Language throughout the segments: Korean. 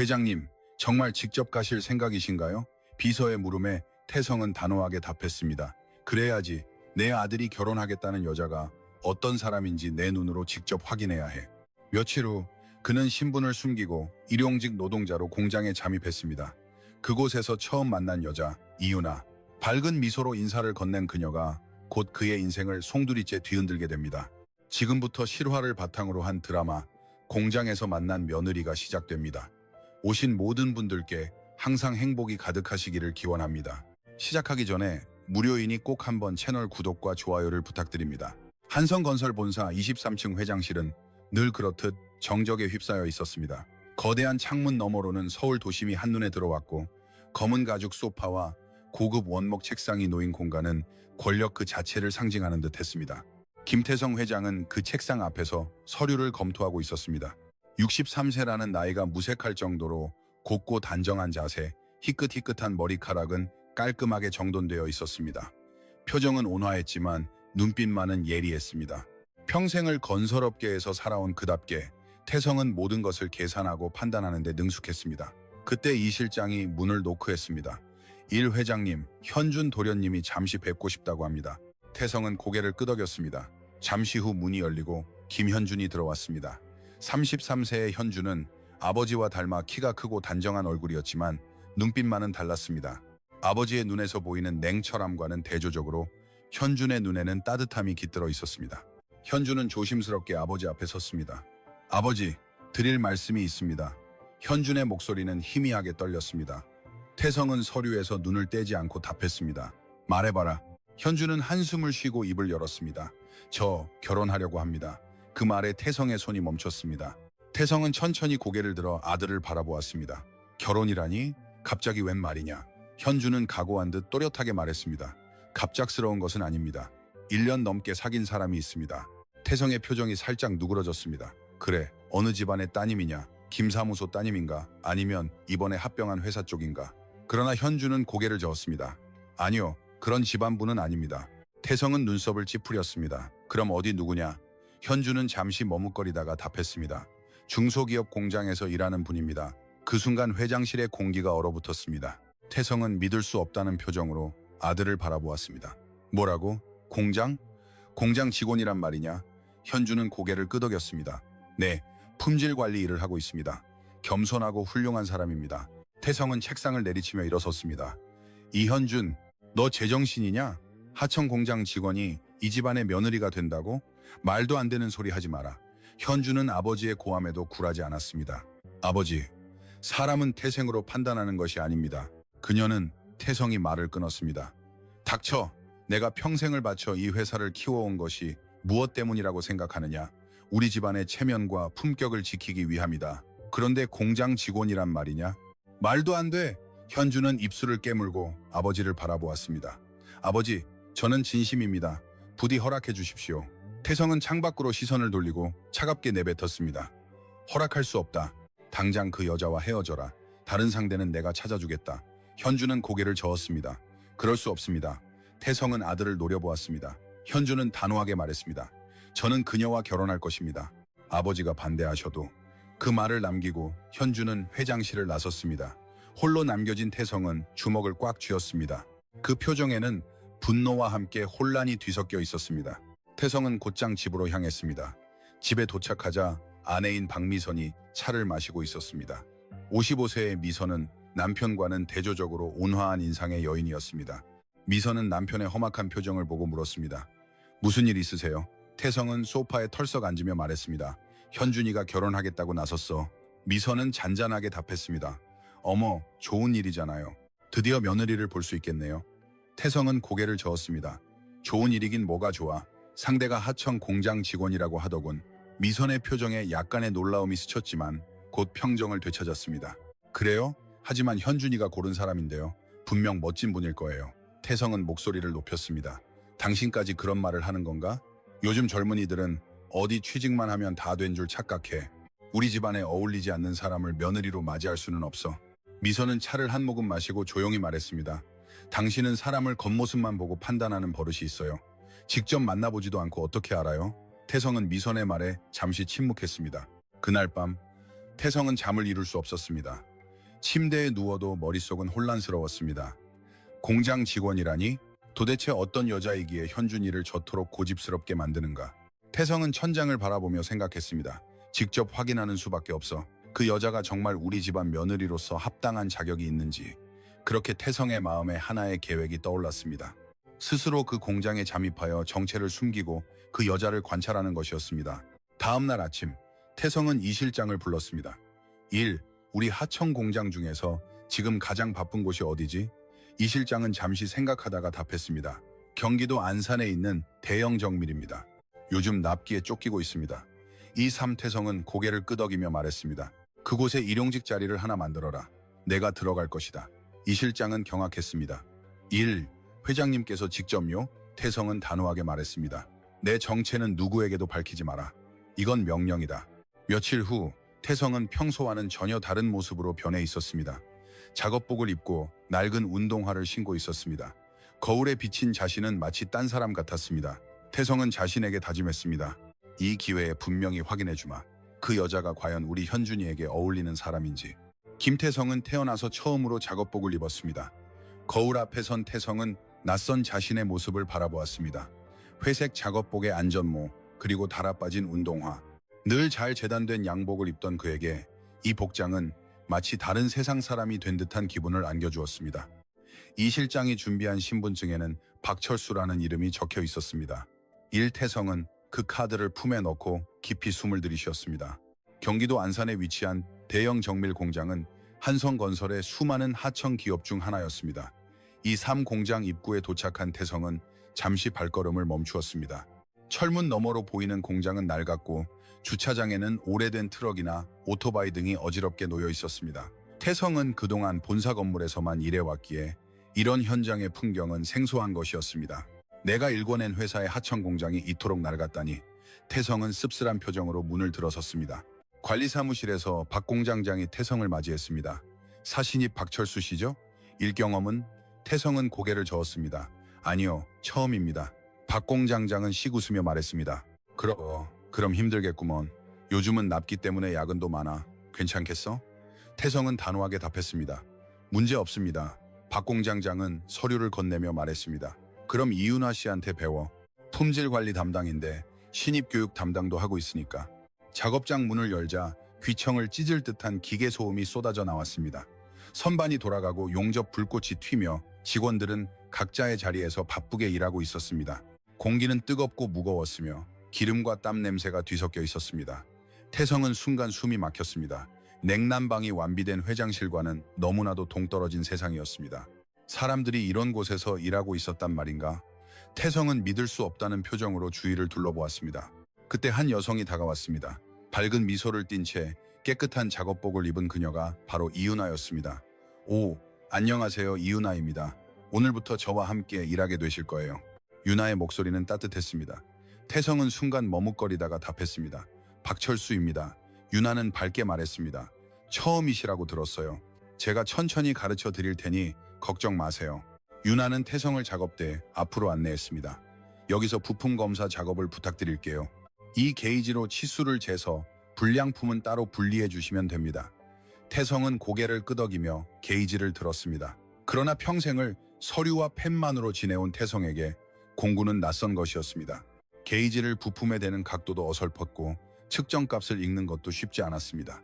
회장님, 정말 직접 가실 생각이신가요? 비서의 물음에 태성은 단호하게 답했습니다. 그래야지 내 아들이 결혼하겠다는 여자가 어떤 사람인지 내 눈으로 직접 확인해야 해. 며칠 후 그는 신분을 숨기고 일용직 노동자로 공장에 잠입했습니다. 그곳에서 처음 만난 여자 이유나, 밝은 미소로 인사를 건넨 그녀가 곧 그의 인생을 송두리째 뒤흔들게 됩니다. 지금부터 실화를 바탕으로 한 드라마 공장에서 만난 며느리가 시작됩니다. 오신 모든 분들께 항상 행복이 가득하시기를 기원합니다. 시작하기 전에 무료이니 꼭 한번 채널 구독과 좋아요를 부탁드립니다. 한성건설 본사 23층 회장실은 늘 그렇듯 정적에 휩싸여 있었습니다. 거대한 창문 너머로는 서울 도심이 한눈에 들어왔고, 검은 가죽 소파와 고급 원목 책상이 놓인 공간은 권력 그 자체를 상징하는 듯 했습니다. 김태성 회장은 그 책상 앞에서 서류를 검토하고 있었습니다. 63세라는 나이가 무색할 정도로 곱고 단정한 자세, 희끗희끗한 머리카락은 깔끔하게 정돈되어 있었습니다. 표정은 온화했지만 눈빛만은 예리했습니다. 평생을 건설업계에서 살아온 그답게 태성은 모든 것을 계산하고 판단하는 데 능숙했습니다. 그때 이 실장이 문을 노크했습니다. 일 회장님, 현준 도련님이 잠시 뵙고 싶다고 합니다. 태성은 고개를 끄덕였습니다. 잠시 후 문이 열리고 김현준이 들어왔습니다. 33세의 현준은 아버지와 닮아 키가 크고 단정한 얼굴이었지만 눈빛만은 달랐습니다. 아버지의 눈에서 보이는 냉철함과는 대조적으로 현준의 눈에는 따뜻함이 깃들어 있었습니다. 현준은 조심스럽게 아버지 앞에 섰습니다. 아버지, 드릴 말씀이 있습니다. 현준의 목소리는 희미하게 떨렸습니다. 태성은 서류에서 눈을 떼지 않고 답했습니다. 말해봐라. 현준은 한숨을 쉬고 입을 열었습니다. 저 결혼하려고 합니다. 그 말에 태성의 손이 멈췄습니다. 태성은 천천히 고개를 들어 아들을 바라보았습니다. 결혼이라니? 갑자기 웬 말이냐? 현준은 각오한 듯 또렷하게 말했습니다. 갑작스러운 것은 아닙니다. 1년 넘게 사귄 사람이 있습니다. 태성의 표정이 살짝 누그러졌습니다. 그래, 어느 집안의 따님이냐? 김사무소 따님인가? 아니면 이번에 합병한 회사 쪽인가? 그러나 현준은 고개를 저었습니다. 아니요, 그런 집안분은 아닙니다. 태성은 눈썹을 찌푸렸습니다. 그럼 어디 누구냐? 현준은 잠시 머뭇거리다가 답했습니다. 중소기업 공장에서 일하는 분입니다. 그 순간 회장실의 공기가 얼어붙었습니다. 태성은 믿을 수 없다는 표정으로 아들을 바라보았습니다. 뭐라고? 공장? 공장 직원이란 말이냐? 현준은 고개를 끄덕였습니다. 네, 품질 관리 일을 하고 있습니다. 겸손하고 훌륭한 사람입니다. 태성은 책상을 내리치며 일어섰습니다. 이현준, 너 제정신이냐? 하청 공장 직원이 이 집안의 며느리가 된다고? 말도 안 되는 소리 하지 마라. 현준은 아버지의 고함에도 굴하지 않았습니다. 아버지, 사람은 태생으로 판단하는 것이 아닙니다. 그녀는 태성이 말을 끊었습니다. 닥쳐! 내가 평생을 바쳐 이 회사를 키워온 것이 무엇 때문이라고 생각하느냐? 우리 집안의 체면과 품격을 지키기 위함이다. 그런데 공장 직원이란 말이냐? 말도 안 돼! 현준은 입술을 깨물고 아버지를 바라보았습니다. 아버지, 저는 진심입니다. 부디 허락해 주십시오. 태성은 창밖으로 시선을 돌리고 차갑게 내뱉었습니다. 허락할 수 없다. 당장 그 여자와 헤어져라. 다른 상대는 내가 찾아주겠다. 현준은 고개를 저었습니다. 그럴 수 없습니다. 태성은 아들을 노려보았습니다. 현준은 단호하게 말했습니다. 저는 그녀와 결혼할 것입니다. 아버지가 반대하셔도. 그 말을 남기고 현준은 회장실을 나섰습니다. 홀로 남겨진 태성은 주먹을 꽉 쥐었습니다. 그 표정에는 분노와 함께 혼란이 뒤섞여 있었습니다. 태성은 곧장 집으로 향했습니다. 집에 도착하자 아내인 박미선이 차를 마시고 있었습니다. 55세의 미선은 남편과는 대조적으로 온화한 인상의 여인이었습니다. 미선은 남편의 험악한 표정을 보고 물었습니다. 무슨 일 있으세요? 태성은 소파에 털썩 앉으며 말했습니다. 현준이가 결혼하겠다고 나섰어. 미선은 잔잔하게 답했습니다. 어머, 좋은 일이잖아요. 드디어 며느리를 볼 수 있겠네요. 태성은 고개를 저었습니다. 좋은 일이긴 뭐가 좋아. 상대가 하청 공장 직원이라고 하더군. 미선의 표정에 약간의 놀라움이 스쳤지만 곧 평정을 되찾았습니다. 그래요? 하지만 현준이가 고른 사람인데요. 분명 멋진 분일 거예요. 태성은 목소리를 높였습니다. 당신까지 그런 말을 하는 건가? 요즘 젊은이들은 어디 취직만 하면 다 된 줄 착각해. 우리 집안에 어울리지 않는 사람을 며느리로 맞이할 수는 없어. 미선은 차를 한 모금 마시고 조용히 말했습니다. 당신은 사람을 겉모습만 보고 판단하는 버릇이 있어요. 직접 만나보지도 않고 어떻게 알아요? 태성은 미선의 말에 잠시 침묵했습니다. 그날 밤 태성은 잠을 이룰 수 없었습니다. 침대에 누워도 머릿속은 혼란스러웠습니다. 공장 직원이라니? 도대체 어떤 여자이기에 현준이를 저토록 고집스럽게 만드는가? 태성은 천장을 바라보며 생각했습니다. 직접 확인하는 수밖에 없어. 그 여자가 정말 우리 집안 며느리로서 합당한 자격이 있는지. 그렇게 태성의 마음에 하나의 계획이 떠올랐습니다. 스스로 그 공장에 잠입하여 정체를 숨기고 그 여자를 관찰하는 것이었습니다. 다음 날 아침, 태성은 이 실장을 불렀습니다. 1. 우리 하청 공장 중에서 지금 가장 바쁜 곳이 어디지? 이 실장은 잠시 생각하다가 답했습니다. 경기도 안산에 있는 대형 정밀입니다. 요즘 납기에 쫓기고 있습니다. 이 삼태성은 고개를 끄덕이며 말했습니다. 그곳에 일용직 자리를 하나 만들어라. 내가 들어갈 것이다. 이 실장은 경악했습니다. 1. 회장님께서 직접요? 태성은 단호하게 말했습니다. 내 정체는 누구에게도 밝히지 마라. 이건 명령이다. 며칠 후 태성은 평소와는 전혀 다른 모습으로 변해 있었습니다. 작업복을 입고 낡은 운동화를 신고 있었습니다. 거울에 비친 자신은 마치 딴 사람 같았습니다. 태성은 자신에게 다짐했습니다. 이 기회에 분명히 확인해주마. 그 여자가 과연 우리 현준이에게 어울리는 사람인지. 김태성은 태어나서 처음으로 작업복을 입었습니다. 거울 앞에 선 태성은 낯선 자신의 모습을 바라보았습니다. 회색 작업복의 안전모, 그리고 달아빠진 운동화. 늘 잘 재단된 양복을 입던 그에게 이 복장은 마치 다른 세상 사람이 된 듯한 기분을 안겨주었습니다. 이 실장이 준비한 신분증에는 박철수라는 이름이 적혀 있었습니다. 일태성은 그 카드를 품에 넣고 깊이 숨을 들이쉬었습니다. 경기도 안산에 위치한 대형 정밀 공장은 한성건설의 수많은 하청 기업 중 하나였습니다. 이 3공장 입구에 도착한 태성은 잠시 발걸음을 멈추었습니다. 철문 너머로 보이는 공장은 낡았고 주차장에는 오래된 트럭이나 오토바이 등이 어지럽게 놓여 있었습니다. 태성은 그동안 본사 건물에서만 일해왔기에 이런 현장의 풍경은 생소한 것이었습니다. 내가 일궈낸 회사의 하청 공장이 이토록 낡았다니. 태성은 씁쓸한 표정으로 문을 들어섰습니다. 관리사무실에서 박 공장장이 태성을 맞이했습니다. 사신입 박철수 씨죠? 일 경험은? 태성은 고개를 저었습니다. 아니요, 처음입니다. 박 공장장은 씩 웃으며 말했습니다. 그럼 힘들겠구먼. 요즘은 납기 때문에 야근도 많아. 괜찮겠어? 태성은 단호하게 답했습니다. 문제 없습니다. 박 공장장은 서류를 건네며 말했습니다. 그럼 이윤아 씨한테 배워. 품질 관리 담당인데 신입 교육 담당도 하고 있으니까. 작업장 문을 열자 귀청을 찢을 듯한 기계 소음이 쏟아져 나왔습니다. 선반이 돌아가고 용접 불꽃이 튀며 직원들은 각자의 자리에서 바쁘게 일하고 있었습니다. 공기는 뜨겁고 무거웠으며 기름과 땀 냄새가 뒤섞여 있었습니다. 태성은 순간 숨이 막혔습니다. 냉난방이 완비된 회장실과는 너무나도 동떨어진 세상이었습니다. 사람들이 이런 곳에서 일하고 있었단 말인가? 태성은 믿을 수 없다는 표정으로 주위를 둘러보았습니다. 그때 한 여성이 다가왔습니다. 밝은 미소를 띤 채 깨끗한 작업복을 입은 그녀가 바로 이윤아였습니다. 오, 안녕하세요. 이윤아입니다. 오늘부터 저와 함께 일하게 되실 거예요. 윤아의 목소리는 따뜻했습니다. 태성은 순간 머뭇거리다가 답했습니다. 박철수입니다. 윤아는 밝게 말했습니다. 처음이시라고 들었어요. 제가 천천히 가르쳐 드릴 테니 걱정 마세요. 윤아는 태성을 작업대에 앞으로 안내했습니다. 여기서 부품 검사 작업을 부탁드릴게요. 이 게이지로 치수를 재서 불량품은 따로 분리해 주시면 됩니다. 태성은 고개를 끄덕이며 게이지를 들었습니다. 그러나 평생을 서류와 펜만으로 지내온 태성에게 공구는 낯선 것이었습니다. 게이지를 부품에 대는 각도도 어설펐고 측정값을 읽는 것도 쉽지 않았습니다.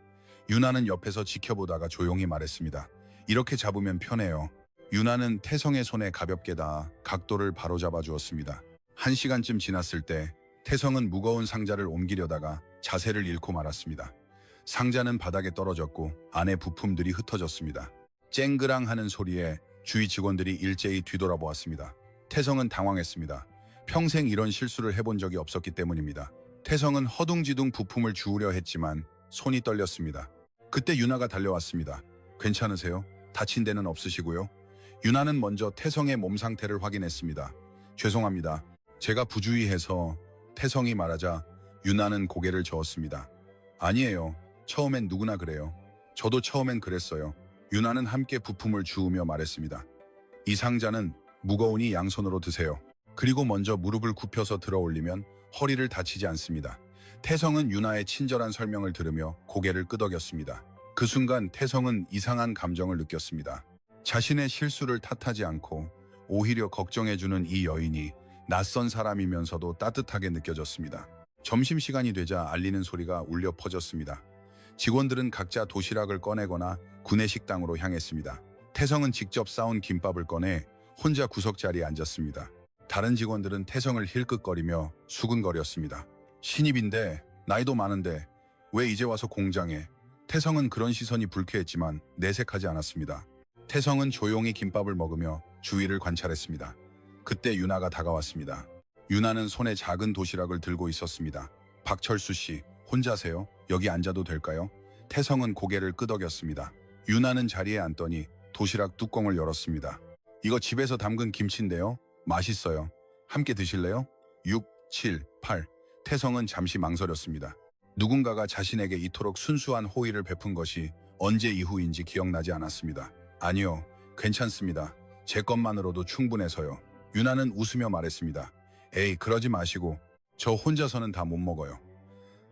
윤아는 옆에서 지켜보다가 조용히 말했습니다. 이렇게 잡으면 편해요. 윤아는 태성의 손에 가볍게 닿아 각도를 바로잡아 주었습니다. 1시간쯤 지났을 때 태성은 무거운 상자를 옮기려다가 자세를 잃고 말았습니다. 상자는 바닥에 떨어졌고 안에 부품들이 흩어졌습니다. 쨍그랑 하는 소리에 주위 직원들이 일제히 뒤돌아보았습니다. 태성은 당황했습니다. 평생 이런 실수를 해본 적이 없었기 때문입니다. 태성은 허둥지둥 부품을 주우려 했지만 손이 떨렸습니다. 그때 윤아가 달려왔습니다. 괜찮으세요? 다친 데는 없으시고요? 윤아는 먼저 태성의 몸 상태를 확인했습니다. 죄송합니다. 제가 부주의해서. 태성이 말하자 윤아는 고개를 저었습니다. 아니에요. 처음엔 누구나 그래요. 저도 처음엔 그랬어요. 윤아는 함께 부품을 주우며 말했습니다. 이 상자는 무거우니 양손으로 드세요. 그리고 먼저 무릎을 굽혀서 들어 올리면 허리를 다치지 않습니다. 태성은 유나의 친절한 설명을 들으며 고개를 끄덕였습니다. 그 순간 태성은 이상한 감정을 느꼈습니다. 자신의 실수를 탓하지 않고 오히려 걱정해주는 이 여인이 낯선 사람이면서도 따뜻하게 느껴졌습니다. 점심시간이 되자 알리는 소리가 울려 퍼졌습니다. 직원들은 각자 도시락을 꺼내거나 구내식당으로 향했습니다. 태성은 직접 싸온 김밥을 꺼내 혼자 구석자리에 앉았습니다. 다른 직원들은 태성을 힐끗거리며 수근거렸습니다. 신입인데 나이도 많은데 왜 이제 와서 공장에? 태성은 그런 시선이 불쾌했지만 내색하지 않았습니다. 태성은 조용히 김밥을 먹으며 주위를 관찰했습니다. 그때 유나가 다가왔습니다. 유나는 손에 작은 도시락을 들고 있었습니다. 박철수 씨, 혼자세요? 여기 앉아도 될까요? 태성은 고개를 끄덕였습니다. 유나는 자리에 앉더니 도시락 뚜껑을 열었습니다. 이거 집에서 담근 김치인데요. 맛있어요. 함께 드실래요? 6, 7, 8. 태성은 잠시 망설였습니다. 누군가가 자신에게 이토록 순수한 호의를 베푼 것이 언제 이후인지 기억나지 않았습니다. 아니요, 괜찮습니다. 제 것만으로도 충분해서요. 유나는 웃으며 말했습니다. 에이, 그러지 마시고 저 혼자서는 다 못 먹어요.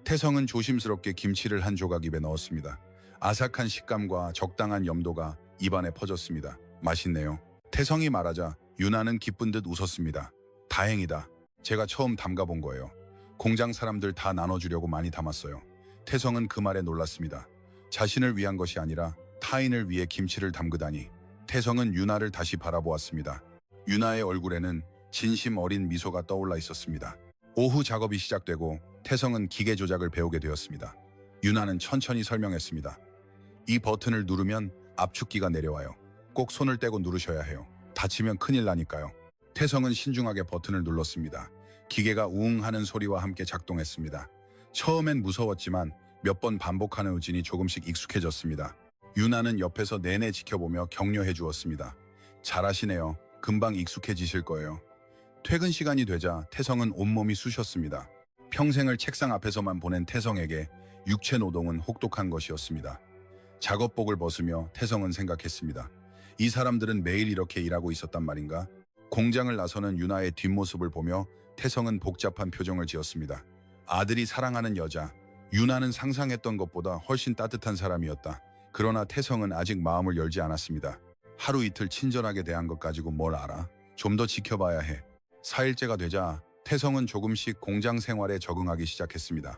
태성은 조심스럽게 김치를 한 조각 입에 넣었습니다. 아삭한 식감과 적당한 염도가 입안에 퍼졌습니다. 맛있네요. 태성이 말하자 유나는 기쁜 듯 웃었습니다. 다행이다. 제가 처음 담가본 거예요. 공장 사람들 다 나눠주려고 많이 담았어요. 태성은 그 말에 놀랐습니다. 자신을 위한 것이 아니라 타인을 위해 김치를 담그다니. 태성은 유나를 다시 바라보았습니다. 유나의 얼굴에는 진심 어린 미소가 떠올라 있었습니다. 오후 작업이 시작되고 태성은 기계 조작을 배우게 되었습니다. 유나는 천천히 설명했습니다. 이 버튼을 누르면 압축기가 내려와요. 꼭 손을 떼고 누르셔야 해요. 다치면 큰일 나니까요. 태성은 신중하게 버튼을 눌렀습니다. 기계가 우웅 하는 소리와 함께 작동했습니다. 처음엔 무서웠지만 몇 번 반복하는 우진이 조금씩 익숙해졌습니다. 유나는 옆에서 내내 지켜보며 격려해 주었습니다. 잘하시네요. 금방 익숙해지실 거예요. 퇴근 시간이 되자 태성은 온몸이 쑤셨습니다. 평생을 책상 앞에서만 보낸 태성에게 육체 노동은 혹독한 것이었습니다. 작업복을 벗으며 태성은 생각했습니다. 이 사람들은 매일 이렇게 일하고 있었단 말인가? 공장을 나서는 유나의 뒷모습을 보며 태성은 복잡한 표정을 지었습니다. 아들이 사랑하는 여자, 유나는 상상했던 것보다 훨씬 따뜻한 사람이었다. 그러나 태성은 아직 마음을 열지 않았습니다. 하루 이틀 친절하게 대한 것 가지고 뭘 알아? 좀 더 지켜봐야 해. 4일째가 되자 태성은 조금씩 공장 생활에 적응하기 시작했습니다.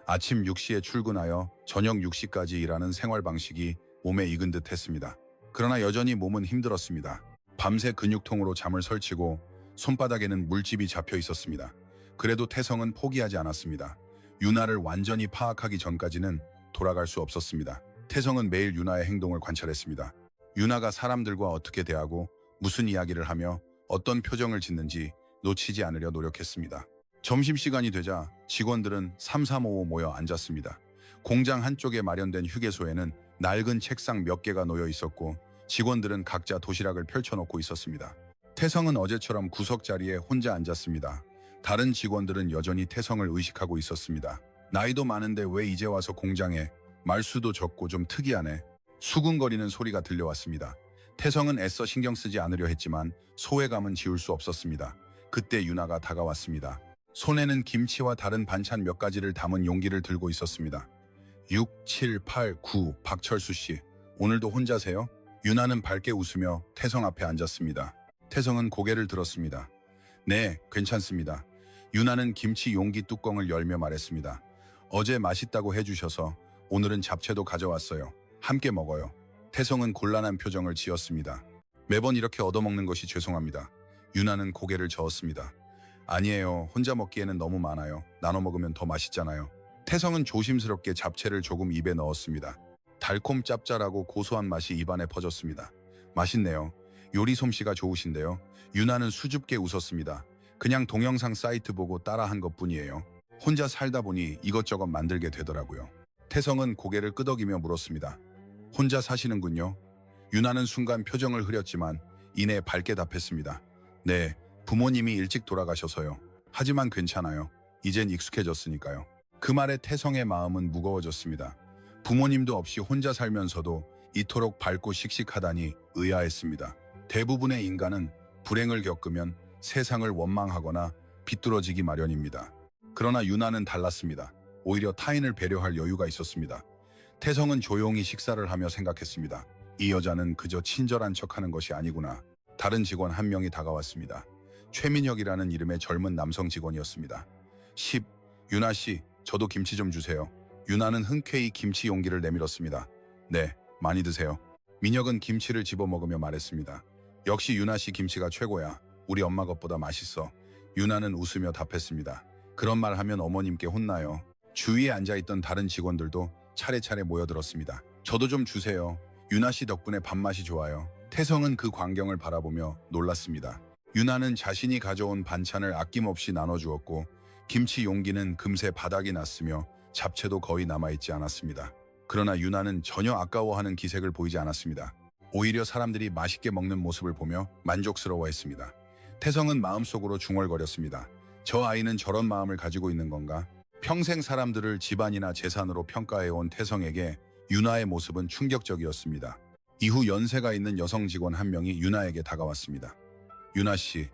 아침 6시에 출근하여 저녁 6시까지 일하는 생활 방식이 몸에 익은 듯 했습니다. 그러나 여전히 몸은 힘들었습니다. 밤새 근육통으로 잠을 설치고 손바닥에는 물집이 잡혀 있었습니다. 그래도 태성은 포기하지 않았습니다. 유나를 완전히 파악하기 전까지는 돌아갈 수 없었습니다. 태성은 매일 유나의 행동을 관찰했습니다. 유나가 사람들과 어떻게 대하고 무슨 이야기를 하며 어떤 표정을 짓는지 놓치지 않으려 노력했습니다. 점심시간이 되자 직원들은 3-3-5-5 모여 앉았습니다. 공장 한쪽에 마련된 휴게소에는 낡은 책상 몇 개가 놓여 있었고 직원들은 각자 도시락을 펼쳐놓고 있었습니다. 태성은 어제처럼 구석자리에 혼자 앉았습니다. 다른 직원들은 여전히 태성을 의식하고 있었습니다. 나이도 많은데 왜 이제 와서 공장에? 말수도 적고 좀 특이하네. 수군거리는 소리가 들려왔습니다. 태성은 애써 신경 쓰지 않으려 했지만 소외감은 지울 수 없었습니다. 그때 유나가 다가왔습니다. 손에는 김치와 다른 반찬 몇 가지를 담은 용기를 들고 있었습니다. 6, 7, 8, 9 박철수 씨, 오늘도 혼자세요? 유나는 밝게 웃으며 태성 앞에 앉았습니다. 태성은 고개를 들었습니다. 네, 괜찮습니다. 유나는 김치 용기 뚜껑을 열며 말했습니다. 어제 맛있다고 해주셔서 오늘은 잡채도 가져왔어요. 함께 먹어요. 태성은 곤란한 표정을 지었습니다. 매번 이렇게 얻어먹는 것이 죄송합니다. 유나는 고개를 저었습니다. 아니에요. 혼자 먹기에는 너무 많아요. 나눠 먹으면 더 맛있잖아요. 태성은 조심스럽게 잡채를 조금 입에 넣었습니다. 달콤 짭짤하고 고소한 맛이 입안에 퍼졌습니다. 맛있네요. 요리 솜씨가 좋으신데요. 유나는 수줍게 웃었습니다. 그냥 동영상 사이트 보고 따라한 것뿐이에요. 혼자 살다 보니 이것저것 만들게 되더라고요. 태성은 고개를 끄덕이며 물었습니다. 혼자 사시는군요. 유나는 순간 표정을 흐렸지만 이내 밝게 답했습니다. 네, 부모님이 일찍 돌아가셔서요. 하지만 괜찮아요. 이젠 익숙해졌으니까요. 그 말에 태성의 마음은 무거워졌습니다. 부모님도 없이 혼자 살면서도 이토록 밝고 씩씩하다니 의아했습니다. 대부분의 인간은 불행을 겪으면 세상을 원망하거나 비뚤어지기 마련입니다. 그러나 유나는 달랐습니다. 오히려 타인을 배려할 여유가 있었습니다. 태성은 조용히 식사를 하며 생각했습니다. 이 여자는 그저 친절한 척하는 것이 아니구나. 다른 직원 한 명이 다가왔습니다. 최민혁이라는 이름의 젊은 남성 직원이었습니다. 10. 유나 씨, 저도 김치 좀 주세요. 유나는 흔쾌히 김치 용기를 내밀었습니다. 네, 많이 드세요. 민혁은 김치를 집어먹으며 말했습니다. 역시 유나 씨 김치가 최고야. 우리 엄마 것보다 맛있어. 유나는 웃으며 답했습니다. 그런 말 하면 어머님께 혼나요. 주위에 앉아있던 다른 직원들도 차례차례 모여들었습니다. 저도 좀 주세요. 유나 씨 덕분에 밥맛이 좋아요. 태성은 그 광경을 바라보며 놀랐습니다. 유나는 자신이 가져온 반찬을 아낌없이 나눠주었고 김치 용기는 금세 바닥이 났으며 잡채도 거의 남아있지 않았습니다. 그러나 유나는 전혀 아까워하는 기색을 보이지 않았습니다. 오히려 사람들이 맛있게 먹는 모습을 보며 만족스러워했습니다. 태성은 마음속으로 중얼거렸습니다. 저 아이는 저런 마음을 가지고 있는 건가? 평생 사람들을 집안이나 재산으로 평가해온 태성에게 유나의 모습은 충격적이었습니다. 이후 연세가 있는 여성 직원 한 명이 유나에게 다가왔습니다. 유나 씨,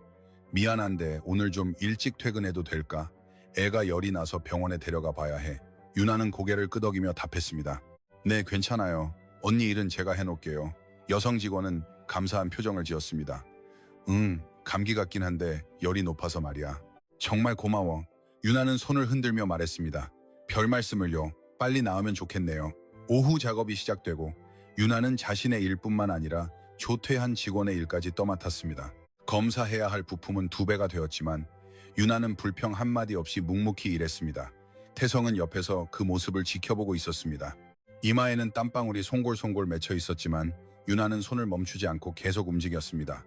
미안한데 오늘 좀 일찍 퇴근해도 될까? 애가 열이 나서 병원에 데려가 봐야 해. 유나는 고개를 끄덕이며 답했습니다. 네, 괜찮아요. 언니 일은 제가 해놓을게요. 여성 직원은 감사한 표정을 지었습니다. 감기 같긴 한데 열이 높아서 말이야. 정말 고마워. 유나는 손을 흔들며 말했습니다. 별 말씀을요. 빨리 나으면 좋겠네요. 오후 작업이 시작되고 유나는 자신의 일뿐만 아니라 조퇴한 직원의 일까지 떠맡았습니다. 검사해야 할 부품은 2배가 되었지만 유나는 불평 한마디 없이 묵묵히 일했습니다. 태성은 옆에서 그 모습을 지켜보고 있었습니다. 이마에는 땀방울이 송골송골 맺혀 있었지만 유나는 손을 멈추지 않고 계속 움직였습니다.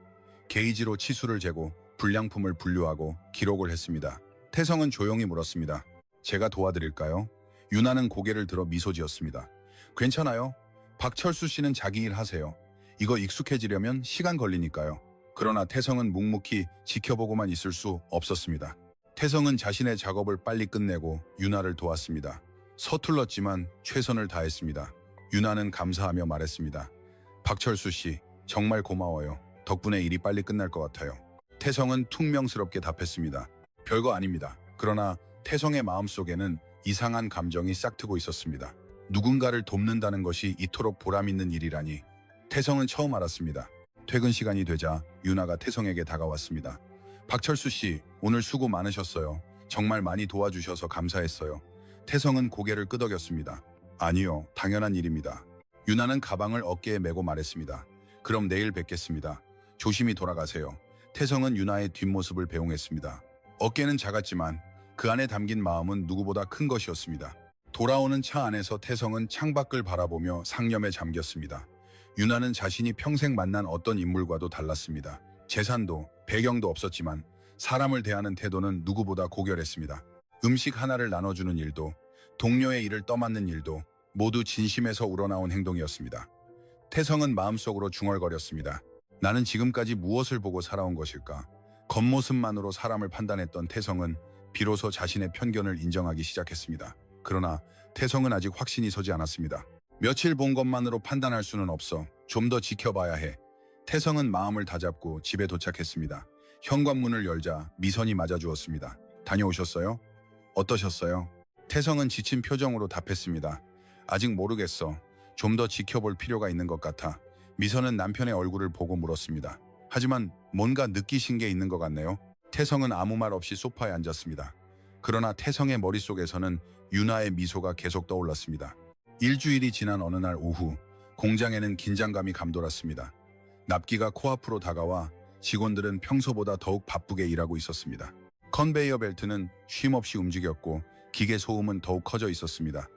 게이지로 치수를 재고 불량품을 분류하고 기록을 했습니다. 태성은 조용히 물었습니다. 제가 도와드릴까요? 유나는 고개를 들어 미소 지었습니다. 괜찮아요. 박철수 씨는 자기 일 하세요. 이거 익숙해지려면 시간 걸리니까요. 그러나 태성은 묵묵히 지켜보고만 있을 수 없었습니다. 태성은 자신의 작업을 빨리 끝내고 유나를 도왔습니다. 서툴렀지만 최선을 다했습니다. 유나는 감사하며 말했습니다. 박철수 씨, 정말 고마워요. 덕분에 일이 빨리 끝날 것 같아요. 태성은 퉁명스럽게 답했습니다. 별거 아닙니다. 그러나 태성의 마음속에는 이상한 감정이 싹트고 있었습니다. 누군가를 돕는다는 것이 이토록 보람있는 일이라니. 태성은 처음 알았습니다. 퇴근 시간이 되자 유나가 태성에게 다가왔습니다. 박철수 씨, 오늘 수고 많으셨어요. 정말 많이 도와주셔서 감사했어요. 태성은 고개를 끄덕였습니다. 아니요, 당연한 일입니다. 유나는 가방을 어깨에 메고 말했습니다. 그럼 내일 뵙겠습니다. 조심히 돌아가세요. 태성은 유나의 뒷모습을 배웅했습니다. 어깨는 작았지만 그 안에 담긴 마음은 누구보다 큰 것이었습니다. 돌아오는 차 안에서 태성은 창밖을 바라보며 상념에 잠겼습니다. 유나는 자신이 평생 만난 어떤 인물과도 달랐습니다. 재산도 배경도 없었지만 사람을 대하는 태도는 누구보다 고결했습니다. 음식 하나를 나눠주는 일도 동료의 일을 떠맡는 일도 모두 진심에서 우러나온 행동이었습니다. 태성은 마음속으로 중얼거렸습니다. 나는 지금까지 무엇을 보고 살아온 것일까? 겉모습만으로 사람을 판단했던 태성은 비로소 자신의 편견을 인정하기 시작했습니다. 그러나 태성은 아직 확신이 서지 않았습니다. 며칠 본 것만으로 판단할 수는 없어. 좀 더 지켜봐야 해. 태성은 마음을 다잡고 집에 도착했습니다. 현관문을 열자 미선이 맞아주었습니다. 다녀오셨어요? 어떠셨어요? 태성은 지친 표정으로 답했습니다. 아직 모르겠어. 좀 더 지켜볼 필요가 있는 것 같아. 미선은 남편의 얼굴을 보고 물었습니다. 하지만 뭔가 느끼신 게 있는 것 같네요. 태성은 아무 말 없이 소파에 앉았습니다. 그러나 태성의 머릿속에서는 유나의 미소가 계속 떠올랐습니다. 일주일이 지난 어느 날 오후, 공장에는 긴장감이 감돌았습니다. 납기가 코앞으로 다가와 직원들은 평소보다 더욱 바쁘게 일하고 있었습니다. 컨베이어 벨트는 쉼없이 움직였고 기계 소음은 더욱 커져 있었습니다.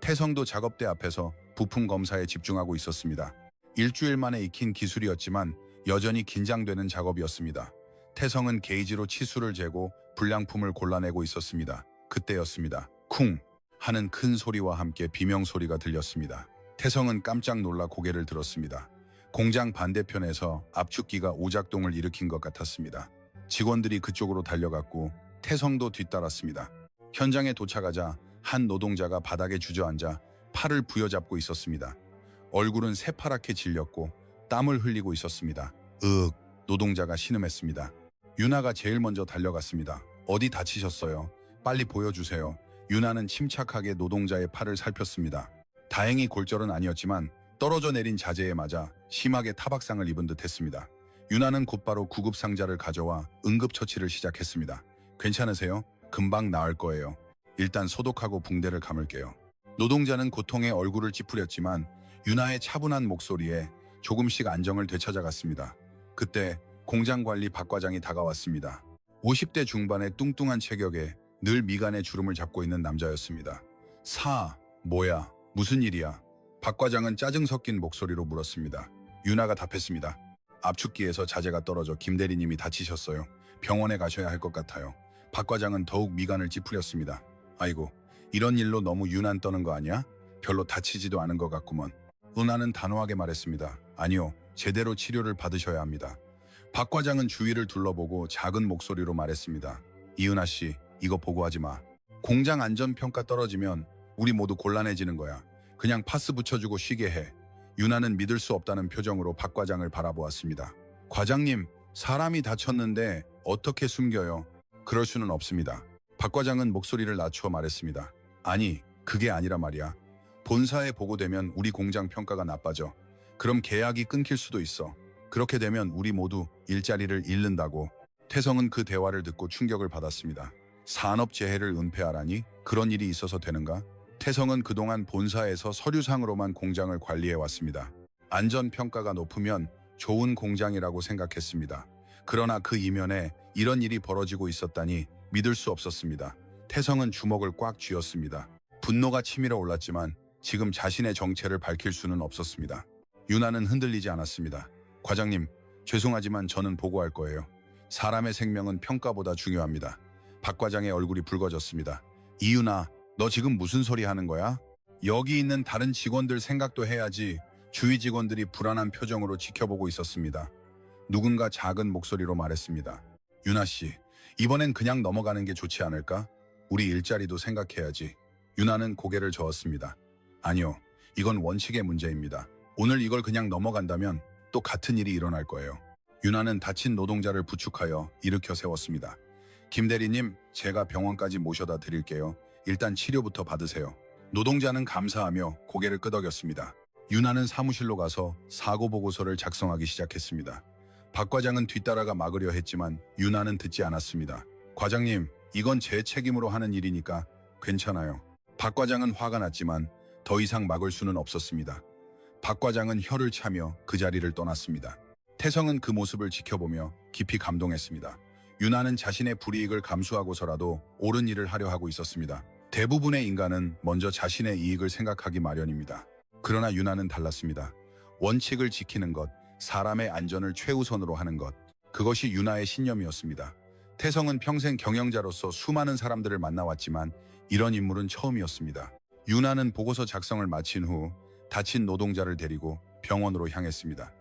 태성도 작업대 앞에서 부품 검사에 집중하고 있었습니다. 일주일 만에 익힌 기술이었지만 여전히 긴장되는 작업이었습니다. 태성은 게이지로 치수를 재고 불량품을 골라내고 있었습니다. 그때였습니다. 쿵 하는 큰 소리와 함께 비명소리가 들렸습니다. 태성은 깜짝 놀라 고개를 들었습니다. 공장 반대편에서 압축기가 오작동을 일으킨 것 같았습니다. 직원들이 그쪽으로 달려갔고 태성도 뒤따랐습니다. 현장에 도착하자 한 노동자가 바닥에 주저앉아 팔을 부여잡고 있었습니다. 얼굴은 새파랗게 질렸고 땀을 흘리고 있었습니다. 노동자가 신음했습니다. 유나가 제일 먼저 달려갔습니다. 어디 다치셨어요? 빨리 보여주세요. 유나는 침착하게 노동자의 팔을 살폈습니다. 다행히 골절은 아니었지만 떨어져 내린 자재에 맞아 심하게 타박상을 입은 듯 했습니다. 유나는 곧바로 구급상자를 가져와 응급처치를 시작했습니다. 괜찮으세요? 금방 나을 거예요. 일단 소독하고 붕대를 감을게요. 노동자는 고통에 얼굴을 찌푸렸지만 유나의 차분한 목소리에 조금씩 안정을 되찾아갔습니다. 그때 공장관리 박 과장이 다가왔습니다. 50대 중반의 뚱뚱한 체격에 늘 미간에 주름을 잡고 있는 남자였습니다. 뭐야, 무슨 일이야? 박 과장은 짜증 섞인 목소리로 물었습니다. 유나가 답했습니다. 압축기에서 자재가 떨어져 김 대리님이 다치셨어요. 병원에 가셔야 할 것 같아요. 박 과장은 더욱 미간을 찌푸렸습니다. 아이고, 이런 일로 너무 유난 떠는 거 아니야? 별로 다치지도 않은 것 같구먼. 은하는 단호하게 말했습니다. 아니요, 제대로 치료를 받으셔야 합니다. 박 과장은 주위를 둘러보고 작은 목소리로 말했습니다. 이은하 씨, 이거 보고하지 마. 공장 안전평가 떨어지면 우리 모두 곤란해지는 거야. 그냥 파스 붙여주고 쉬게 해. 유나는 믿을 수 없다는 표정으로 박 과장을 바라보았습니다. 과장님, 사람이 다쳤는데 어떻게 숨겨요? 그럴 수는 없습니다. 박 과장은 목소리를 낮추어 말했습니다. 아니, 그게 아니라 말이야. 본사에 보고되면 우리 공장 평가가 나빠져. 그럼 계약이 끊길 수도 있어. 그렇게 되면 우리 모두 일자리를 잃는다고. 태성은 그 대화를 듣고 충격을 받았습니다. 산업재해를 은폐하라니? 그런 일이 있어서 되는가? 태성은 그동안 본사에서 서류상으로만 공장을 관리해왔습니다. 안전평가가 높으면 좋은 공장이라고 생각했습니다. 그러나 그 이면에 이런 일이 벌어지고 있었다니 믿을 수 없었습니다. 태성은 주먹을 꽉 쥐었습니다. 분노가 치밀어 올랐지만 지금 자신의 정체를 밝힐 수는 없었습니다. 유나는 흔들리지 않았습니다. 과장님, 죄송하지만 저는 보고할 거예요. 사람의 생명은 평가보다 중요합니다. 박 과장의 얼굴이 붉어졌습니다. 이유나, 너 지금 무슨 소리 하는 거야? 여기 있는 다른 직원들 생각도 해야지. 주위 직원들이 불안한 표정으로 지켜보고 있었습니다. 누군가 작은 목소리로 말했습니다. 유나 씨, 이번엔 그냥 넘어가는 게 좋지 않을까? 우리 일자리도 생각해야지. 유나는 고개를 저었습니다. 아니요, 이건 원칙의 문제입니다. 오늘 이걸 그냥 넘어간다면 또 같은 일이 일어날 거예요. 유나는 다친 노동자를 부축하여 일으켜 세웠습니다. 김 대리님, 제가 병원까지 모셔다 드릴게요. 일단 치료부터 받으세요. 노동자는 감사하며 고개를 끄덕였습니다. 유나는 사무실로 가서 사고 보고서를 작성하기 시작했습니다. 박 과장은 뒤따라가 막으려 했지만 유나는 듣지 않았습니다. 과장님, 이건 제 책임으로 하는 일이니까 괜찮아요. 박 과장은 화가 났지만 더 이상 막을 수는 없었습니다. 박 과장은 혀를 차며 그 자리를 떠났습니다. 태성은 그 모습을 지켜보며 깊이 감동했습니다. 유나는 자신의 불이익을 감수하고서라도 옳은 일을 하려 하고 있었습니다. 대부분의 인간은 먼저 자신의 이익을 생각하기 마련입니다. 그러나 유나는 달랐습니다. 원칙을 지키는 것, 사람의 안전을 최우선으로 하는 것, 그것이 유나의 신념이었습니다. 태성은 평생 경영자로서 수많은 사람들을 만나왔지만 이런 인물은 처음이었습니다. 유나는 보고서 작성을 마친 후 다친 노동자를 데리고 병원으로 향했습니다.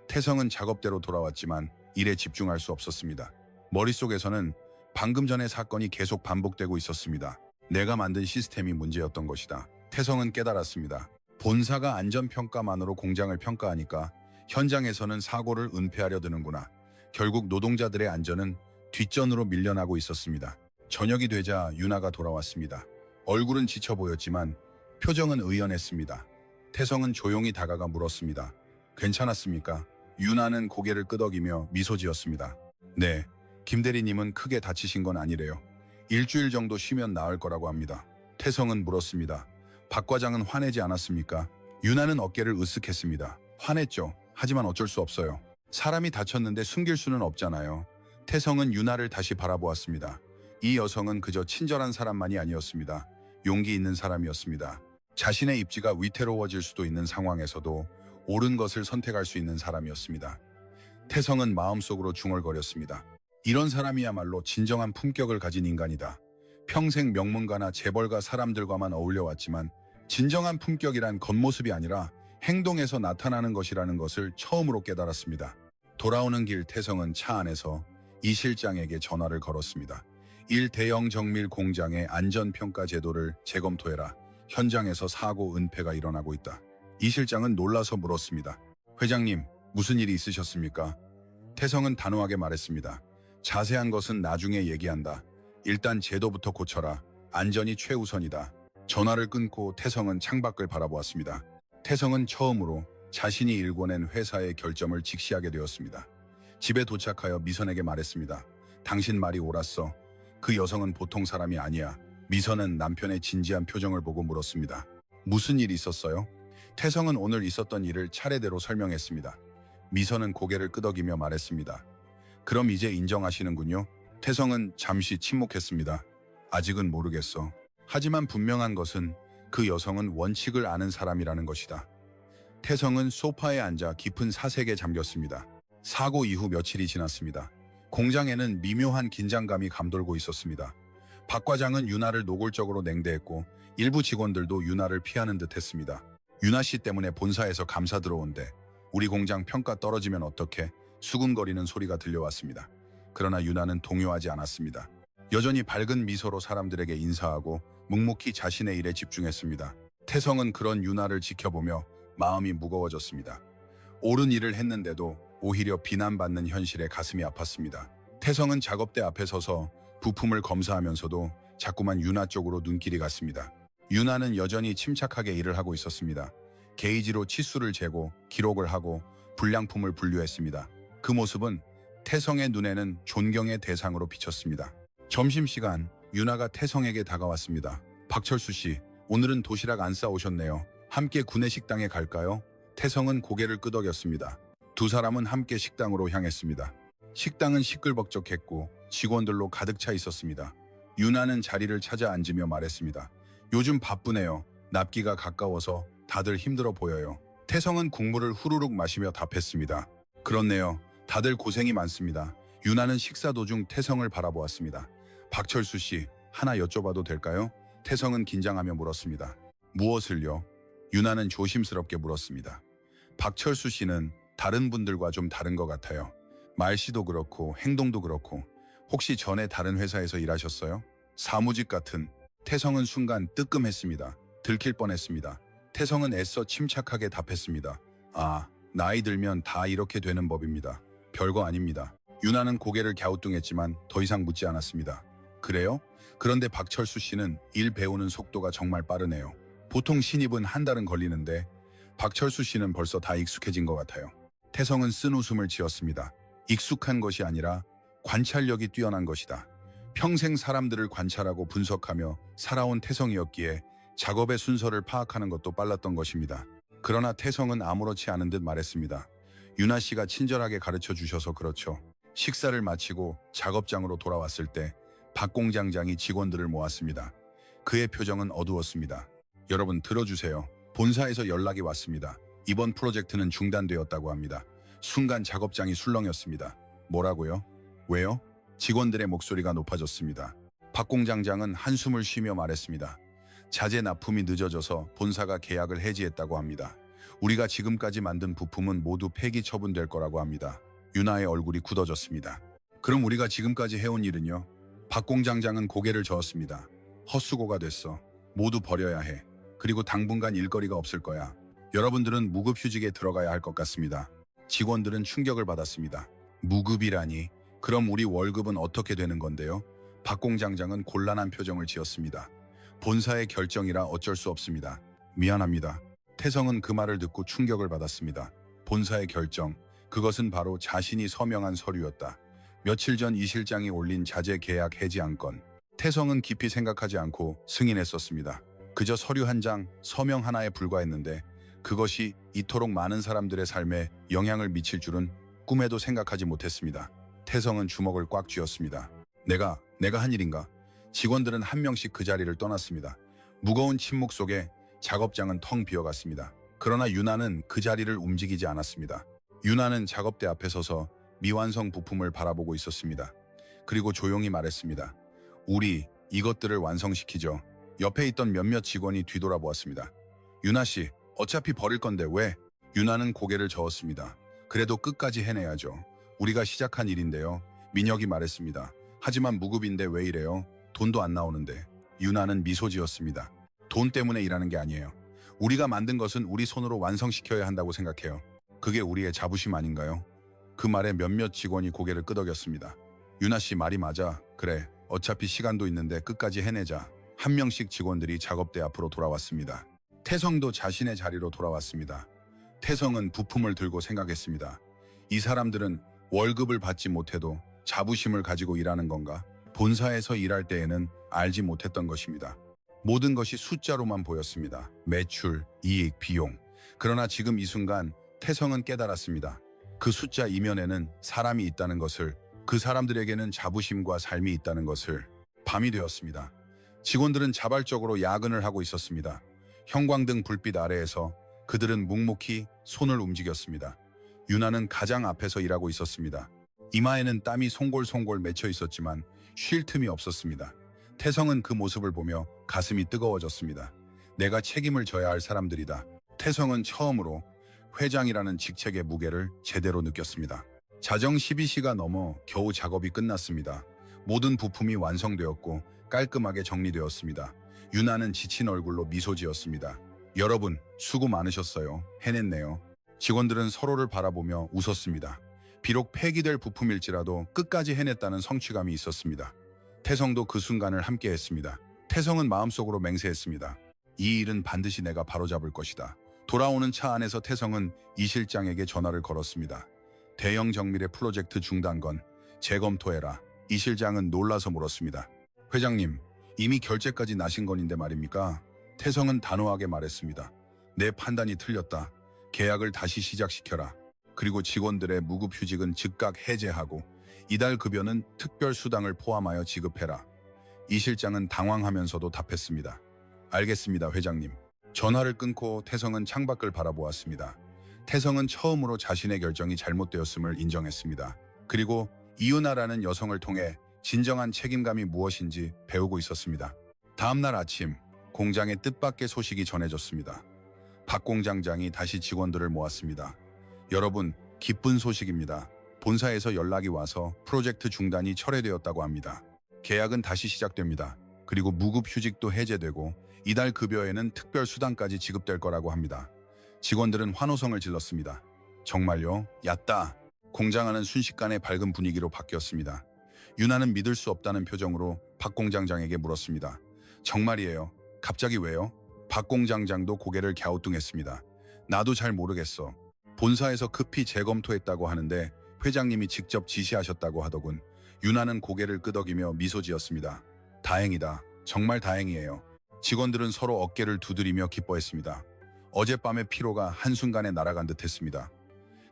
태성은 작업대로 돌아왔지만 일에 집중할 수 없었습니다. 머릿속에서는 방금 전의 사건이 계속 반복되고 있었습니다. 내가 만든 시스템이 문제였던 것이다. 태성은 깨달았습니다. 본사가 안전평가만으로 공장을 평가하니까 현장에서는 사고를 은폐하려 드는구나. 결국 노동자들의 안전은 뒷전으로 밀려나고 있었습니다. 저녁이 되자 유나가 돌아왔습니다. 얼굴은 지쳐 보였지만 표정은 의연했습니다. 태성은 조용히 다가가 물었습니다. 괜찮았습니까? 유나는 고개를 끄덕이며 미소 지었습니다. 네, 김 대리님은 크게 다치신 건 아니래요. 일주일 정도 쉬면 나을 거라고 합니다. 태성은 물었습니다. 박 과장은 화내지 않았습니까? 유나는 어깨를 으쓱했습니다. 화냈죠. 하지만 어쩔 수 없어요. 사람이 다쳤는데 숨길 수는 없잖아요. 태성은 유나를 다시 바라보았습니다. 이 여성은 그저 친절한 사람만이 아니었습니다. 용기 있는 사람이었습니다. 자신의 입지가 위태로워질 수도 있는 상황에서도 옳은 것을 선택할 수 있는 사람이었습니다. 태성은 마음속으로 중얼거렸습니다. 이런 사람이야말로 진정한 품격을 가진 인간이다. 평생 명문가나 재벌가 사람들과만 어울려왔지만 진정한 품격이란 겉모습이 아니라 행동에서 나타나는 것이라는 것을 처음으로 깨달았습니다. 돌아오는 길 태성은 차 안에서 이 실장에게 전화를 걸었습니다. 1대형 정밀 공장의 안전평가 제도를 재검토해라. 현장에서 사고 은폐가 일어나고 있다. 이 실장은 놀라서 물었습니다. 회장님, 무슨 일이 있으셨습니까? 태성은 단호하게 말했습니다. 자세한 것은 나중에 얘기한다. 일단 제도부터 고쳐라. 안전이 최우선이다. 전화를 끊고 태성은 창밖을 바라보았습니다. 태성은 처음으로 자신이 일궈낸 회사의 결점을 직시하게 되었습니다. 집에 도착하여 미선에게 말했습니다. 당신 말이 옳았어. 그 여성은 보통 사람이 아니야. 미선은 남편의 진지한 표정을 보고 물었습니다. 무슨 일이 있었어요? 태성은 오늘 있었던 일을 차례대로 설명했습니다. 미선은 고개를 끄덕이며 말했습니다. 그럼 이제 인정하시는군요. 태성은 잠시 침묵했습니다. 아직은 모르겠어. 하지만 분명한 것은 그 여성은 원칙을 아는 사람이라는 것이다. 태성은 소파에 앉아 깊은 사색에 잠겼습니다. 사고 이후 며칠이 지났습니다. 공장에는 미묘한 긴장감이 감돌고 있었습니다. 박 과장은 유나를 노골적으로 냉대했고 일부 직원들도 유나를 피하는 듯 했습니다. 유나 씨 때문에 본사에서 감사 들어온대. 우리 공장 평가 떨어지면 어떡해? 수군거리는 소리가 들려왔습니다. 그러나 유나는 동요하지 않았습니다. 여전히 밝은 미소로 사람들에게 인사하고 묵묵히 자신의 일에 집중했습니다. 태성은 그런 유나를 지켜보며 마음이 무거워졌습니다. 옳은 일을 했는데도 오히려 비난받는 현실에 가슴이 아팠습니다. 태성은 작업대 앞에 서서 부품을 검사하면서도 자꾸만 유나 쪽으로 눈길이 갔습니다. 유나는 여전히 침착하게 일을 하고 있었습니다. 게이지로 치수를 재고 기록을 하고 불량품을 분류했습니다. 그 모습은 태성의 눈에는 존경의 대상으로 비쳤습니다. 점심시간, 유나가 태성에게 다가왔습니다. 박철수 씨, 오늘은 도시락 안 싸오셨네요. 함께 구내식당에 갈까요? 태성은 고개를 끄덕였습니다. 두 사람은 함께 식당으로 향했습니다. 식당은 시끌벅적했고 직원들로 가득 차 있었습니다. 유나는 자리를 찾아 앉으며 말했습니다. 요즘 바쁘네요. 납기가 가까워서 다들 힘들어 보여요. 태성은 국물을 후루룩 마시며 답했습니다. 그렇네요. 다들 고생이 많습니다. 유나는 식사 도중 태성을 바라보았습니다. 박철수 씨, 하나 여쭤봐도 될까요? 태성은 긴장하며 물었습니다. 무엇을요? 유나는 조심스럽게 물었습니다. 박철수 씨는 다른 분들과 좀 다른 것 같아요. 말씨도 그렇고 행동도 그렇고 혹시 전에 다른 회사에서 일하셨어요? 사무직 같은. 태성은 순간 뜨끔했습니다. 들킬 뻔했습니다. 태성은 애써 침착하게 답했습니다. 아, 나이 들면 다 이렇게 되는 법입니다. 별거 아닙니다. 유나는 고개를 갸우뚱했지만 더 이상 묻지 않았습니다. 그래요? 그런데 박철수 씨는 일 배우는 속도가 정말 빠르네요. 보통 신입은 한 달은 걸리는데 박철수 씨는 벌써 다 익숙해진 것 같아요. 태성은 쓴 웃음을 지었습니다. 익숙한 것이 아니라 관찰력이 뛰어난 것이다. 평생 사람들을 관찰하고 분석하며 살아온 태성이었기에 작업의 순서를 파악하는 것도 빨랐던 것입니다. 그러나 태성은 아무렇지 않은 듯 말했습니다. 유나 씨가 친절하게 가르쳐 주셔서 그렇죠. 식사를 마치고 작업장으로 돌아왔을 때 박 공장장이 직원들을 모았습니다. 그의 표정은 어두웠습니다. 여러분 들어주세요. 본사에서 연락이 왔습니다. 이번 프로젝트는 중단되었다고 합니다. 순간 작업장이 술렁였습니다. 뭐라고요? 왜요? 직원들의 목소리가 높아졌습니다. 박 공장장은 한숨을 쉬며 말했습니다. 자재 납품이 늦어져서 본사가 계약을 해지했다고 합니다. 우리가 지금까지 만든 부품은 모두 폐기 처분될 거라고 합니다. 유나의 얼굴이 굳어졌습니다. 그럼 우리가 지금까지 해온 일은요? 박 공장장은 고개를 저었습니다. 헛수고가 됐어. 모두 버려야 해. 그리고 당분간 일거리가 없을 거야. 여러분들은 무급휴직에 들어가야 할 것 같습니다. 직원들은 충격을 받았습니다. 무급이라니? 그럼 우리 월급은 어떻게 되는 건데요? 박 공장장은 곤란한 표정을 지었습니다. 본사의 결정이라 어쩔 수 없습니다. 미안합니다. 태성은 그 말을 듣고 충격을 받았습니다. 본사의 결정, 그것은 바로 자신이 서명한 서류였다. 며칠 전 이 실장이 올린 자재 계약 해지 안건. 태성은 깊이 생각하지 않고 승인했었습니다. 그저 서류 한 장, 서명 하나에 불과했는데 그것이 이토록 많은 사람들의 삶에 영향을 미칠 줄은 꿈에도 생각하지 못했습니다. 태성은 주먹을 꽉 쥐었습니다. 내가 한 일인가? 직원들은 한 명씩 그 자리를 떠났습니다. 무거운 침묵 속에 작업장은 텅 비어갔습니다. 그러나 유나는 그 자리를 움직이지 않았습니다. 유나는 작업대 앞에 서서 미완성 부품을 바라보고 있었습니다. 그리고 조용히 말했습니다. 우리 이것들을 완성시키죠. 옆에 있던 몇몇 직원이 뒤돌아보았습니다. 유나 씨, 어차피 버릴 건데 왜? 유나는 고개를 저었습니다. 그래도 끝까지 해내야죠. 우리가 시작한 일인데요. 민혁이 말했습니다. 하지만 무급인데 왜 이래요? 돈도 안 나오는데. 유나는 미소 지었습니다. 돈 때문에 일하는 게 아니에요. 우리가 만든 것은 우리 손으로 완성시켜야 한다고 생각해요. 그게 우리의 자부심 아닌가요? 그 말에 몇몇 직원이 고개를 끄덕였습니다. 유나 씨 말이 맞아. 그래. 어차피 시간도 있는데 끝까지 해내자. 한 명씩 직원들이 작업대 앞으로 돌아왔습니다. 태성도 자신의 자리로 돌아왔습니다. 태성은 부품을 들고 생각했습니다. 이 사람들은 월급을 받지 못해도 자부심을 가지고 일하는 건가? 본사에서 일할 때에는 알지 못했던 것입니다. 모든 것이 숫자로만 보였습니다. 매출, 이익, 비용. 그러나 지금 이 순간 태성은 깨달았습니다. 그 숫자 이면에는 사람이 있다는 것을, 그 사람들에게는 자부심과 삶이 있다는 것을. 밤이 되었습니다. 직원들은 자발적으로 야근을 하고 있었습니다. 형광등 불빛 아래에서 그들은 묵묵히 손을 움직였습니다. 유나는 가장 앞에서 일하고 있었습니다. 이마에는 땀이 송골송골 맺혀 있었지만 쉴 틈이 없었습니다. 태성은 그 모습을 보며 가슴이 뜨거워졌습니다. 내가 책임을 져야 할 사람들이다. 태성은 처음으로 회장이라는 직책의 무게를 제대로 느꼈습니다. 자정 12시가 넘어 겨우 작업이 끝났습니다. 모든 부품이 완성되었고 깔끔하게 정리되었습니다. 유나는 지친 얼굴로 미소 지었습니다. 여러분, 수고 많으셨어요. 해냈네요. 직원들은 서로를 바라보며 웃었습니다. 비록 폐기될 부품일지라도 끝까지 해냈다는 성취감이 있었습니다. 태성도 그 순간을 함께했습니다. 태성은 마음속으로 맹세했습니다. 이 일은 반드시 내가 바로잡을 것이다. 돌아오는 차 안에서 태성은 이 실장에게 전화를 걸었습니다. 대형 정밀의 프로젝트 중단건 재검토해라. 이 실장은 놀라서 물었습니다. 회장님, 이미 결제까지 나신 건인데 말입니까? 태성은 단호하게 말했습니다. 내 판단이 틀렸다. 계약을 다시 시작시켜라. 그리고 직원들의 무급휴직은 즉각 해제하고 이달 급여는 특별수당을 포함하여 지급해라. 이 실장은 당황하면서도 답했습니다. 알겠습니다, 회장님. 전화를 끊고 태성은 창밖을 바라보았습니다. 태성은 처음으로 자신의 결정이 잘못되었음을 인정했습니다. 그리고 이유나라는 여성을 통해 진정한 책임감이 무엇인지 배우고 있었습니다. 다음 날 아침, 공장의 뜻밖의 소식이 전해졌습니다. 박 공장장이 다시 직원들을 모았습니다. 여러분, 기쁜 소식입니다. 본사에서 연락이 와서 프로젝트 중단이 철회되었다고 합니다. 계약은 다시 시작됩니다. 그리고 무급휴직도 해제되고 이달 급여에는 특별수당까지 지급될 거라고 합니다. 직원들은 환호성을 질렀습니다. 정말요? 야따! 공장 안은 순식간에 밝은 분위기로 바뀌었습니다. 유나는 믿을 수 없다는 표정으로 박 공장장에게 물었습니다. 정말이에요? 갑자기 왜요? 박 공장장도 고개를 갸우뚱했습니다. 나도 잘 모르겠어. 본사에서 급히 재검토했다고 하는데 회장님이 직접 지시하셨다고 하더군. 유나는 고개를 끄덕이며 미소 지었습니다. 다행이다. 정말 다행이에요. 직원들은 서로 어깨를 두드리며 기뻐했습니다. 어젯밤의 피로가 한순간에 날아간 듯했습니다.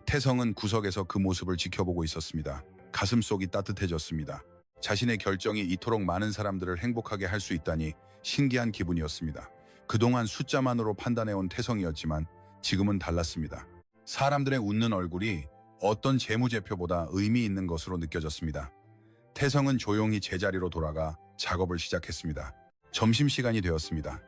태성은 구석에서 그 모습을 지켜보고 있었습니다. 가슴속이 따뜻해졌습니다. 자신의 결정이 이토록 많은 사람들을 행복하게 할 수 있다니 신기한 기분이었습니다. 그동안 숫자만으로 판단해온 태성이었지만 지금은 달랐습니다. 사람들의 웃는 얼굴이 어떤 재무제표보다 의미 있는 것으로 느껴졌습니다. 태성은 조용히 제자리로 돌아가 작업을 시작했습니다. 점심시간이 되었습니다.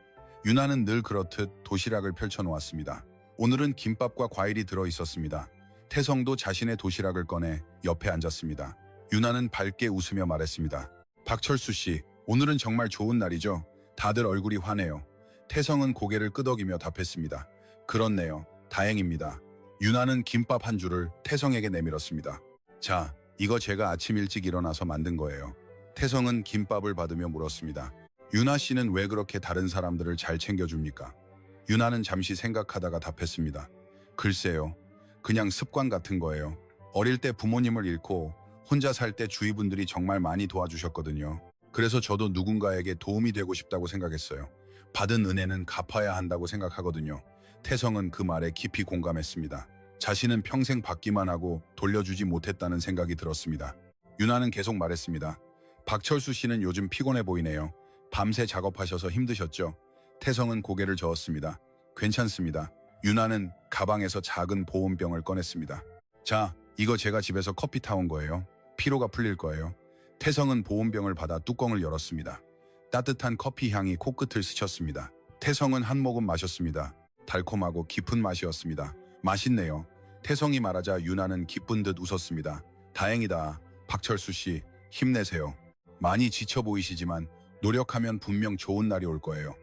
유나는 늘 그렇듯 도시락을 펼쳐놓았습니다. 오늘은 김밥과 과일이 들어있었습니다. 태성도 자신의 도시락을 꺼내 옆에 앉았습니다. 유나는 밝게 웃으며 말했습니다. 박철수 씨, 오늘은 정말 좋은 날이죠? 다들 얼굴이 환해요. 태성은 고개를 끄덕이며 답했습니다. 그렇네요. 다행입니다. 유나는 김밥 한 줄을 태성에게 내밀었습니다. 자, 이거 제가 아침 일찍 일어나서 만든 거예요. 태성은 김밥을 받으며 물었습니다. 유나 씨는 왜 그렇게 다른 사람들을 잘 챙겨줍니까? 유나는 잠시 생각하다가 답했습니다. 글쎄요. 그냥 습관 같은 거예요. 어릴 때 부모님을 잃고 혼자 살 때 주위 분들이 정말 많이 도와주셨거든요. 그래서 저도 누군가에게 도움이 되고 싶다고 생각했어요. 받은 은혜는 갚아야 한다고 생각하거든요. 태성은 그 말에 깊이 공감했습니다. 자신은 평생 받기만 하고 돌려주지 못했다는 생각이 들었습니다. 유나는 계속 말했습니다. 박철수 씨는 요즘 피곤해 보이네요. 밤새 작업하셔서 힘드셨죠? 태성은 고개를 저었습니다. 괜찮습니다. 유나는 가방에서 작은 보온병을 꺼냈습니다. 자, 이거 제가 집에서 커피 타온 거예요. 피로가 풀릴 거예요. 태성은 보온병을 받아 뚜껑을 열었습니다. 따뜻한 커피 향이 코끝을 스쳤습니다. 태성은 한 모금 마셨습니다. 달콤하고 깊은 맛이었습니다. 맛있네요. 태성이 말하자 유나는 기쁜 듯 웃었습니다. 다행이다. 박철수 씨, 힘내세요. 많이 지쳐 보이시지만 노력하면 분명 좋은 날이 올 거예요.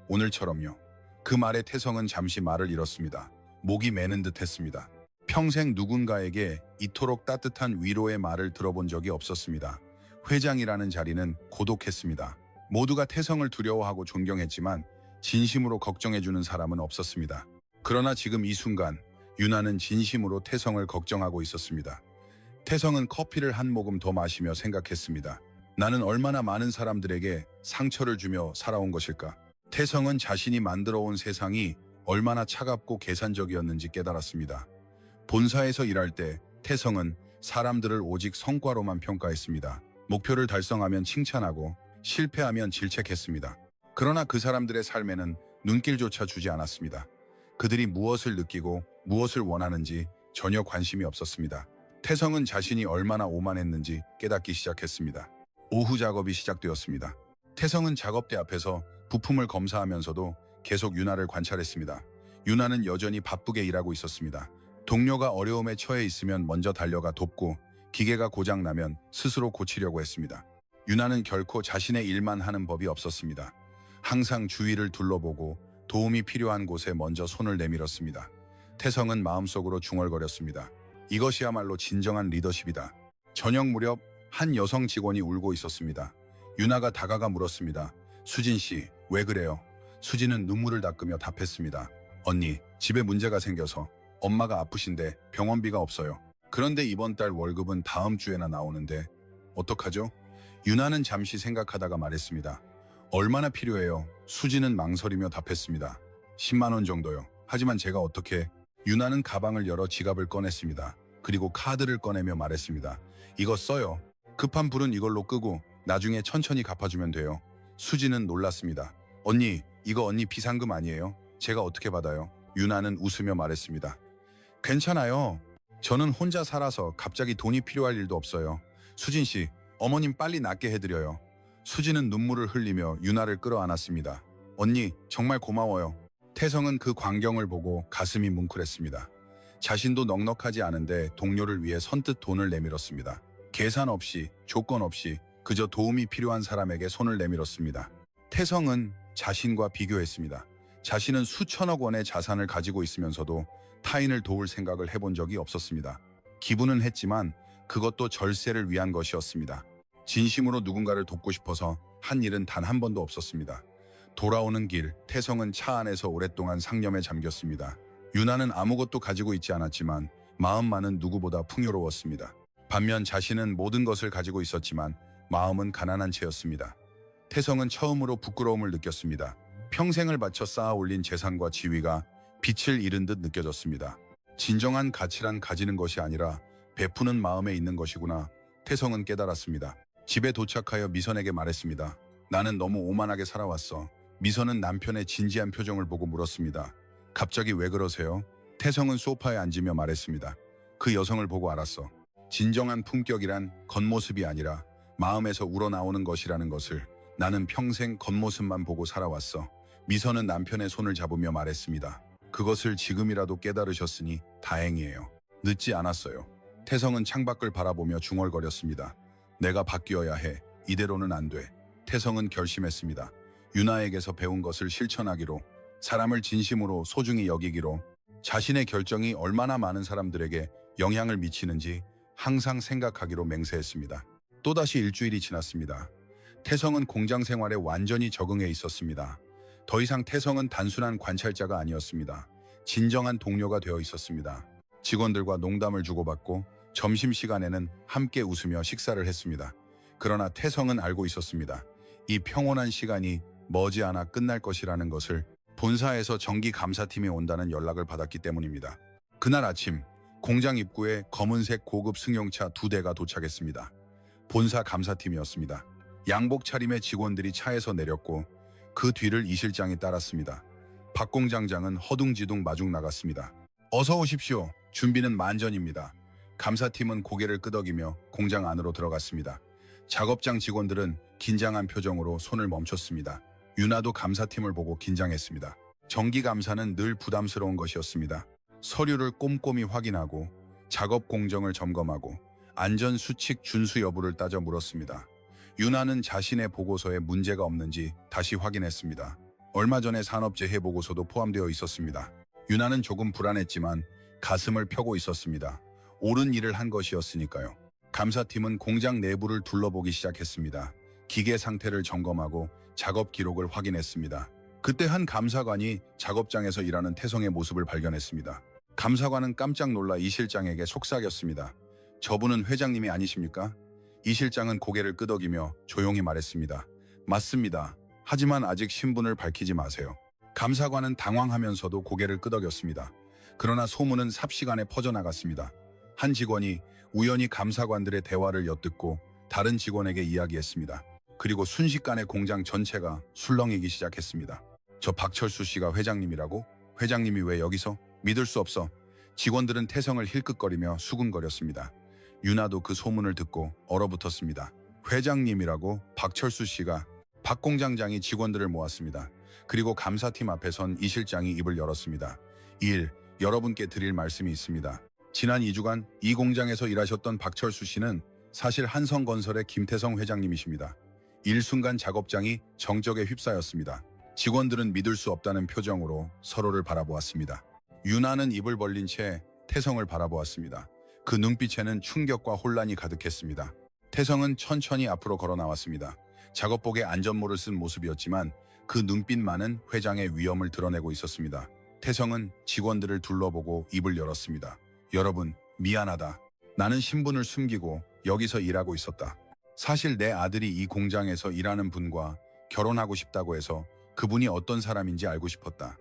오늘처럼요. 그 말에 태성은 잠시 말을 잃었습니다. 목이 메는 듯 했습니다. 평생 누군가에게 이토록 따뜻한 위로의 말을 들어본 적이 없었습니다. 회장이라는 자리는 고독했습니다. 모두가 태성을 두려워하고 존경했지만 진심으로 걱정해주는 사람은 없었습니다. 그러나 지금 이 순간 유나는 진심으로 태성을 걱정하고 있었습니다. 태성은 커피를 한 모금 더 마시며 생각했습니다. 나는 얼마나 많은 사람들에게 상처를 주며 살아온 것일까? 태성은 자신이 만들어온 세상이 얼마나 차갑고 계산적이었는지 깨달았습니다. 본사에서 일할 때 태성은 사람들을 오직 성과로만 평가했습니다. 목표를 달성하면 칭찬하고 실패하면 질책했습니다. 그러나 그 사람들의 삶에는 눈길조차 주지 않았습니다. 그들이 무엇을 느끼고 무엇을 원하는지 전혀 관심이 없었습니다. 태성은 자신이 얼마나 오만했는지 깨닫기 시작했습니다. 오후 작업이 시작되었습니다. 태성은 작업대 앞에서 부품을 검사하면서도 계속 유나를 관찰했습니다. 유나는 여전히 바쁘게 일하고 있었습니다. 동료가 어려움에 처해 있으면 먼저 달려가 돕고 기계가 고장나면 스스로 고치려고 했습니다. 유나는 결코 자신의 일만 하는 법이 없었습니다. 항상 주위를 둘러보고 도움이 필요한 곳에 먼저 손을 내밀었습니다. 태성은 마음속으로 중얼거렸습니다. 이것이야말로 진정한 리더십이다. 저녁 무렵 한 여성 직원이 울고 있었습니다. 유나가 다가가 물었습니다. 수진 씨, 왜 그래요? 수진은 눈물을 닦으며 답했습니다. 언니, 집에 문제가 생겨서 엄마가 아프신데 병원비가 없어요. 그런데 이번 달 월급은 다음 주에나 나오는데 어떡하죠? 유나는 잠시 생각하다가 말했습니다. 얼마나 필요해요? 수진은 망설이며 답했습니다. 10만 원 정도요. 하지만 제가 어떻게? 유나는 가방을 열어 지갑을 꺼냈습니다. 그리고 카드를 꺼내며 말했습니다. 이거 써요. 급한 불은 이걸로 끄고 나중에 천천히 갚아주면 돼요. 수진은 놀랐습니다. 언니, 이거 언니 비상금 아니에요? 제가 어떻게 받아요? 유나는 웃으며 말했습니다. 괜찮아요. 저는 혼자 살아서 갑자기 돈이 필요할 일도 없어요. 수진 씨, 어머님 빨리 낫게 해드려요. 수진은 눈물을 흘리며 유나를 끌어안았습니다. 언니, 정말 고마워요. 태성은 그 광경을 보고 가슴이 뭉클했습니다. 자신도 넉넉하지 않은데 동료를 위해 선뜻 돈을 내밀었습니다. 계산 없이, 조건 없이 그저 도움이 필요한 사람에게 손을 내밀었습니다. 태성은 자신과 비교했습니다. 자신은 수천억 원의 자산을 가지고 있으면서도 타인을 도울 생각을 해본 적이 없었습니다. 기부는 했지만 그것도 절세를 위한 것이었습니다. 진심으로 누군가를 돕고 싶어서 한 일은 단 한 번도 없었습니다. 돌아오는 길, 태성은 차 안에서 오랫동안 상념에 잠겼습니다. 유나는 아무것도 가지고 있지 않았지만 마음만은 누구보다 풍요로웠습니다. 반면 자신은 모든 것을 가지고 있었지만 마음은 가난한 채였습니다. 태성은 처음으로 부끄러움을 느꼈습니다. 평생을 바쳐 쌓아 올린 재산과 지위가 빛을 잃은 듯 느껴졌습니다. 진정한 가치란 가지는 것이 아니라 베푸는 마음에 있는 것이구나. 태성은 깨달았습니다. 집에 도착하여 미선에게 말했습니다. 나는 너무 오만하게 살아왔어. 미선은 남편의 진지한 표정을 보고 물었습니다. 갑자기 왜 그러세요? 태성은 소파에 앉으며 말했습니다. 그 여성을 보고 알았어. 진정한 품격이란 겉모습이 아니라 마음에서 우러나오는 것이라는 것을. 나는 평생 겉모습만 보고 살아왔어. 미선은 남편의 손을 잡으며 말했습니다. 그것을 지금이라도 깨달으셨으니 다행이에요. 늦지 않았어요. 태성은 창밖을 바라보며 중얼거렸습니다. 내가 바뀌어야 해. 이대로는 안 돼. 태성은 결심했습니다. 유나에게서 배운 것을 실천하기로, 사람을 진심으로 소중히 여기기로, 자신의 결정이 얼마나 많은 사람들에게 영향을 미치는지 항상 생각하기로 맹세했습니다. 또다시 일주일이 지났습니다. 태성은 공장 생활에 완전히 적응해 있었습니다. 더 이상 태성은 단순한 관찰자가 아니었습니다. 진정한 동료가 되어 있었습니다. 직원들과 농담을 주고받고 점심시간에는 함께 웃으며 식사를 했습니다. 그러나 태성은 알고 있었습니다. 이 평온한 시간이 머지않아 끝날 것이라는 것을. 본사에서 정기 감사팀이 온다는 연락을 받았기 때문입니다. 그날 아침 공장 입구에 검은색 고급 승용차 2대가 도착했습니다. 본사 감사팀이었습니다. 양복 차림의 직원들이 차에서 내렸고 그 뒤를 이 실장이 따랐습니다. 박 공장장은 허둥지둥 마중 나갔습니다. 어서 오십시오. 준비는 만전입니다. 감사팀은 고개를 끄덕이며 공장 안으로 들어갔습니다. 작업장 직원들은 긴장한 표정으로 손을 멈췄습니다. 유나도 감사팀을 보고 긴장했습니다. 정기 감사는 늘 부담스러운 것이었습니다. 서류를 꼼꼼히 확인하고 작업 공정을 점검하고 안전 수칙 준수 여부를 따져 물었습니다. 유나는 자신의 보고서에 문제가 없는지 다시 확인했습니다. 얼마 전에 산업재해 보고서도 포함되어 있었습니다. 유나는 조금 불안했지만 가슴을 펴고 있었습니다. 옳은 일을 한 것이었으니까요. 감사팀은 공장 내부를 둘러보기 시작했습니다. 기계 상태를 점검하고 작업 기록을 확인했습니다. 그때 한 감사관이 작업장에서 일하는 태성의 모습을 발견했습니다. 감사관은 깜짝 놀라 이 실장에게 속삭였습니다. 저분은 회장님이 아니십니까? 이 실장은 고개를 끄덕이며 조용히 말했습니다. 맞습니다. 하지만 아직 신분을 밝히지 마세요. 감사관은 당황하면서도 고개를 끄덕였습니다. 그러나 소문은 삽시간에 퍼져나갔습니다. 한 직원이 우연히 감사관들의 대화를 엿듣고 다른 직원에게 이야기했습니다. 그리고 순식간에 공장 전체가 술렁이기 시작했습니다. 저 박철수 씨가 회장님이라고? 회장님이 왜 여기서? 믿을 수 없어. 직원들은 태성을 힐끗거리며 수군거렸습니다. 윤아도 그 소문을 듣고 얼어붙었습니다. 회장님이라고? 박철수 씨가? 박 공장장이 직원들을 모았습니다. 그리고 감사팀 앞에 선 이 실장이 입을 열었습니다. 1. 여러분께 드릴 말씀이 있습니다. 지난 2주간 이 공장에서 일하셨던 박철수 씨는 사실 한성건설의 김태성 회장님이십니다. 일순간 작업장이 정적에 휩싸였습니다. 직원들은 믿을 수 없다는 표정으로 서로를 바라보았습니다. 윤아는 입을 벌린 채 태성을 바라보았습니다. 그 눈빛에는 충격과 혼란이 가득했습니다. 태성은 천천히 앞으로 걸어 나왔습니다. 작업복에 안전모를 쓴 모습이었지만 그 눈빛만은 회장의 위험을 드러내고 있었습니다. 태성은 직원들을 둘러보고 입을 열었습니다. 여러분, 미안하다. 나는 신분을 숨기고 여기서 일하고 있었다. 사실 내 아들이 이 공장에서 일하는 분과 결혼하고 싶다고 해서 그분이 어떤 사람인지 알고 싶었다.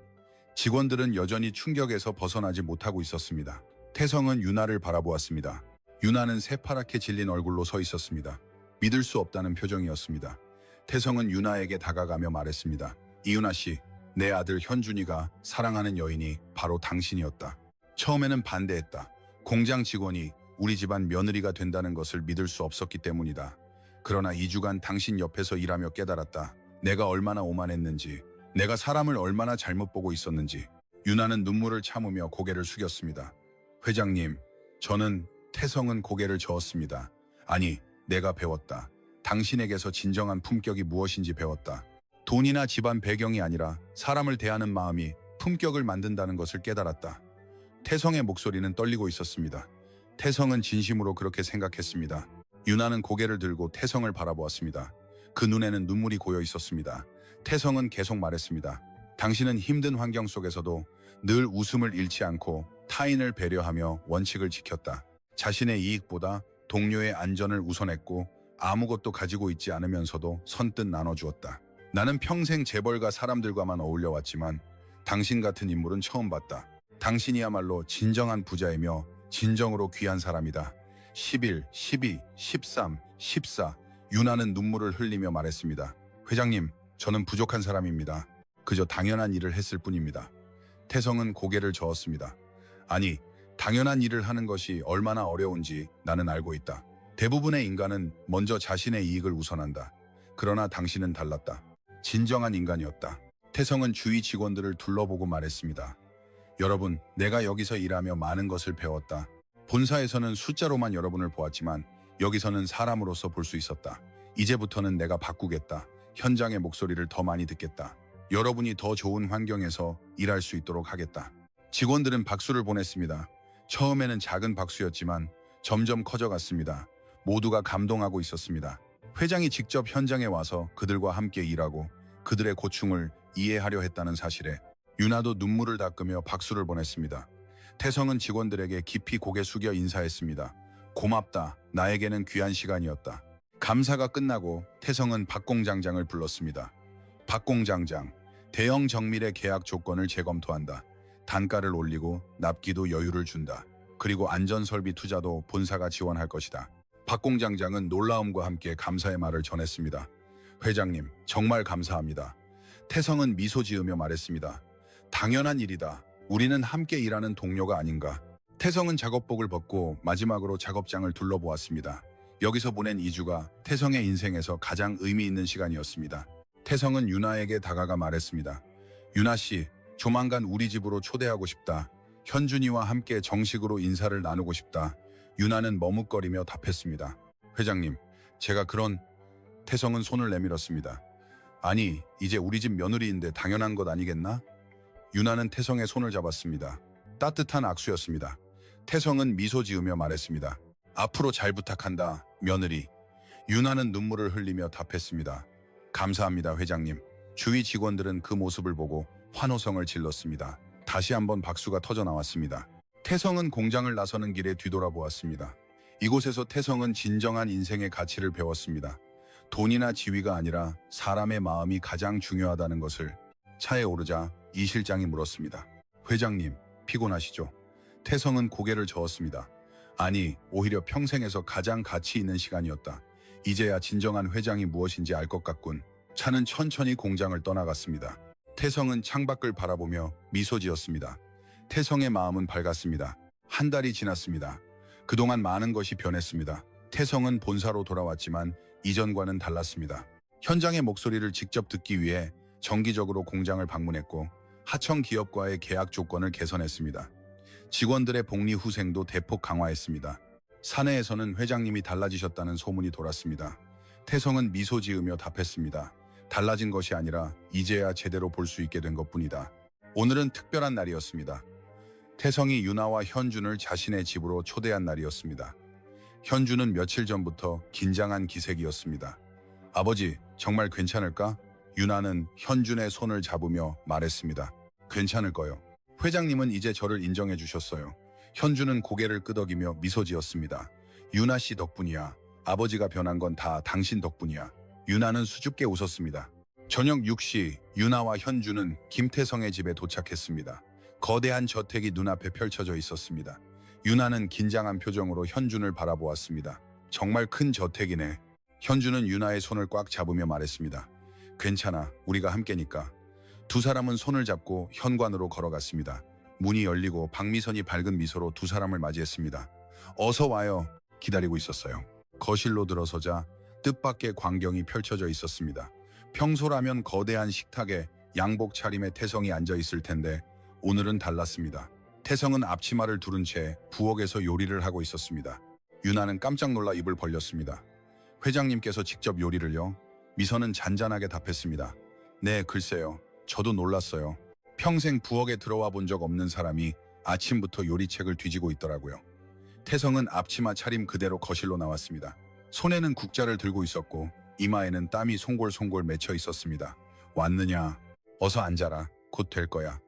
직원들은 여전히 충격에서 벗어나지 못하고 있었습니다. 태성은 윤아를 바라보았습니다. 윤아는 새파랗게 질린 얼굴로 서 있었습니다. 믿을 수 없다는 표정이었습니다. 태성은 윤아에게 다가가며 말했습니다. 이윤아 씨, 내 아들 현준이가 사랑하는 여인이 바로 당신이었다. 처음에는 반대했다. 공장 직원이 우리 집안 며느리가 된다는 것을 믿을 수 없었기 때문이다. 그러나 2주간 당신 옆에서 일하며 깨달았다. 내가 얼마나 오만했는지, 내가 사람을 얼마나 잘못 보고 있었는지. 윤아는 눈물을 참으며 고개를 숙였습니다. 회장님, 태성은 고개를 저었습니다. 아니, 내가 배웠다. 당신에게서 진정한 품격이 무엇인지 배웠다. 돈이나 집안 배경이 아니라 사람을 대하는 마음이 품격을 만든다는 것을 깨달았다. 태성의 목소리는 떨리고 있었습니다. 태성은 진심으로 그렇게 생각했습니다. 윤아는 고개를 들고 태성을 바라보았습니다. 그 눈에는 눈물이 고여 있었습니다. 태성은 계속 말했습니다. 당신은 힘든 환경 속에서도 늘 웃음을 잃지 않고 타인을 배려하며 원칙을 지켰다. 자신의 이익보다 동료의 안전을 우선했고 아무것도 가지고 있지 않으면서도 선뜻 나눠주었다. 나는 평생 재벌가 사람들과만 어울려왔지만 당신 같은 인물은 처음 봤다. 당신이야말로 진정한 부자이며 진정으로 귀한 사람이다. 11, 12, 13, 14. 윤아는 눈물을 흘리며 말했습니다. 회장님, 저는 부족한 사람입니다. 그저 당연한 일을 했을 뿐입니다. 태성은 고개를 저었습니다. 아니, 당연한 일을 하는 것이 얼마나 어려운지 나는 알고 있다. 대부분의 인간은 먼저 자신의 이익을 우선한다. 그러나 당신은 달랐다. 진정한 인간이었다. 태성은 주위 직원들을 둘러보고 말했습니다. 여러분, 내가 여기서 일하며 많은 것을 배웠다. 본사에서는 숫자로만 여러분을 보았지만 여기서는 사람으로서 볼 수 있었다. 이제부터는 내가 바꾸겠다. 현장의 목소리를 더 많이 듣겠다. 여러분이 더 좋은 환경에서 일할 수 있도록 하겠다. 직원들은 박수를 보냈습니다. 처음에는 작은 박수였지만 점점 커져갔습니다. 모두가 감동하고 있었습니다. 회장이 직접 현장에 와서 그들과 함께 일하고 그들의 고충을 이해하려 했다는 사실에 윤아도 눈물을 닦으며 박수를 보냈습니다. 태성은 직원들에게 깊이 고개 숙여 인사했습니다. 고맙다. 나에게는 귀한 시간이었다. 감사가 끝나고 태성은 박 공장장을 불렀습니다. 박 공장장, 대형 정밀의 계약 조건을 재검토한다. 단가를 올리고 납기도 여유를 준다. 그리고 안전설비 투자도 본사가 지원할 것이다. 박 공장장은 놀라움과 함께 감사의 말을 전했습니다. 회장님, 정말 감사합니다. 태성은 미소 지으며 말했습니다. 당연한 일이다. 우리는 함께 일하는 동료가 아닌가. 태성은 작업복을 벗고 마지막으로 작업장을 둘러보았습니다. 여기서 보낸 2주가 태성의 인생에서 가장 의미 있는 시간이었습니다. 태성은 윤아에게 다가가 말했습니다. 윤아 씨, 조만간 우리 집으로 초대하고 싶다. 현준이와 함께 정식으로 인사를 나누고 싶다. 윤아는 머뭇거리며 답했습니다. 회장님, 제가 태성은 손을 내밀었습니다. 아니, 이제 우리 집 며느리인데 당연한 것 아니겠나? 윤아는 태성의 손을 잡았습니다. 따뜻한 악수였습니다. 태성은 미소 지으며 말했습니다. 앞으로 잘 부탁한다, 며느리. 윤아는 눈물을 흘리며 답했습니다. 감사합니다, 회장님. 주위 직원들은 그 모습을 보고 환호성을 질렀습니다. 다시 한번 박수가 터져 나왔습니다. 태성은 공장을 나서는 길에 뒤돌아보았습니다. 이곳에서 태성은 진정한 인생의 가치를 배웠습니다. 돈이나 지위가 아니라 사람의 마음이 가장 중요하다는 것을. 차에 오르자 이 실장이 물었습니다. 회장님, 피곤하시죠? 태성은 고개를 저었습니다. 아니, 오히려 평생에서 가장 가치 있는 시간이었다. 이제야 진정한 회장이 무엇인지 알 것 같군. 차는 천천히 공장을 떠나갔습니다. 태성은 창밖을 바라보며 미소 지었습니다. 태성의 마음은 밝았습니다. 한 달이 지났습니다. 그동안 많은 것이 변했습니다. 태성은 본사로 돌아왔지만 이전과는 달랐습니다. 현장의 목소리를 직접 듣기 위해 정기적으로 공장을 방문했고 하청 기업과의 계약 조건을 개선했습니다. 직원들의 복리 후생도 대폭 강화했습니다. 사내에서는 회장님이 달라지셨다는 소문이 돌았습니다. 태성은 미소 지으며 답했습니다. 달라진 것이 아니라 이제야 제대로 볼 수 있게 된 것뿐이다. 오늘은 특별한 날이었습니다. 태성이 윤아와 현준을 자신의 집으로 초대한 날이었습니다. 현준은 며칠 전부터 긴장한 기색이었습니다. 아버지, 정말 괜찮을까? 윤아는 현준의 손을 잡으며 말했습니다. 괜찮을 거요. 회장님은 이제 저를 인정해 주셨어요. 현준은 고개를 끄덕이며 미소 지었습니다. 윤아 씨 덕분이야. 아버지가 변한 건 다 당신 덕분이야. 윤아는 수줍게 웃었습니다. 저녁 6시 윤아와 현준은 김태성의 집에 도착했습니다. 거대한 저택이 눈앞에 펼쳐져 있었습니다. 윤아는 긴장한 표정으로 현준을 바라보았습니다. 정말 큰 저택이네. 현준은 윤아의 손을 꽉 잡으며 말했습니다. 괜찮아, 우리가 함께니까. 두 사람은 손을 잡고 현관으로 걸어갔습니다. 문이 열리고 박미선이 밝은 미소로 두 사람을 맞이했습니다. 어서 와요. 기다리고 있었어요. 거실로 들어서자 뜻밖의 광경이 펼쳐져 있었습니다. 평소라면 거대한 식탁에 양복 차림의 태성이 앉아 있을 텐데 오늘은 달랐습니다. 태성은 앞치마를 두른 채 부엌에서 요리를 하고 있었습니다. 윤아는 깜짝 놀라 입을 벌렸습니다. 회장님께서 직접 요리를요? 미선은 잔잔하게 답했습니다. 네, 글쎄요. 저도 놀랐어요. 평생 부엌에 들어와 본 적 없는 사람이 아침부터 요리책을 뒤지고 있더라고요. 태성은 앞치마 차림 그대로 거실로 나왔습니다. 손에는 국자를 들고 있었고 이마에는 땀이 송골송골 맺혀 있었습니다. 왔느냐? 어서 앉아라. 곧 될 거야.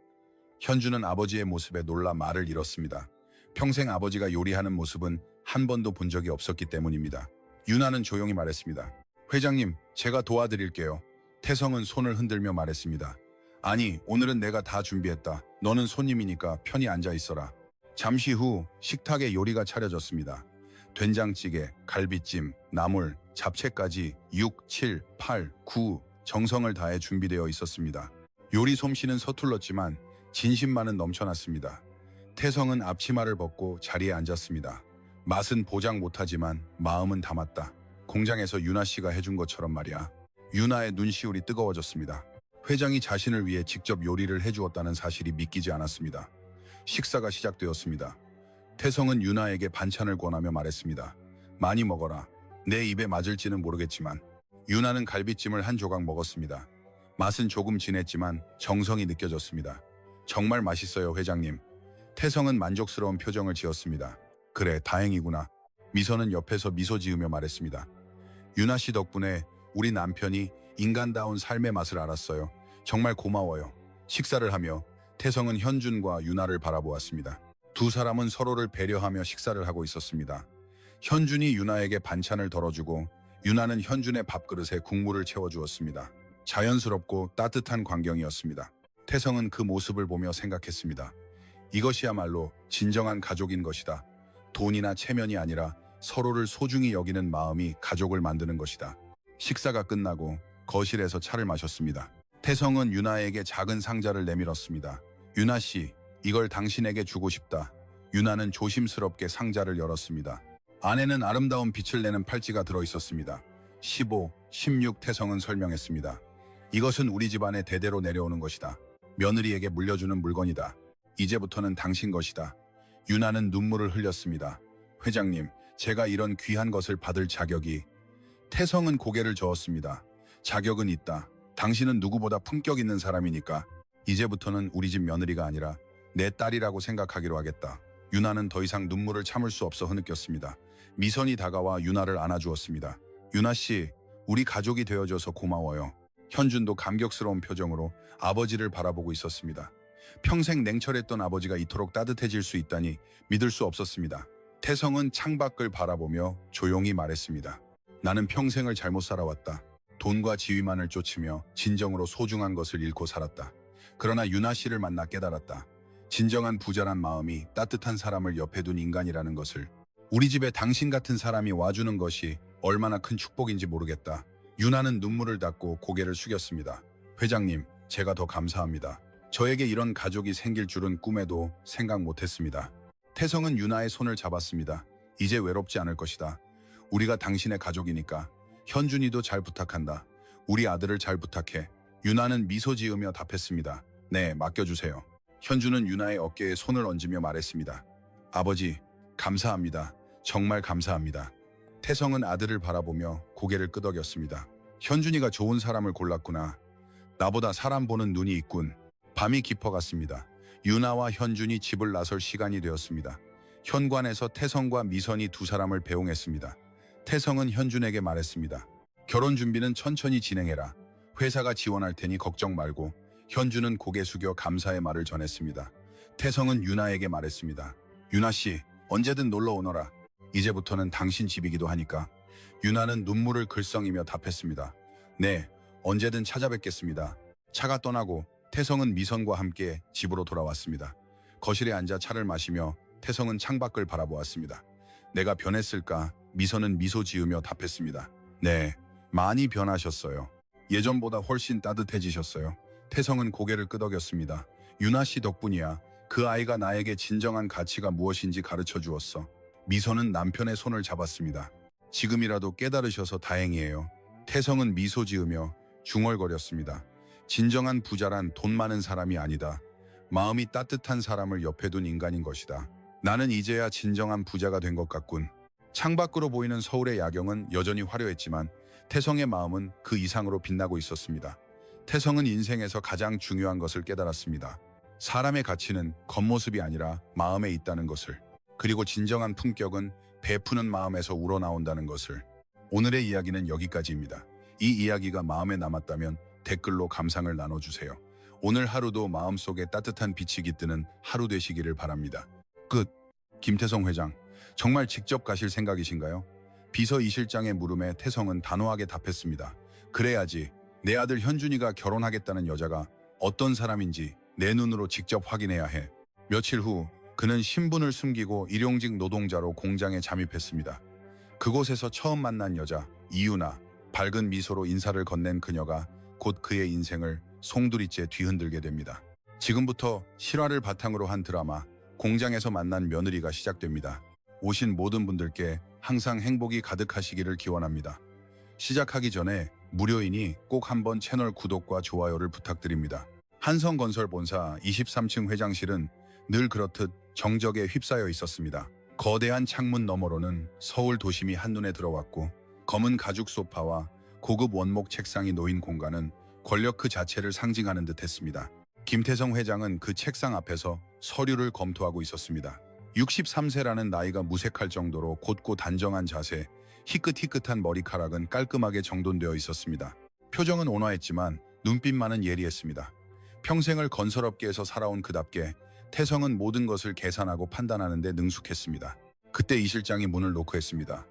현준은 아버지의 모습에 놀라 말을 잃었습니다. 평생 아버지가 요리하는 모습은 한 번도 본 적이 없었기 때문입니다. 윤아는 조용히 말했습니다. 회장님, 제가 도와드릴게요. 태성은 손을 흔들며 말했습니다. 아니, 오늘은 내가 다 준비했다. 너는 손님이니까 편히 앉아 있어라. 잠시 후 식탁에 요리가 차려졌습니다. 된장찌개, 갈비찜, 나물, 잡채까지 6, 7, 8, 9 정성을 다해 준비되어 있었습니다. 요리 솜씨는 서툴렀지만 진심만은 넘쳐났습니다. 태성은 앞치마를 벗고 자리에 앉았습니다. 맛은 보장 못하지만 마음은 담았다. 공장에서 윤아 씨가 해준 것처럼 말이야. 윤아의 눈시울이 뜨거워졌습니다. 회장이 자신을 위해 직접 요리를 해주었다는 사실이 믿기지 않았습니다. 식사가 시작되었습니다. 태성은 윤아에게 반찬을 권하며 말했습니다. 많이 먹어라. 내 입에 맞을지는 모르겠지만. 윤아는 갈비찜을 한 조각 먹었습니다. 맛은 조금 진했지만 정성이 느껴졌습니다. 정말 맛있어요, 회장님. 태성은 만족스러운 표정을 지었습니다. 그래, 다행이구나. 미선은 옆에서 미소 지으며 말했습니다. 윤아 씨 덕분에 우리 남편이 인간다운 삶의 맛을 알았어요. 정말 고마워요. 식사를 하며 태성은 현준과 윤아를 바라보았습니다. 두 사람은 서로를 배려하며 식사를 하고 있었습니다. 현준이 윤아에게 반찬을 덜어주고 윤아는 현준의 밥그릇에 국물을 채워주었습니다. 자연스럽고 따뜻한 광경이었습니다. 태성은 그 모습을 보며 생각했습니다. 이것이야말로 진정한 가족인 것이다. 돈이나 체면이 아니라 서로를 소중히 여기는 마음이 가족을 만드는 것이다. 식사가 끝나고 거실에서 차를 마셨습니다. 태성은 윤아에게 작은 상자를 내밀었습니다. 윤아 씨, 이걸 당신에게 주고 싶다. 윤아는 조심스럽게 상자를 열었습니다. 안에는 아름다운 빛을 내는 팔찌가 들어있었습니다. 15, 16 태성은 설명했습니다. 이것은 우리 집안에 대대로 내려오는 것이다. 며느리에게 물려주는 물건이다. 이제부터는 당신 것이다. 윤아는 눈물을 흘렸습니다. 회장님, 제가 이런 귀한 것을 받을 자격이... 태성은 고개를 저었습니다. 자격은 있다. 당신은 누구보다 품격 있는 사람이니까 이제부터는 우리 집 며느리가 아니라 내 딸이라고 생각하기로 하겠다. 윤아는 더 이상 눈물을 참을 수 없어 흐느꼈습니다. 미선이 다가와 윤아를 안아주었습니다. 유나 씨, 우리 가족이 되어줘서 고마워요. 현준도 감격스러운 표정으로 아버지를 바라보고 있었습니다. 평생 냉철했던 아버지가 이토록 따뜻해질 수 있다니 믿을 수 없었습니다. 태성은 창밖을 바라보며 조용히 말했습니다. 나는 평생을 잘못 살아왔다. 돈과 지위만을 쫓으며 진정으로 소중한 것을 잃고 살았다. 그러나 유나 씨를 만나 깨달았다. 진정한 부자란 마음이 따뜻한 사람을 옆에 둔 인간이라는 것을. 우리 집에 당신 같은 사람이 와주는 것이 얼마나 큰 축복인지 모르겠다. 유나는 눈물을 닦고 고개를 숙였습니다. 회장님, 제가 더 감사합니다. 저에게 이런 가족이 생길 줄은 꿈에도 생각 못했습니다. 태성은 유나의 손을 잡았습니다. 이제 외롭지 않을 것이다. 우리가 당신의 가족이니까. 현준이도 잘 부탁한다. 우리 아들을 잘 부탁해. 유나는 미소 지으며 답했습니다. 네, 맡겨주세요. 현준은 유나의 어깨에 손을 얹으며 말했습니다. 아버지, 감사합니다. 정말 감사합니다. 태성은 아들을 바라보며 고개를 끄덕였습니다. 현준이가 좋은 사람을 골랐구나. 나보다 사람 보는 눈이 있군. 밤이 깊어갔습니다. 유나와 현준이 집을 나설 시간이 되었습니다. 현관에서 태성과 미선이 두 사람을 배웅했습니다. 태성은 현준에게 말했습니다. 결혼 준비는 천천히 진행해라. 회사가 지원할 테니 걱정 말고. 현준은 고개 숙여 감사의 말을 전했습니다. 태성은 유나에게 말했습니다. 유나 씨, 언제든 놀러 오너라. 이제부터는 당신 집이기도 하니까. 유나는 눈물을 글썽이며 답했습니다. 네, 언제든 찾아뵙겠습니다. 차가 떠나고 태성은 미선과 함께 집으로 돌아왔습니다. 거실에 앉아 차를 마시며 태성은 창밖을 바라보았습니다. 내가 변했을까? 미선은 미소 지으며 답했습니다. 네, 많이 변하셨어요. 예전보다 훨씬 따뜻해지셨어요. 태성은 고개를 끄덕였습니다. 유나 씨 덕분이야. 그 아이가 나에게 진정한 가치가 무엇인지 가르쳐 주었어. 미선은 남편의 손을 잡았습니다. 지금이라도 깨달으셔서 다행이에요. 태성은 미소 지으며 중얼거렸습니다. 진정한 부자란 돈 많은 사람이 아니다. 마음이 따뜻한 사람을 옆에 둔 인간인 것이다. 나는 이제야 진정한 부자가 된 것 같군. 창밖으로 보이는 서울의 야경은 여전히 화려했지만 태성의 마음은 그 이상으로 빛나고 있었습니다. 태성은 인생에서 가장 중요한 것을 깨달았습니다. 사람의 가치는 겉모습이 아니라 마음에 있다는 것을. 그리고 진정한 품격은 베푸는 마음에서 우러나온다는 것을. 오늘의 이야기는 여기까지입니다. 이 이야기가 마음에 남았다면 댓글로 감상을 나눠주세요. 오늘 하루도 마음속에 따뜻한 빛이 깃드는 하루 되시기를 바랍니다. 끝. 김태성 회장, 정말 직접 가실 생각이신가요? 비서 이실장의 물음에 태성은 단호하게 답했습니다. 그래야지. 내 아들 현준이가 결혼하겠다는 여자가 어떤 사람인지 내 눈으로 직접 확인해야 해. 며칠 후 그는 신분을 숨기고 일용직 노동자로 공장에 잠입했습니다. 그곳에서 처음 만난 여자 이유나, 밝은 미소로 인사를 건넨 그녀가 곧 그의 인생을 송두리째 뒤흔들게 됩니다. 지금부터 실화를 바탕으로 한 드라마 공장에서 만난 며느리가 시작됩니다. 오신 모든 분들께 항상 행복이 가득하시기를 기원합니다. 시작하기 전에 무료이니 꼭 한번 채널 구독과 좋아요를 부탁드립니다. 한성건설 본사 23층 회장실은 늘 그렇듯 정적에 휩싸여 있었습니다. 거대한 창문 너머로는 서울 도심이 한눈에 들어왔고 검은 가죽 소파와 고급 원목 책상이 놓인 공간은 권력 그 자체를 상징하는 듯했습니다. 김태성 회장은 그 책상 앞에서 서류를 검토하고 있었습니다. 63세라는 나이가 무색할 정도로 곧고 단정한 자세, 희끗희끗한 머리카락은 깔끔하게 정돈되어 있었습니다. 표정은 온화했지만 눈빛만은 예리했습니다. 평생을 건설업계에서 살아온 그답게 태성은 모든 것을 계산하고 판단하는 데 능숙했습니다. 그때 이 실장이 문을 노크했습니다.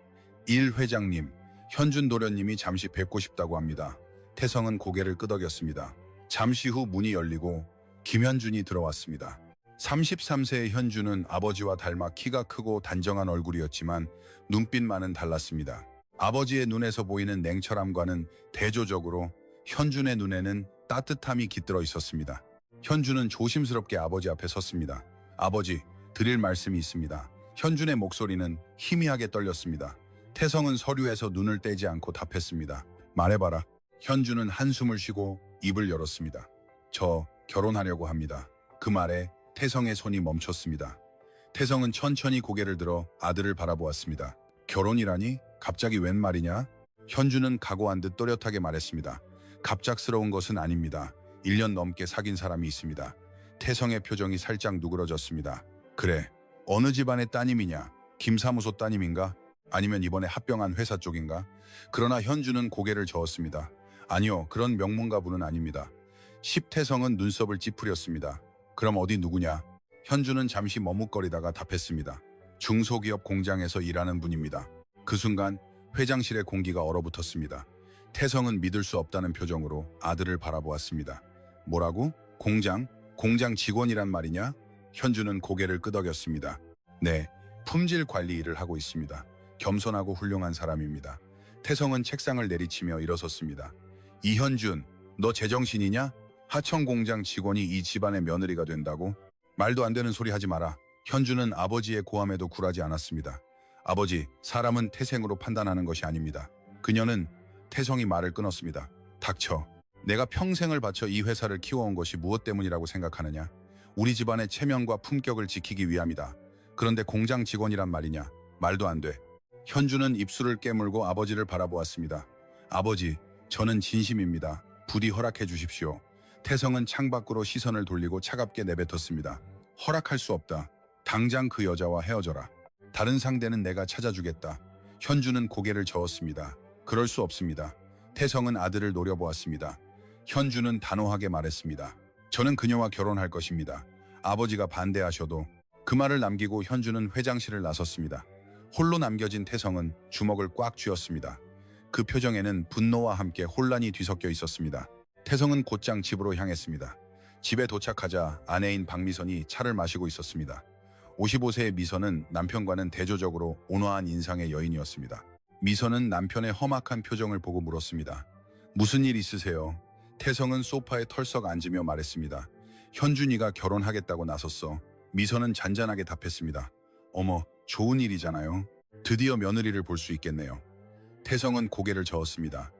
일 회장님, 현준 도련님이 잠시 뵙고 싶다고 합니다. 태성은 고개를 끄덕였습니다. 잠시 후 문이 열리고 김현준이 들어왔습니다. 33세의 현준은 아버지와 닮아 키가 크고 단정한 얼굴이었지만 눈빛만은 달랐습니다. 아버지의 눈에서 보이는 냉철함과는 대조적으로 현준의 눈에는 따뜻함이 깃들어 있었습니다. 현준은 조심스럽게 아버지 앞에 섰습니다. 아버지, 드릴 말씀이 있습니다. 현준의 목소리는 희미하게 떨렸습니다. 태성은 서류에서 눈을 떼지 않고 답했습니다. 말해봐라. 현준은 한숨을 쉬고 입을 열었습니다. 저 결혼하려고 합니다. 그 말에 태성의 손이 멈췄습니다. 태성은 천천히 고개를 들어 아들을 바라보았습니다. 결혼이라니? 갑자기 웬 말이냐? 현준은 각오한 듯 또렷하게 말했습니다. 갑작스러운 것은 아닙니다. 1년 넘게 사귄 사람이 있습니다. 태성의 표정이 살짝 누그러졌습니다. 그래, 어느 집안의 따님이냐? 김사무소 따님인가? 아니면 이번에 합병한 회사 쪽인가? 그러나 현주는 고개를 저었습니다. 아니요, 그런 명문가분은 아닙니다. 십태성은 눈썹을 찌푸렸습니다. 그럼 어디 누구냐? 현주는 잠시 머뭇거리다가 답했습니다. 중소기업 공장에서 일하는 분입니다. 그 순간 회장실의 공기가 얼어붙었습니다. 태성은 믿을 수 없다는 표정으로 아들을 바라보았습니다. 뭐라고? 공장 직원이란 말이냐? 현주는 고개를 끄덕였습니다. 네, 품질 관리 일을 하고 있습니다. 겸손하고 훌륭한 사람입니다. 태성은 책상을 내리치며 일어섰습니다. 이현준, 너 제정신이냐? 하청 공장 직원이 이 집안의 며느리가 된다고? 말도 안 되는 소리 하지 마라. 현주는 아버지의 고함에도 굴하지 않았습니다. 아버지, 사람은 태생으로 판단하는 것이 아닙니다. 그녀는 태성이 말을 끊었습니다. 닥쳐. 내가 평생을 바쳐 이 회사를 키워온 것이 무엇 때문이라고 생각하느냐? 우리 집안의 체면과 품격을 지키기 위함이다. 그런데 공장 직원이란 말이냐? 말도 안 돼. 현주는 입술을 깨물고 아버지를 바라보았습니다. 아버지, 저는 진심입니다. 부디 허락해 주십시오. 태성은 창밖으로 시선을 돌리고 차갑게 내뱉었습니다. 허락할 수 없다. 당장 그 여자와 헤어져라. 다른 상대는 내가 찾아주겠다. 현주는 고개를 저었습니다. 그럴 수 없습니다. 태성은 아들을 노려보았습니다. 현주는 단호하게 말했습니다. 저는 그녀와 결혼할 것입니다. 아버지가 반대하셔도. 그 말을 남기고 현주는 회장실을 나섰습니다. 홀로 남겨진 태성은 주먹을 꽉 쥐었습니다. 그 표정에는 분노와 함께 혼란이 뒤섞여 있었습니다. 태성은 곧장 집으로 향했습니다. 집에 도착하자 아내인 박미선이 차를 마시고 있었습니다. 55세의 미선은 남편과는 대조적으로 온화한 인상의 여인이었습니다. 미선은 남편의 험악한 표정을 보고 물었습니다. 무슨 일 있으세요? 태성은 소파에 털썩 앉으며 말했습니다. 현준이가 결혼하겠다고 나섰어. 미선은 잔잔하게 답했습니다. 어머, 좋은 일이잖아요. 드디어 며느리를 볼 수 있겠네요. 태성은 고개를 저었습니다.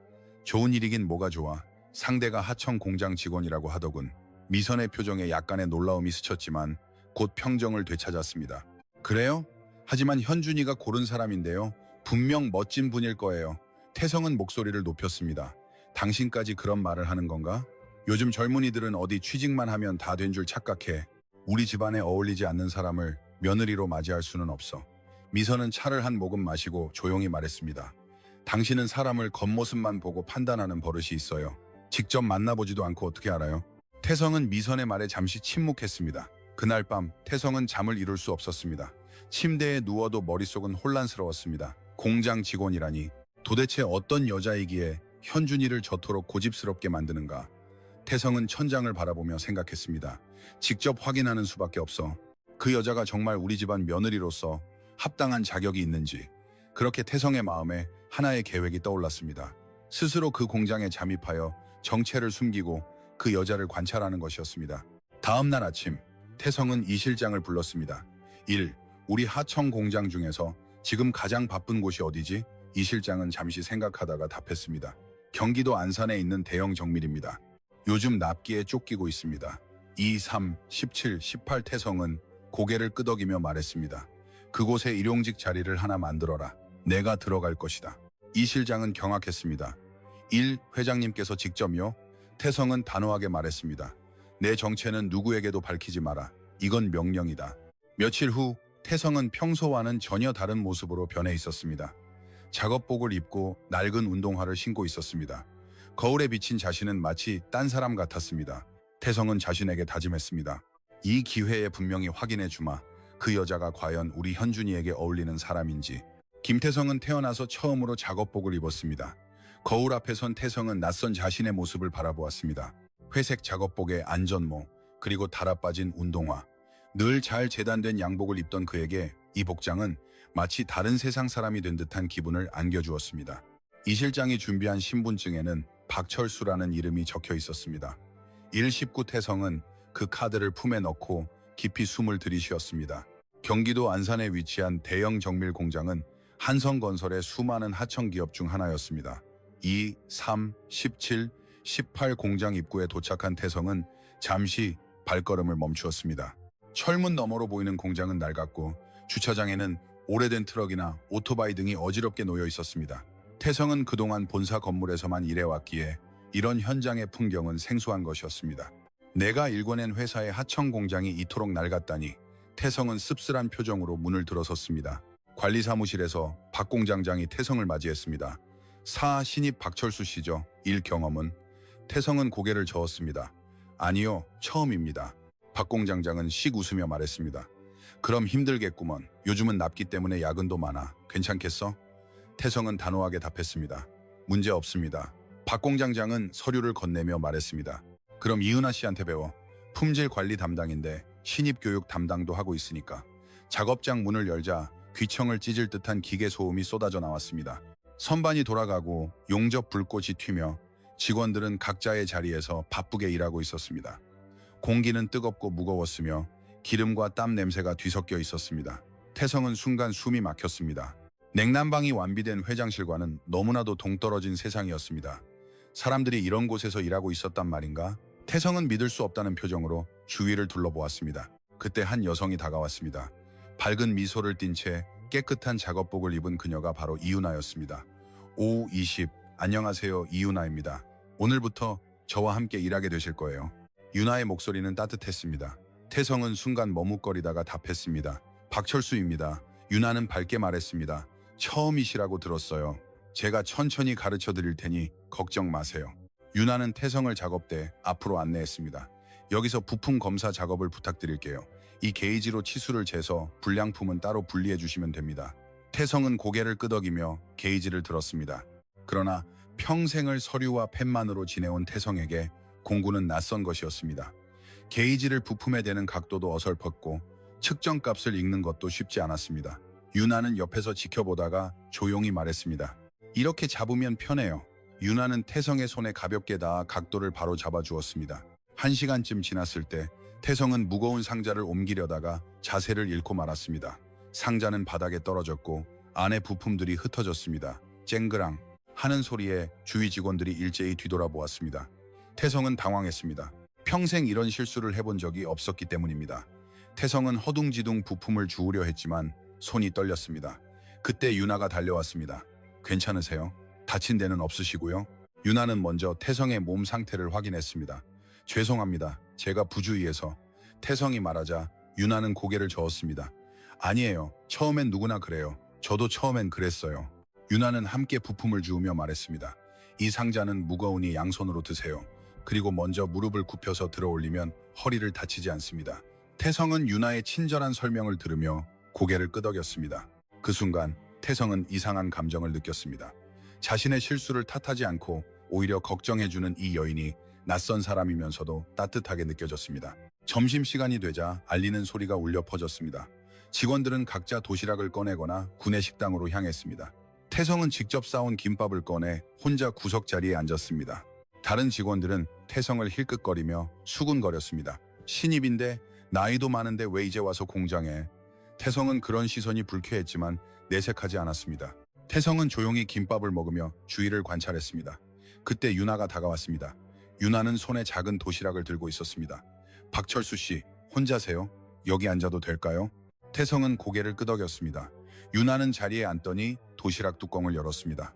좋은 일이긴 뭐가 좋아. 상대가 하청 공장 직원이라고 하더군. 미선의 표정에 약간의 놀라움이 스쳤지만 곧 평정을 되찾았습니다. 그래요? 하지만 현준이가 고른 사람인데요. 분명 멋진 분일 거예요. 태성은 목소리를 높였습니다. 당신까지 그런 말을 하는 건가? 요즘 젊은이들은 어디 취직만 하면 다 된 줄 착각해. 우리 집안에 어울리지 않는 사람을 며느리로 맞이할 수는 없어. 미선은 차를 한 모금 마시고 조용히 말했습니다. 당신은 사람을 겉모습만 보고 판단하는 버릇이 있어요. 직접 만나보지도 않고 어떻게 알아요? 태성은 미선의 말에 잠시 침묵했습니다. 그날 밤 태성은 잠을 이룰 수 없었습니다. 침대에 누워도 머릿속은 혼란스러웠습니다. 공장 직원이라니 도대체 어떤 여자이기에 현준이를 저토록 고집스럽게 만드는가? 태성은 천장을 바라보며 생각했습니다. 직접 확인하는 수밖에 없어. 그 여자가 정말 우리 집안 며느리로서 합당한 자격이 있는지. 그렇게 태성의 마음에 하나의 계획이 떠올랐습니다. 스스로 그 공장에 잠입하여 정체를 숨기고 그 여자를 관찰하는 것이었습니다. 다음 날 아침 태성은 이 실장을 불렀습니다. 1. 우리 하청 공장 중에서 지금 가장 바쁜 곳이 어디지? 이 실장은 잠시 생각하다가 답했습니다. 경기도 안산에 있는 대형 정밀입니다. 요즘 납기에 쫓기고 있습니다. 2, 3, 17, 18 태성은 고개를 끄덕이며 말했습니다. 그곳에 일용직 자리를 하나 만들어라. 내가 들어갈 것이다. 이 실장은 경악했습니다. 1. 회장님께서 직접요? 태성은 단호하게 말했습니다. 내 정체는 누구에게도 밝히지 마라. 이건 명령이다. 며칠 후 태성은 평소와는 전혀 다른 모습으로 변해 있었습니다. 작업복을 입고 낡은 운동화를 신고 있었습니다. 거울에 비친 자신은 마치 딴 사람 같았습니다. 태성은 자신에게 다짐했습니다. 이 기회에 분명히 확인해 주마. 그 여자가 과연 우리 현준이에게 어울리는 사람인지. 김태성은 태어나서 처음으로 작업복을 입었습니다. 거울 앞에 선 태성은 낯선 자신의 모습을 바라보았습니다. 회색 작업복에 안전모, 그리고 달아빠진 운동화. 늘 잘 재단된 양복을 입던 그에게 이 복장은 마치 다른 세상 사람이 된 듯한 기분을 안겨주었습니다. 이 실장이 준비한 신분증에는 박철수라는 이름이 적혀 있었습니다. 119 태성은 그 카드를 품에 넣고 깊이 숨을 들이쉬었습니다. 경기도 안산에 위치한 대형 정밀 공장은 한성건설의 수많은 하청기업 중 하나였습니다. 2, 3, 17, 18 공장 입구에 도착한 태성은 잠시 발걸음을 멈추었습니다. 철문 너머로 보이는 공장은 낡았고 주차장에는 오래된 트럭이나 오토바이 등이 어지럽게 놓여 있었습니다. 태성은 그동안 본사 건물에서만 일해왔기에 이런 현장의 풍경은 생소한 것이었습니다. 내가 일궈낸 회사의 하청 공장이 이토록 낡았다니. 태성은 씁쓸한 표정으로 문을 들어섰습니다. 관리 사무실에서 박 공장장이 태성을 맞이했습니다. 신입 박철수 씨죠. 일 경험은? 태성은 고개를 저었습니다. 아니요, 처음입니다. 박 공장장은 씩 웃으며 말했습니다. 그럼 힘들겠구먼. 요즘은 납기 때문에 야근도 많아. 괜찮겠어? 태성은 단호하게 답했습니다. 문제 없습니다. 박 공장장은 서류를 건네며 말했습니다. 그럼 이은하 씨한테 배워. 품질 관리 담당인데 신입 교육 담당도 하고 있으니까. 작업장 문을 열자 귀청을 찢을 듯한 기계 소음이 쏟아져 나왔습니다. 선반이 돌아가고 용접 불꽃이 튀며 직원들은 각자의 자리에서 바쁘게 일하고 있었습니다. 공기는 뜨겁고 무거웠으며 기름과 땀 냄새가 뒤섞여 있었습니다. 태성은 순간 숨이 막혔습니다. 냉난방이 완비된 회장실과는 너무나도 동떨어진 세상이었습니다. 사람들이 이런 곳에서 일하고 있었단 말인가? 태성은 믿을 수 없다는 표정으로 주위를 둘러보았습니다. 그때 한 여성이 다가왔습니다. 밝은 미소를 띤 채 깨끗한 작업복을 입은 그녀가 바로 이윤아였습니다. 오후 20, 안녕하세요, 이윤아입니다. 오늘부터 저와 함께 일하게 되실 거예요. 윤아의 목소리는 따뜻했습니다. 태성은 순간 머뭇거리다가 답했습니다. 박철수입니다. 윤아는 밝게 말했습니다. 처음이시라고 들었어요. 제가 천천히 가르쳐 드릴 테니 걱정 마세요. 윤아는 태성을 작업대 앞으로 안내했습니다. 여기서 부품 검사 작업을 부탁드릴게요. 이 게이지로 치수를 재서 불량품은 따로 분리해 주시면 됩니다. 태성은 고개를 끄덕이며 게이지를 들었습니다. 그러나 평생을 서류와 펜만으로 지내온 태성에게 공구는 낯선 것이었습니다. 게이지를 부품에 대는 각도도 어설펐고 측정값을 읽는 것도 쉽지 않았습니다. 윤아는 옆에서 지켜보다가 조용히 말했습니다. 이렇게 잡으면 편해요. 윤아는 태성의 손에 가볍게 닿아 각도를 바로 잡아주었습니다. 1시간쯤 지났을 때 태성은 무거운 상자를 옮기려다가 자세를 잃고 말았습니다. 상자는 바닥에 떨어졌고 안에 부품들이 흩어졌습니다. 쨍그랑 하는 소리에 주위 직원들이 일제히 뒤돌아보았습니다. 태성은 당황했습니다. 평생 이런 실수를 해본 적이 없었기 때문입니다. 태성은 허둥지둥 부품을 주우려 했지만 손이 떨렸습니다. 그때 윤아가 달려왔습니다. 괜찮으세요? 다친 데는 없으시고요? 윤아는 먼저 태성의 몸 상태를 확인했습니다. 죄송합니다. 제가 부주의해서. 태성이 말하자 윤아는 고개를 저었습니다. 아니에요. 처음엔 누구나 그래요. 저도 처음엔 그랬어요. 윤아는 함께 부품을 주우며 말했습니다. 이 상자는 무거우니 양손으로 드세요. 그리고 먼저 무릎을 굽혀서 들어 올리면 허리를 다치지 않습니다. 태성은 윤아의 친절한 설명을 들으며 고개를 끄덕였습니다. 그 순간 태성은 이상한 감정을 느꼈습니다. 자신의 실수를 탓하지 않고 오히려 걱정해주는 이 여인이 낯선 사람이면서도 따뜻하게 느껴졌습니다. 점심시간이 되자 알리는 소리가 울려 퍼졌습니다. 직원들은 각자 도시락을 꺼내거나 구내식당으로 향했습니다. 태성은 직접 싸온 김밥을 꺼내 혼자 구석 자리에 앉았습니다. 다른 직원들은 태성을 힐끗거리며 수군거렸습니다. 신입인데 나이도 많은데 왜 이제 와서 공장에? 태성은 그런 시선이 불쾌했지만 내색하지 않았습니다. 태성은 조용히 김밥을 먹으며 주위를 관찰했습니다. 그때 윤아가 다가왔습니다. 윤아는 손에 작은 도시락을 들고 있었습니다. 박철수 씨, 혼자세요? 여기 앉아도 될까요? 태성은 고개를 끄덕였습니다. 윤아는 자리에 앉더니 도시락 뚜껑을 열었습니다.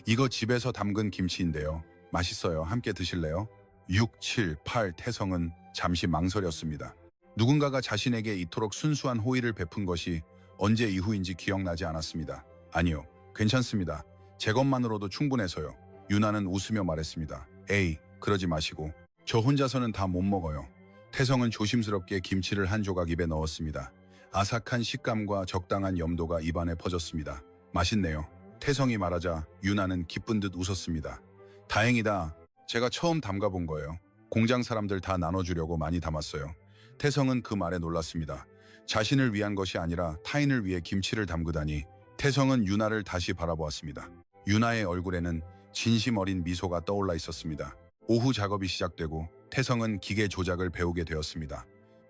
이거 집에서 담근 김치인데요. 맛있어요. 함께 드실래요? 6, 7, 8 태성은 잠시 망설였습니다. 누군가가 자신에게 이토록 순수한 호의를 베푼 것이 언제 이후인지 기억나지 않았습니다. 아니요, 괜찮습니다. 제 것만으로도 충분해서요. 윤아는 웃으며 말했습니다. 에이, 그러지 마시고. 저 혼자서는 다 못 먹어요. 태성은 조심스럽게 김치를 한 조각 입에 넣었습니다. 아삭한 식감과 적당한 염도가 입안에 퍼졌습니다. 맛있네요. 태성이 말하자 윤아는 기쁜 듯 웃었습니다. 다행이다. 제가 처음 담가본 거예요. 공장 사람들 다 나눠주려고 많이 담았어요. 태성은 그 말에 놀랐습니다. 자신을 위한 것이 아니라 타인을 위해 김치를 담그다니. 태성은 윤아를 다시 바라보았습니다. 윤아의 얼굴에는 진심 어린 미소가 떠올라 있었습니다. 오후 작업이 시작되고 태성은 기계 조작을 배우게 되었습니다.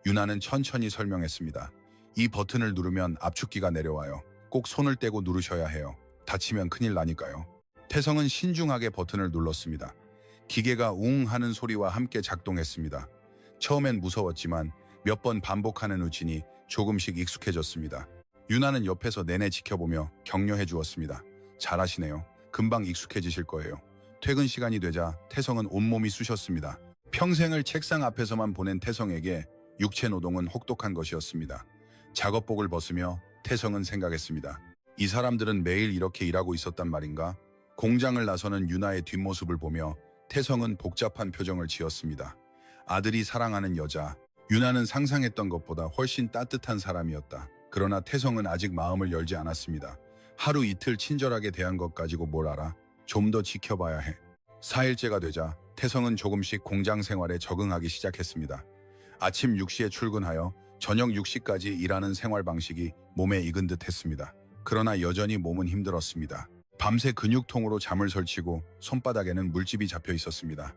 윤아는 천천히 설명했습니다. 이 버튼을 누르면 압축기가 내려와요. 꼭 손을 떼고 누르셔야 해요. 다치면 큰일 나니까요. 태성은 신중하게 버튼을 눌렀습니다. 기계가 웅 하는 소리와 함께 작동했습니다. 처음엔 무서웠지만 몇 번 반복하는 우진이 조금씩 익숙해졌습니다. 윤아는 옆에서 내내 지켜보며 격려해 주었습니다. 잘하시네요. 금방 익숙해지실 거예요. 퇴근 시간이 되자 태성은 온몸이 쑤셨습니다. 평생을 책상 앞에서만 보낸 태성에게 육체 노동은 혹독한 것이었습니다. 작업복을 벗으며 태성은 생각했습니다. 이 사람들은 매일 이렇게 일하고 있었단 말인가? 공장을 나서는 유나의 뒷모습을 보며 태성은 복잡한 표정을 지었습니다. 아들이 사랑하는 여자, 유나는 상상했던 것보다 훨씬 따뜻한 사람이었다. 그러나 태성은 아직 마음을 열지 않았습니다. 하루 이틀 친절하게 대한 것 가지고 뭘 알아? 좀 더 지켜봐야 해. 4일째가 되자 태성은 조금씩 공장 생활에 적응하기 시작했습니다. 아침 6시에 출근하여 저녁 6시까지 일하는 생활 방식이 몸에 익은 듯 했습니다. 그러나 여전히 몸은 힘들었습니다. 밤새 근육통으로 잠을 설치고 손바닥에는 물집이 잡혀 있었습니다.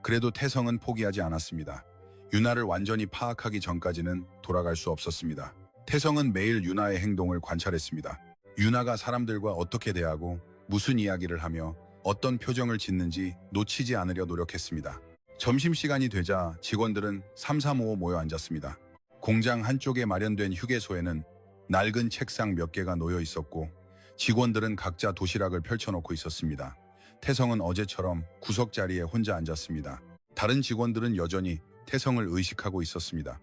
그래도 태성은 포기하지 않았습니다. 유나를 완전히 파악하기 전까지는 돌아갈 수 없었습니다. 태성은 매일 유나의 행동을 관찰했습니다. 유나가 사람들과 어떻게 대하고 무슨 이야기를 하며 어떤 표정을 짓는지 놓치지 않으려 노력했습니다. 점심시간이 되자 직원들은 삼삼오오 모여 앉았습니다. 공장 한쪽에 마련된 휴게소에는 낡은 책상 몇 개가 놓여 있었고 직원들은 각자 도시락을 펼쳐놓고 있었습니다. 태성은 어제처럼 구석자리에 혼자 앉았습니다. 다른 직원들은 여전히 태성을 의식하고 있었습니다.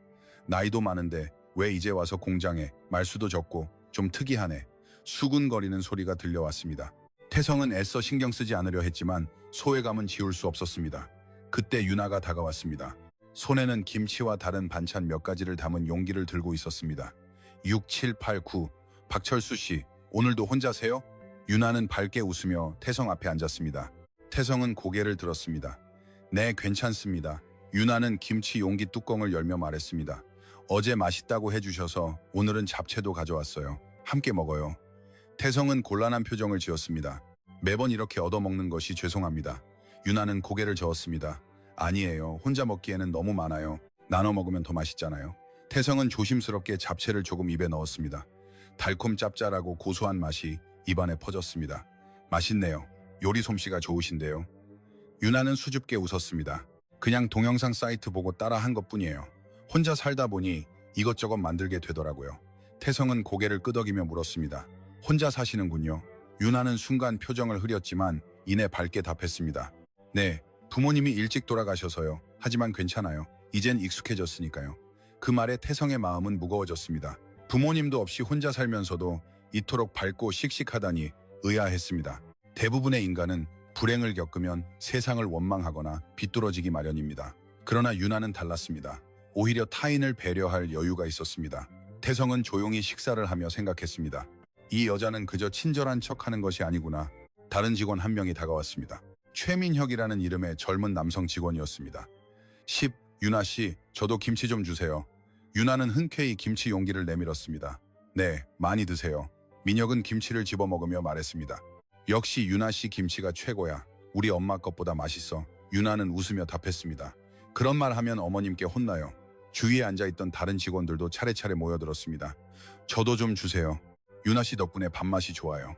나이도 많은데 왜 이제 와서 공장에, 말수도 적고 좀 특이하네. 수군거리는 소리가 들려왔습니다. 태성은 애써 신경 쓰지 않으려 했지만 소외감은 지울 수 없었습니다. 그때 유나가 다가왔습니다. 손에는 김치와 다른 반찬 몇 가지를 담은 용기를 들고 있었습니다. 6, 7, 8, 9. 박철수 씨, 오늘도 혼자세요? 유나는 밝게 웃으며 태성 앞에 앉았습니다. 태성은 고개를 들었습니다. 네, 괜찮습니다. 유나는 김치 용기 뚜껑을 열며 말했습니다. 어제 맛있다고 해주셔서 오늘은 잡채도 가져왔어요. 함께 먹어요. 태성은 곤란한 표정을 지었습니다. 매번 이렇게 얻어먹는 것이 죄송합니다. 유나는 고개를 저었습니다. 아니에요. 혼자 먹기에는 너무 많아요. 나눠 먹으면 더 맛있잖아요. 태성은 조심스럽게 잡채를 조금 입에 넣었습니다. 달콤 짭짤하고 고소한 맛이 입안에 퍼졌습니다. 맛있네요. 요리 솜씨가 좋으신데요. 유나는 수줍게 웃었습니다. 그냥 동영상 사이트 보고 따라 한 것뿐이에요. 혼자 살다 보니 이것저것 만들게 되더라고요. 태성은 고개를 끄덕이며 물었습니다. 혼자 사시는군요. 유나는 순간 표정을 흐렸지만 이내 밝게 답했습니다. 네, 부모님이 일찍 돌아가셔서요. 하지만 괜찮아요. 이젠 익숙해졌으니까요. 그 말에 태성의 마음은 무거워졌습니다. 부모님도 없이 혼자 살면서도 이토록 밝고 씩씩하다니 의아했습니다. 대부분의 인간은 불행을 겪으면 세상을 원망하거나 비뚤어지기 마련입니다. 그러나 유나는 달랐습니다. 오히려 타인을 배려할 여유가 있었습니다. 태성은 조용히 식사를 하며 생각했습니다. 이 여자는 그저 친절한 척하는 것이 아니구나. 다른 직원 한 명이 다가왔습니다. 최민혁이라는 이름의 젊은 남성 직원이었습니다. 10. 유나 씨, 저도 김치 좀 주세요. 유나는 흔쾌히 김치 용기를 내밀었습니다. 네, 많이 드세요. 민혁은 김치를 집어먹으며 말했습니다. 역시 유나 씨 김치가 최고야. 우리 엄마 것보다 맛있어. 유나는 웃으며 답했습니다. 그런 말 하면 어머님께 혼나요. 주위에 앉아있던 다른 직원들도 차례차례 모여들었습니다. 저도 좀 주세요. 유나 씨 덕분에 밥맛이 좋아요.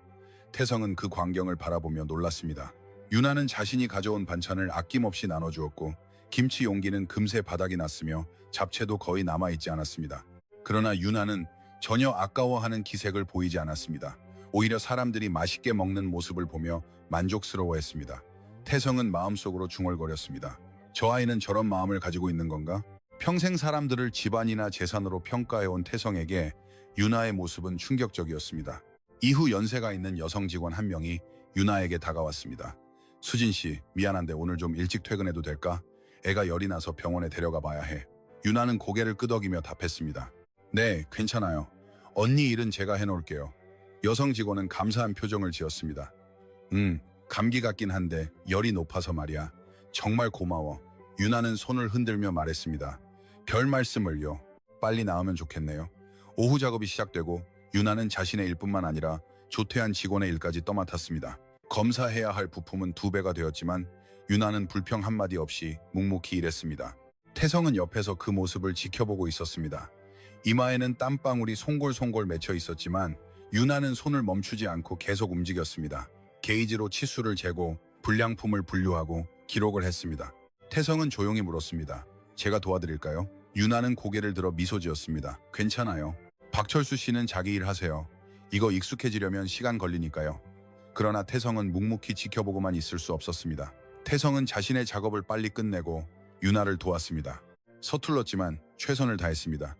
태성은 그 광경을 바라보며 놀랐습니다. 유나는 자신이 가져온 반찬을 아낌없이 나눠주었고 김치 용기는 금세 바닥이 났으며 잡채도 거의 남아있지 않았습니다. 그러나 유나는 전혀 아까워하는 기색을 보이지 않았습니다. 오히려 사람들이 맛있게 먹는 모습을 보며 만족스러워했습니다. 태성은 마음속으로 중얼거렸습니다. 저 아이는 저런 마음을 가지고 있는 건가? 평생 사람들을 집안이나 재산으로 평가해온 태성에게 유나의 모습은 충격적이었습니다. 이후 연세가 있는 여성 직원 한 명이 유나에게 다가왔습니다. 수진 씨, 미안한데 오늘 좀 일찍 퇴근해도 될까? 애가 열이 나서 병원에 데려가 봐야 해. 유나는 고개를 끄덕이며 답했습니다. 네, 괜찮아요. 언니 일은 제가 해놓을게요. 여성 직원은 감사한 표정을 지었습니다. 감기 같긴 한데 열이 높아서 말이야. 정말 고마워. 유나는 손을 흔들며 말했습니다. 별 말씀을요. 빨리 나으면 좋겠네요. 오후 작업이 시작되고 유나는 자신의 일뿐만 아니라 조퇴한 직원의 일까지 떠맡았습니다. 검사해야 할 부품은 2배가 되었지만 유나는 불평 한마디 없이 묵묵히 일했습니다. 태성은 옆에서 그 모습을 지켜보고 있었습니다. 이마에는 땀방울이 송골송골 맺혀 있었지만 유나는 손을 멈추지 않고 계속 움직였습니다. 게이지로 치수를 재고 불량품을 분류하고 기록을 했습니다. 태성은 조용히 물었습니다. 제가 도와드릴까요? 유나는 고개를 들어 미소 지었습니다. 괜찮아요. 박철수 씨는 자기 일 하세요. 이거 익숙해지려면 시간 걸리니까요. 그러나 태성은 묵묵히 지켜보고만 있을 수 없었습니다. 태성은 자신의 작업을 빨리 끝내고 유나를 도왔습니다. 서툴렀지만 최선을 다했습니다.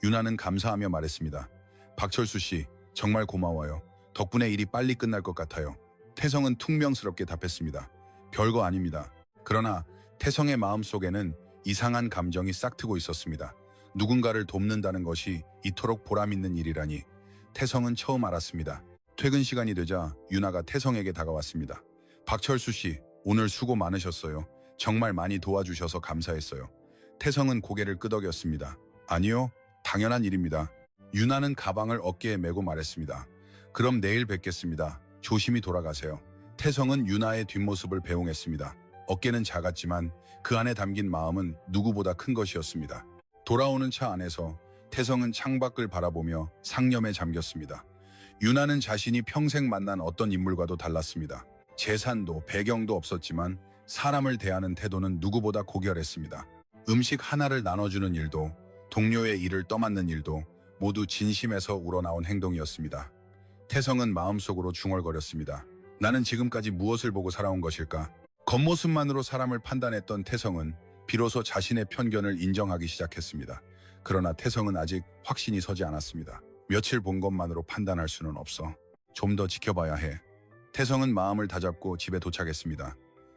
유나는 감사하며 말했습니다. 박철수 씨, 정말 고마워요. 덕분에 일이 빨리 끝날 것 같아요. 태성은 퉁명스럽게 답했습니다. 별거 아닙니다. 그러나 태성의 마음속에는 이상한 감정이 싹트고 있었습니다. 누군가를 돕는다는 것이 이토록 보람있는 일이라니 태성은 처음 알았습니다. 퇴근 시간이 되자 유나가 태성에게 다가왔습니다. 박철수 씨, 오늘 수고 많으셨어요. 정말 많이 도와주셔서 감사했어요. 태성은 고개를 끄덕였습니다. 아니요, 당연한 일입니다. 유나는 가방을 어깨에 메고 말했습니다. 그럼 내일 뵙겠습니다. 조심히 돌아가세요. 태성은 유나의 뒷모습을 배웅했습니다. 어깨는 작았지만 그 안에 담긴 마음은 누구보다 큰 것이었습니다. 돌아오는 차 안에서 태성은 창밖을 바라보며 상념에 잠겼습니다. 유나는 자신이 평생 만난 어떤 인물과도 달랐습니다. 재산도 배경도 없었지만 사람을 대하는 태도는 누구보다 고결했습니다. 음식 하나를 나눠주는 일도 동료의 일을 떠맡는 일도 모두 진심에서 우러나온 행동이었습니다. 태성은 마음속으로 중얼거렸습니다. 나는 지금까지 무엇을 보고 살아온 것일까? 겉모습만으로 사람을 판단했던 태성은 비로소 자신의 편견을 인정하기 시작했습니다. 그러나 태성은 아직 확신이 서지 않았습니다. 며칠 본 것만으로 판단할 수는 없어. 좀 더 지켜봐야 해. 태성은 마음을 다잡고 집에 도착했습니다.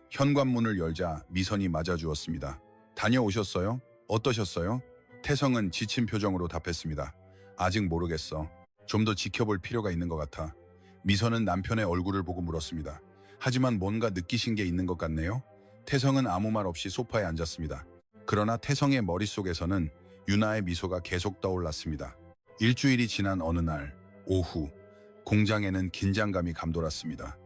현관문을 열자 미선이 맞아주었습니다. 다녀오셨어요? 어떠셨어요? 태성은 지친 표정으로 답했습니다. 아직 모르겠어. 좀 더 지켜볼 필요가 있는 것 같아. 미선은 남편의 얼굴을 보고 물었습니다. 하지만 뭔가 느끼신 게 있는 것 같네요? 태성은 아무 말 없이 소파에 앉았습니다. 그러나 태성의 머릿속에서는 유나의 미소가 계속 떠올랐습니다. 일주일이 지난 어느 날 오후 공장에는 긴장감이 감돌았습니다.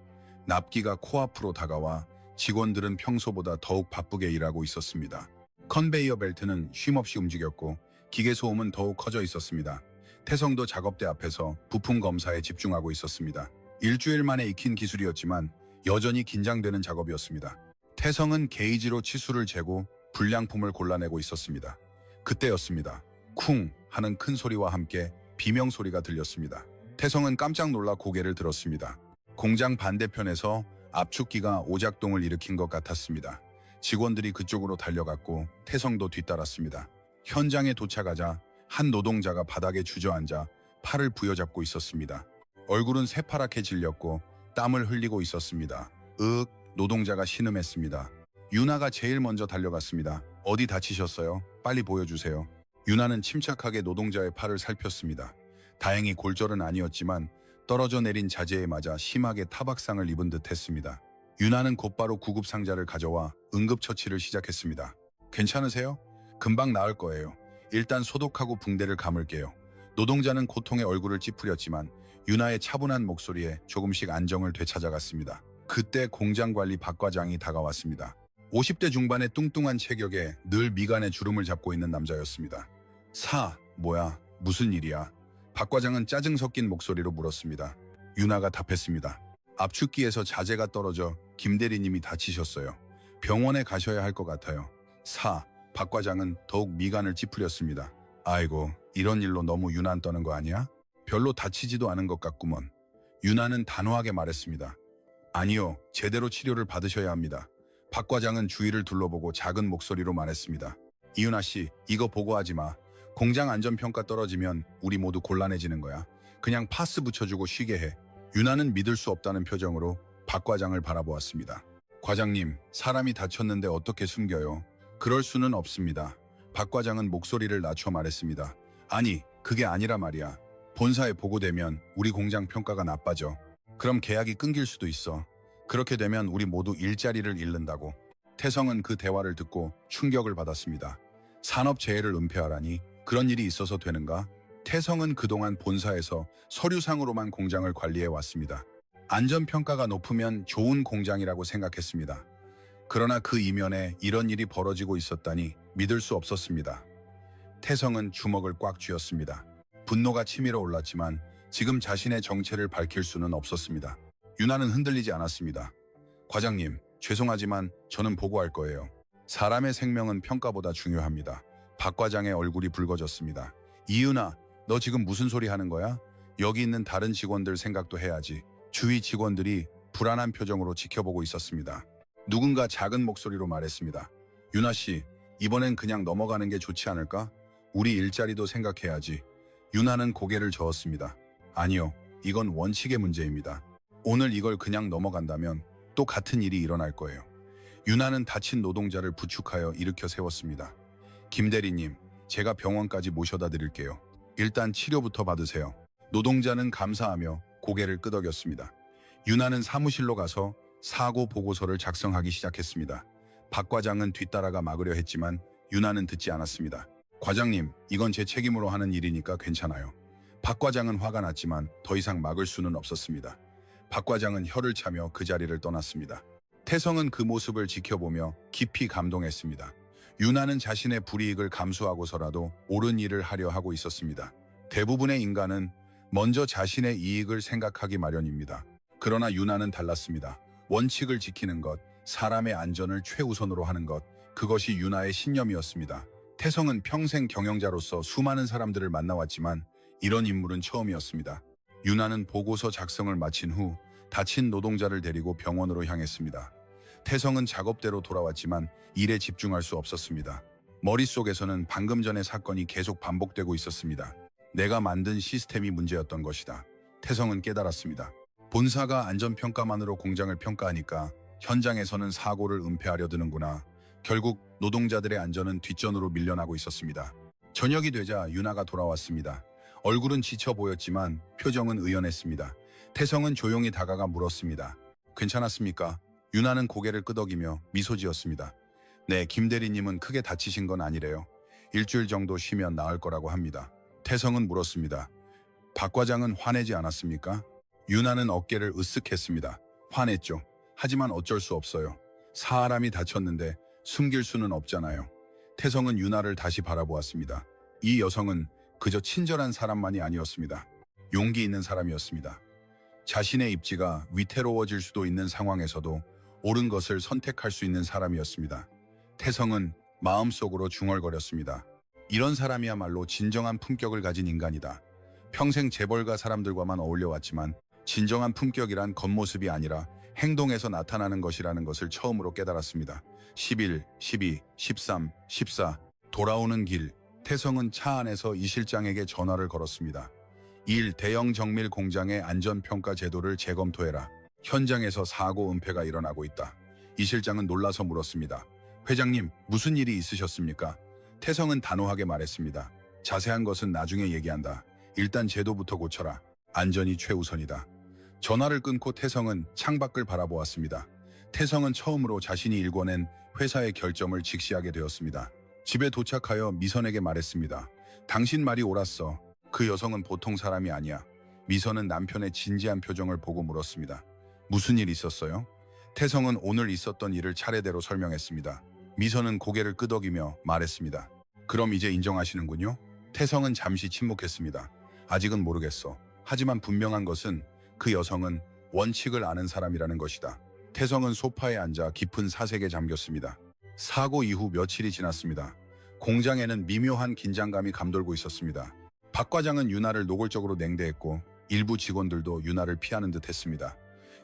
납기가 코앞으로 다가와 직원들은 평소보다 더욱 바쁘게 일하고 있었습니다. 컨베이어 벨트는 쉼없이 움직였고 기계 소음은 더욱 커져 있었습니다. 태성도 작업대 앞에서 부품 검사에 집중하고 있었습니다. 일주일 만에 익힌 기술이었지만 여전히 긴장되는 작업이었습니다. 태성은 게이지로 치수를 재고 불량품을 골라내고 있었습니다. 그때였습니다. 쿵 하는 큰 소리와 함께 비명 소리가 들렸습니다. 태성은 깜짝 놀라 고개를 들었습니다. 공장 반대편에서 압축기가 오작동을 일으킨 것 같았습니다. 직원들이 그쪽으로 달려갔고 태성도 뒤따랐습니다. 현장에 도착하자 한 노동자가 바닥에 주저앉아 팔을 부여잡고 있었습니다. 얼굴은 새파랗게 질렸고 땀을 흘리고 있었습니다. 노동자가 신음했습니다. 유나가 제일 먼저 달려갔습니다. 어디 다치셨어요? 빨리 보여주세요. 유나는 침착하게 노동자의 팔을 살폈습니다. 다행히 골절은 아니었지만 떨어져 내린 자재에 맞아 심하게 타박상을 입은 듯 했습니다. 유나는 곧바로 구급상자를 가져와 응급처치를 시작했습니다. 괜찮으세요? 금방 나을 거예요. 일단 소독하고 붕대를 감을게요. 노동자는 고통에 얼굴을 찌푸렸지만 유나의 차분한 목소리에 조금씩 안정을 되찾아갔습니다. 그때 공장관리 박 과장이 다가왔습니다. 50대 중반의 뚱뚱한 체격에 늘 미간에 주름을 잡고 있는 남자였습니다. 뭐야, 무슨 일이야? 박 과장은 짜증 섞인 목소리로 물었습니다. 유나가 답했습니다. 압축기에서 자재가 떨어져 김 대리님이 다치셨어요. 병원에 가셔야 할 것 같아요. 박 과장은 더욱 미간을 찌푸렸습니다. 아이고, 이런 일로 너무 유난 떠는 거 아니야? 별로 다치지도 않은 것 같구먼. 유나는 단호하게 말했습니다. 아니요, 제대로 치료를 받으셔야 합니다. 박 과장은 주위를 둘러보고 작은 목소리로 말했습니다. 이윤아 씨, 이거 보고하지 마. 공장 안전평가 떨어지면 우리 모두 곤란해지는 거야. 그냥 파스 붙여주고 쉬게 해. 유나는 믿을 수 없다는 표정으로 박 과장을 바라보았습니다. 과장님, 사람이 다쳤는데 어떻게 숨겨요? 그럴 수는 없습니다. 박 과장은 목소리를 낮춰 말했습니다. 아니, 그게 아니라 말이야. 본사에 보고되면 우리 공장 평가가 나빠져. 그럼 계약이 끊길 수도 있어. 그렇게 되면 우리 모두 일자리를 잃는다고. 태성은 그 대화를 듣고 충격을 받았습니다. 산업재해를 은폐하라니 그런 일이 있어서 되는가? 태성은 그동안 본사에서 서류상으로만 공장을 관리해 왔습니다. 안전평가가 높으면 좋은 공장이라고 생각했습니다. 그러나 그 이면에 이런 일이 벌어지고 있었다니 믿을 수 없었습니다. 태성은 주먹을 꽉 쥐었습니다. 분노가 치밀어 올랐지만 지금 자신의 정체를 밝힐 수는 없었습니다. 유나는 흔들리지 않았습니다. 과장님, 죄송하지만 저는 보고할 거예요. 사람의 생명은 평가보다 중요합니다. 박 과장의 얼굴이 붉어졌습니다. 이윤아, 너 지금 무슨 소리 하는 거야? 여기 있는 다른 직원들 생각도 해야지. 주위 직원들이 불안한 표정으로 지켜보고 있었습니다. 누군가 작은 목소리로 말했습니다. 유나 씨, 이번엔 그냥 넘어가는 게 좋지 않을까? 우리 일자리도 생각해야지. 유나는 고개를 저었습니다. 아니요, 이건 원칙의 문제입니다. 오늘 이걸 그냥 넘어간다면 또 같은 일이 일어날 거예요. 유나는 다친 노동자를 부축하여 일으켜 세웠습니다. 김 대리님, 제가 병원까지 모셔다 드릴게요. 일단 치료부터 받으세요. 노동자는 감사하며 고개를 끄덕였습니다. 유나는 사무실로 가서 사고 보고서를 작성하기 시작했습니다. 박 과장은 뒤따라가 막으려 했지만 유나는 듣지 않았습니다. 과장님, 이건 제 책임으로 하는 일이니까 괜찮아요. 박 과장은 화가 났지만 더 이상 막을 수는 없었습니다. 박 과장은 혀를 차며 그 자리를 떠났습니다. 태성은 그 모습을 지켜보며 깊이 감동했습니다. 유나는 자신의 불이익을 감수하고서라도 옳은 일을 하려 하고 있었습니다. 대부분의 인간은 먼저 자신의 이익을 생각하기 마련입니다. 그러나 유나는 달랐습니다. 원칙을 지키는 것, 사람의 안전을 최우선으로 하는 것, 그것이 유나의 신념이었습니다. 태성은 평생 경영자로서 수많은 사람들을 만나왔지만 이런 인물은 처음이었습니다. 유나는 보고서 작성을 마친 후 다친 노동자를 데리고 병원으로 향했습니다. 태성은 작업대로 돌아왔지만 일에 집중할 수 없었습니다. 머릿속에서는 방금 전의 사건이 계속 반복되고 있었습니다. 내가 만든 시스템이 문제였던 것이다. 태성은 깨달았습니다. 본사가 안전평가만으로 공장을 평가하니까 현장에서는 사고를 은폐하려 드는구나. 결국 노동자들의 안전은 뒷전으로 밀려나고 있었습니다. 저녁이 되자 유나가 돌아왔습니다. 얼굴은 지쳐 보였지만 표정은 의연했습니다. 태성은 조용히 다가가 물었습니다. 괜찮았습니까? 유나는 고개를 끄덕이며 미소 지었습니다. 네, 김 대리님은 크게 다치신 건 아니래요. 일주일 정도 쉬면 나을 거라고 합니다. 태성은 물었습니다. 박 과장은 화내지 않았습니까? 유나는 어깨를 으쓱했습니다. 화냈죠. 하지만 어쩔 수 없어요. 사람이 다쳤는데 숨길 수는 없잖아요. 태성은 유나를 다시 바라보았습니다. 이 여성은 그저 친절한 사람만이 아니었습니다. 용기 있는 사람이었습니다. 자신의 입지가 위태로워질 수도 있는 상황에서도 옳은 것을 선택할 수 있는 사람이었습니다. 태성은 마음속으로 중얼거렸습니다. 이런 사람이야말로 진정한 품격을 가진 인간이다. 평생 재벌가 사람들과만 어울려왔지만 진정한 품격이란 겉모습이 아니라 행동에서 나타나는 것이라는 것을 처음으로 깨달았습니다. 11, 12, 13, 14 돌아오는 길. 태성은 차 안에서 이 실장에게 전화를 걸었습니다. 1. 대형 정밀 공장의 안전평가 제도를 재검토해라. 현장에서 사고 은폐가 일어나고 있다. 이 실장은 놀라서 물었습니다. 회장님, 무슨 일이 있으셨습니까? 태성은 단호하게 말했습니다. 자세한 것은 나중에 얘기한다. 일단 제도부터 고쳐라. 안전이 최우선이다. 전화를 끊고 태성은 창밖을 바라보았습니다. 태성은 처음으로 자신이 일궈낸 회사의 결점을 직시하게 되었습니다. 집에 도착하여 미선에게 말했습니다. 당신 말이 옳았어. 그 여성은 보통 사람이 아니야. 미선은 남편의 진지한 표정을 보고 물었습니다. 무슨 일 있었어요? 태성은 오늘 있었던 일을 차례대로 설명했습니다. 미선은 고개를 끄덕이며 말했습니다. 그럼 이제 인정하시는군요? 태성은 잠시 침묵했습니다. 아직은 모르겠어. 하지만 분명한 것은 그 여성은 원칙을 아는 사람이라는 것이다. 태성은 소파에 앉아 깊은 사색에 잠겼습니다. 사고 이후 며칠이 지났습니다. 공장에는 미묘한 긴장감이 감돌고 있었습니다. 박 과장은 유나를 노골적으로 냉대했고 일부 직원들도 유나를 피하는 듯 했습니다.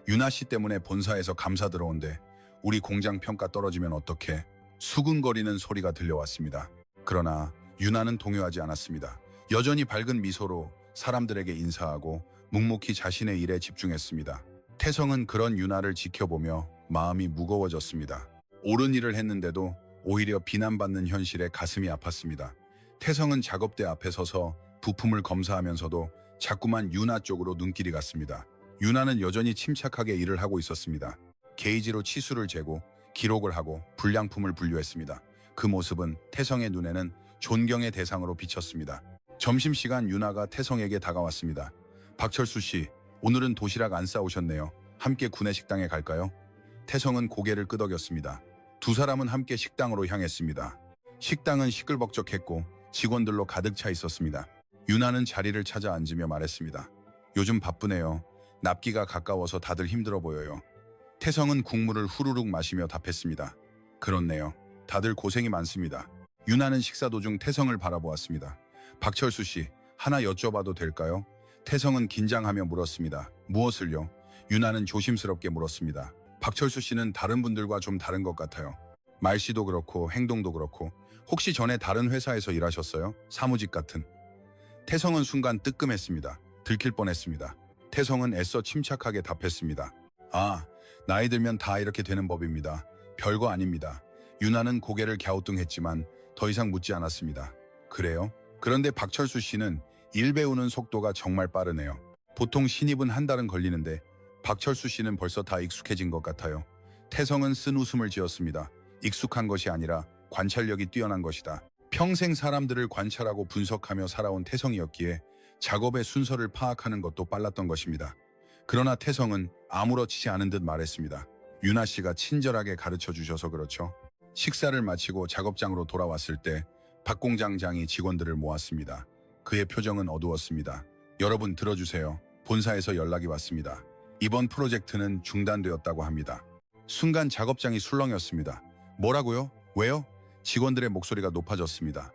유나 씨 때문에 본사에서 감사 들어온대. 우리 공장 평가 떨어지면 어떡해? 수근거리는 소리가 들려왔습니다. 그러나 유나는 동요하지 않았습니다. 여전히 밝은 미소로 사람들에게 인사하고 묵묵히 자신의 일에 집중했습니다. 태성은 그런 유나를 지켜보며 마음이 무거워졌습니다. 옳은 일을 했는데도 오히려 비난받는 현실에 가슴이 아팠습니다. 태성은 작업대 앞에 서서 부품을 검사하면서도 자꾸만 유나 쪽으로 눈길이 갔습니다. 유나는 여전히 침착하게 일을 하고 있었습니다. 게이지로 치수를 재고 기록을 하고 불량품을 분류했습니다. 그 모습은 태성의 눈에는 존경의 대상으로 비쳤습니다. 점심시간 유나가 태성에게 다가왔습니다. 박철수 씨, 오늘은 도시락 안 싸오셨네요. 함께 구내식당에 갈까요? 태성은 고개를 끄덕였습니다. 두 사람은 함께 식당으로 향했습니다. 식당은 시끌벅적했고 직원들로 가득 차 있었습니다. 유나는 자리를 찾아 앉으며 말했습니다. 요즘 바쁘네요. 납기가 가까워서 다들 힘들어 보여요. 태성은 국물을 후루룩 마시며 답했습니다. 그렇네요. 다들 고생이 많습니다. 유나는 식사 도중 태성을 바라보았습니다. 박철수 씨, 하나 여쭤봐도 될까요? 태성은 긴장하며 물었습니다. 무엇을요? 유나는 조심스럽게 물었습니다. 박철수 씨는 다른 분들과 좀 다른 것 같아요. 말씨도 그렇고 행동도 그렇고 혹시 전에 다른 회사에서 일하셨어요? 사무직 같은. 태성은 순간 뜨끔했습니다. 들킬 뻔했습니다. 태성은 애써 침착하게 답했습니다. 아, 나이 들면 다 이렇게 되는 법입니다. 별거 아닙니다. 유나는 고개를 갸우뚱했지만 더 이상 묻지 않았습니다. 그래요? 그런데 박철수 씨는 일 배우는 속도가 정말 빠르네요. 보통 신입은 한 달은 걸리는데 박철수 씨는 벌써 다 익숙해진 것 같아요. 태성은 쓴 웃음을 지었습니다. 익숙한 것이 아니라 관찰력이 뛰어난 것이다. 평생 사람들을 관찰하고 분석하며 살아온 태성이었기에 작업의 순서를 파악하는 것도 빨랐던 것입니다. 그러나 태성은 아무렇지 않은 듯 말했습니다. 유나 씨가 친절하게 가르쳐 주셔서 그렇죠. 식사를 마치고 작업장으로 돌아왔을 때 박 공장장이 직원들을 모았습니다. 그의 표정은 어두웠습니다. 여러분 들어주세요. 본사에서 연락이 왔습니다. 이번 프로젝트는 중단되었다고 합니다. 순간 작업장이 술렁였습니다. 뭐라고요? 왜요? 직원들의 목소리가 높아졌습니다.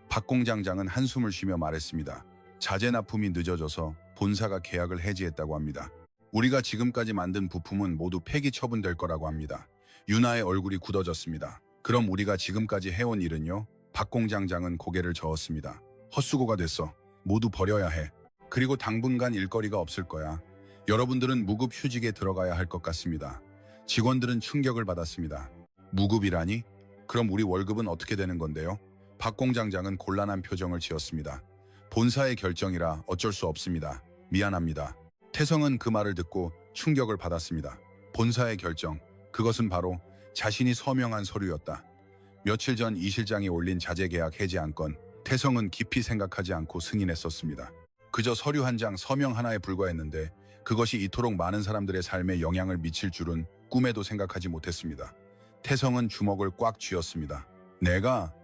박 공장장은 한숨을 쉬며 말했습니다. 자재 납품이 늦어져서 본사가 계약을 해지했다고 합니다. 우리가 지금까지 만든 부품은 모두 폐기 처분될 거라고 합니다. 유나의 얼굴이 굳어졌습니다. 그럼 우리가 지금까지 해온 일은요? 박 공장장은 고개를 저었습니다. 헛수고가 됐어. 모두 버려야 해. 그리고 당분간 일거리가 없을 거야. 여러분들은 무급 휴직에 들어가야 할 것 같습니다. 직원들은 충격을 받았습니다. 무급이라니? 그럼 우리 월급은 어떻게 되는 건데요? 박 공장장은 곤란한 표정을 지었습니다. 본사의 결정이라 어쩔 수 없습니다. 미안합니다. 태성은 그 말을 듣고 충격을 받았습니다. 본사의 결정, 그것은 바로 자신이 서명한 서류였다. 며칠 전 이 실장이 올린 자재계약 해지 안건, 태성은 깊이 생각하지 않고 승인했었습니다. 그저 서류 한 장, 서명 하나에 불과했는데 그것이 이토록 많은 사람들의 삶에 영향을 미칠 줄은 꿈에도 생각하지 못했습니다. 태성은 주먹을 꽉 쥐었습니다.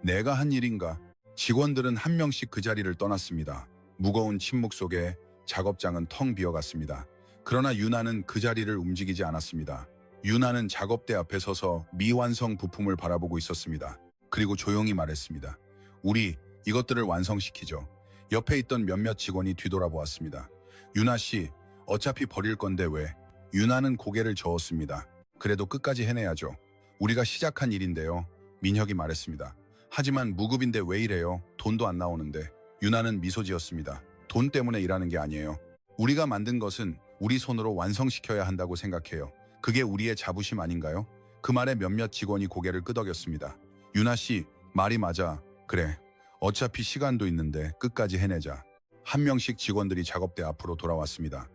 내가 한 일인가? 직원들은 한 명씩 그 자리를 떠났습니다. 무거운 침묵 속에 작업장은 텅 비어갔습니다. 그러나 유나는 그 자리를 움직이지 않았습니다. 유나는 작업대 앞에 서서 미완성 부품을 바라보고 있었습니다. 그리고 조용히 말했습니다. 우리 이것들을 완성시키죠. 옆에 있던 몇몇 직원이 뒤돌아보았습니다. 유나 씨, 어차피 버릴 건데 왜? 유나는 고개를 저었습니다. 그래도 끝까지 해내야죠. 우리가 시작한 일인데요. 민혁이 말했습니다. 하지만 무급인데 왜 이래요? 돈도 안 나오는데. 유나는 미소 지었습니다. 돈 때문에 일하는 게 아니에요. 우리가 만든 것은 우리 손으로 완성시켜야 한다고 생각해요. 그게 우리의 자부심 아닌가요? 그 말에 몇몇 직원이 고개를 끄덕였습니다. 유나 씨, 말이 맞아. 그래. 어차피 시간도 있는데 끝까지 해내자. 한 명씩 직원들이 작업대 앞으로 돌아왔습니다.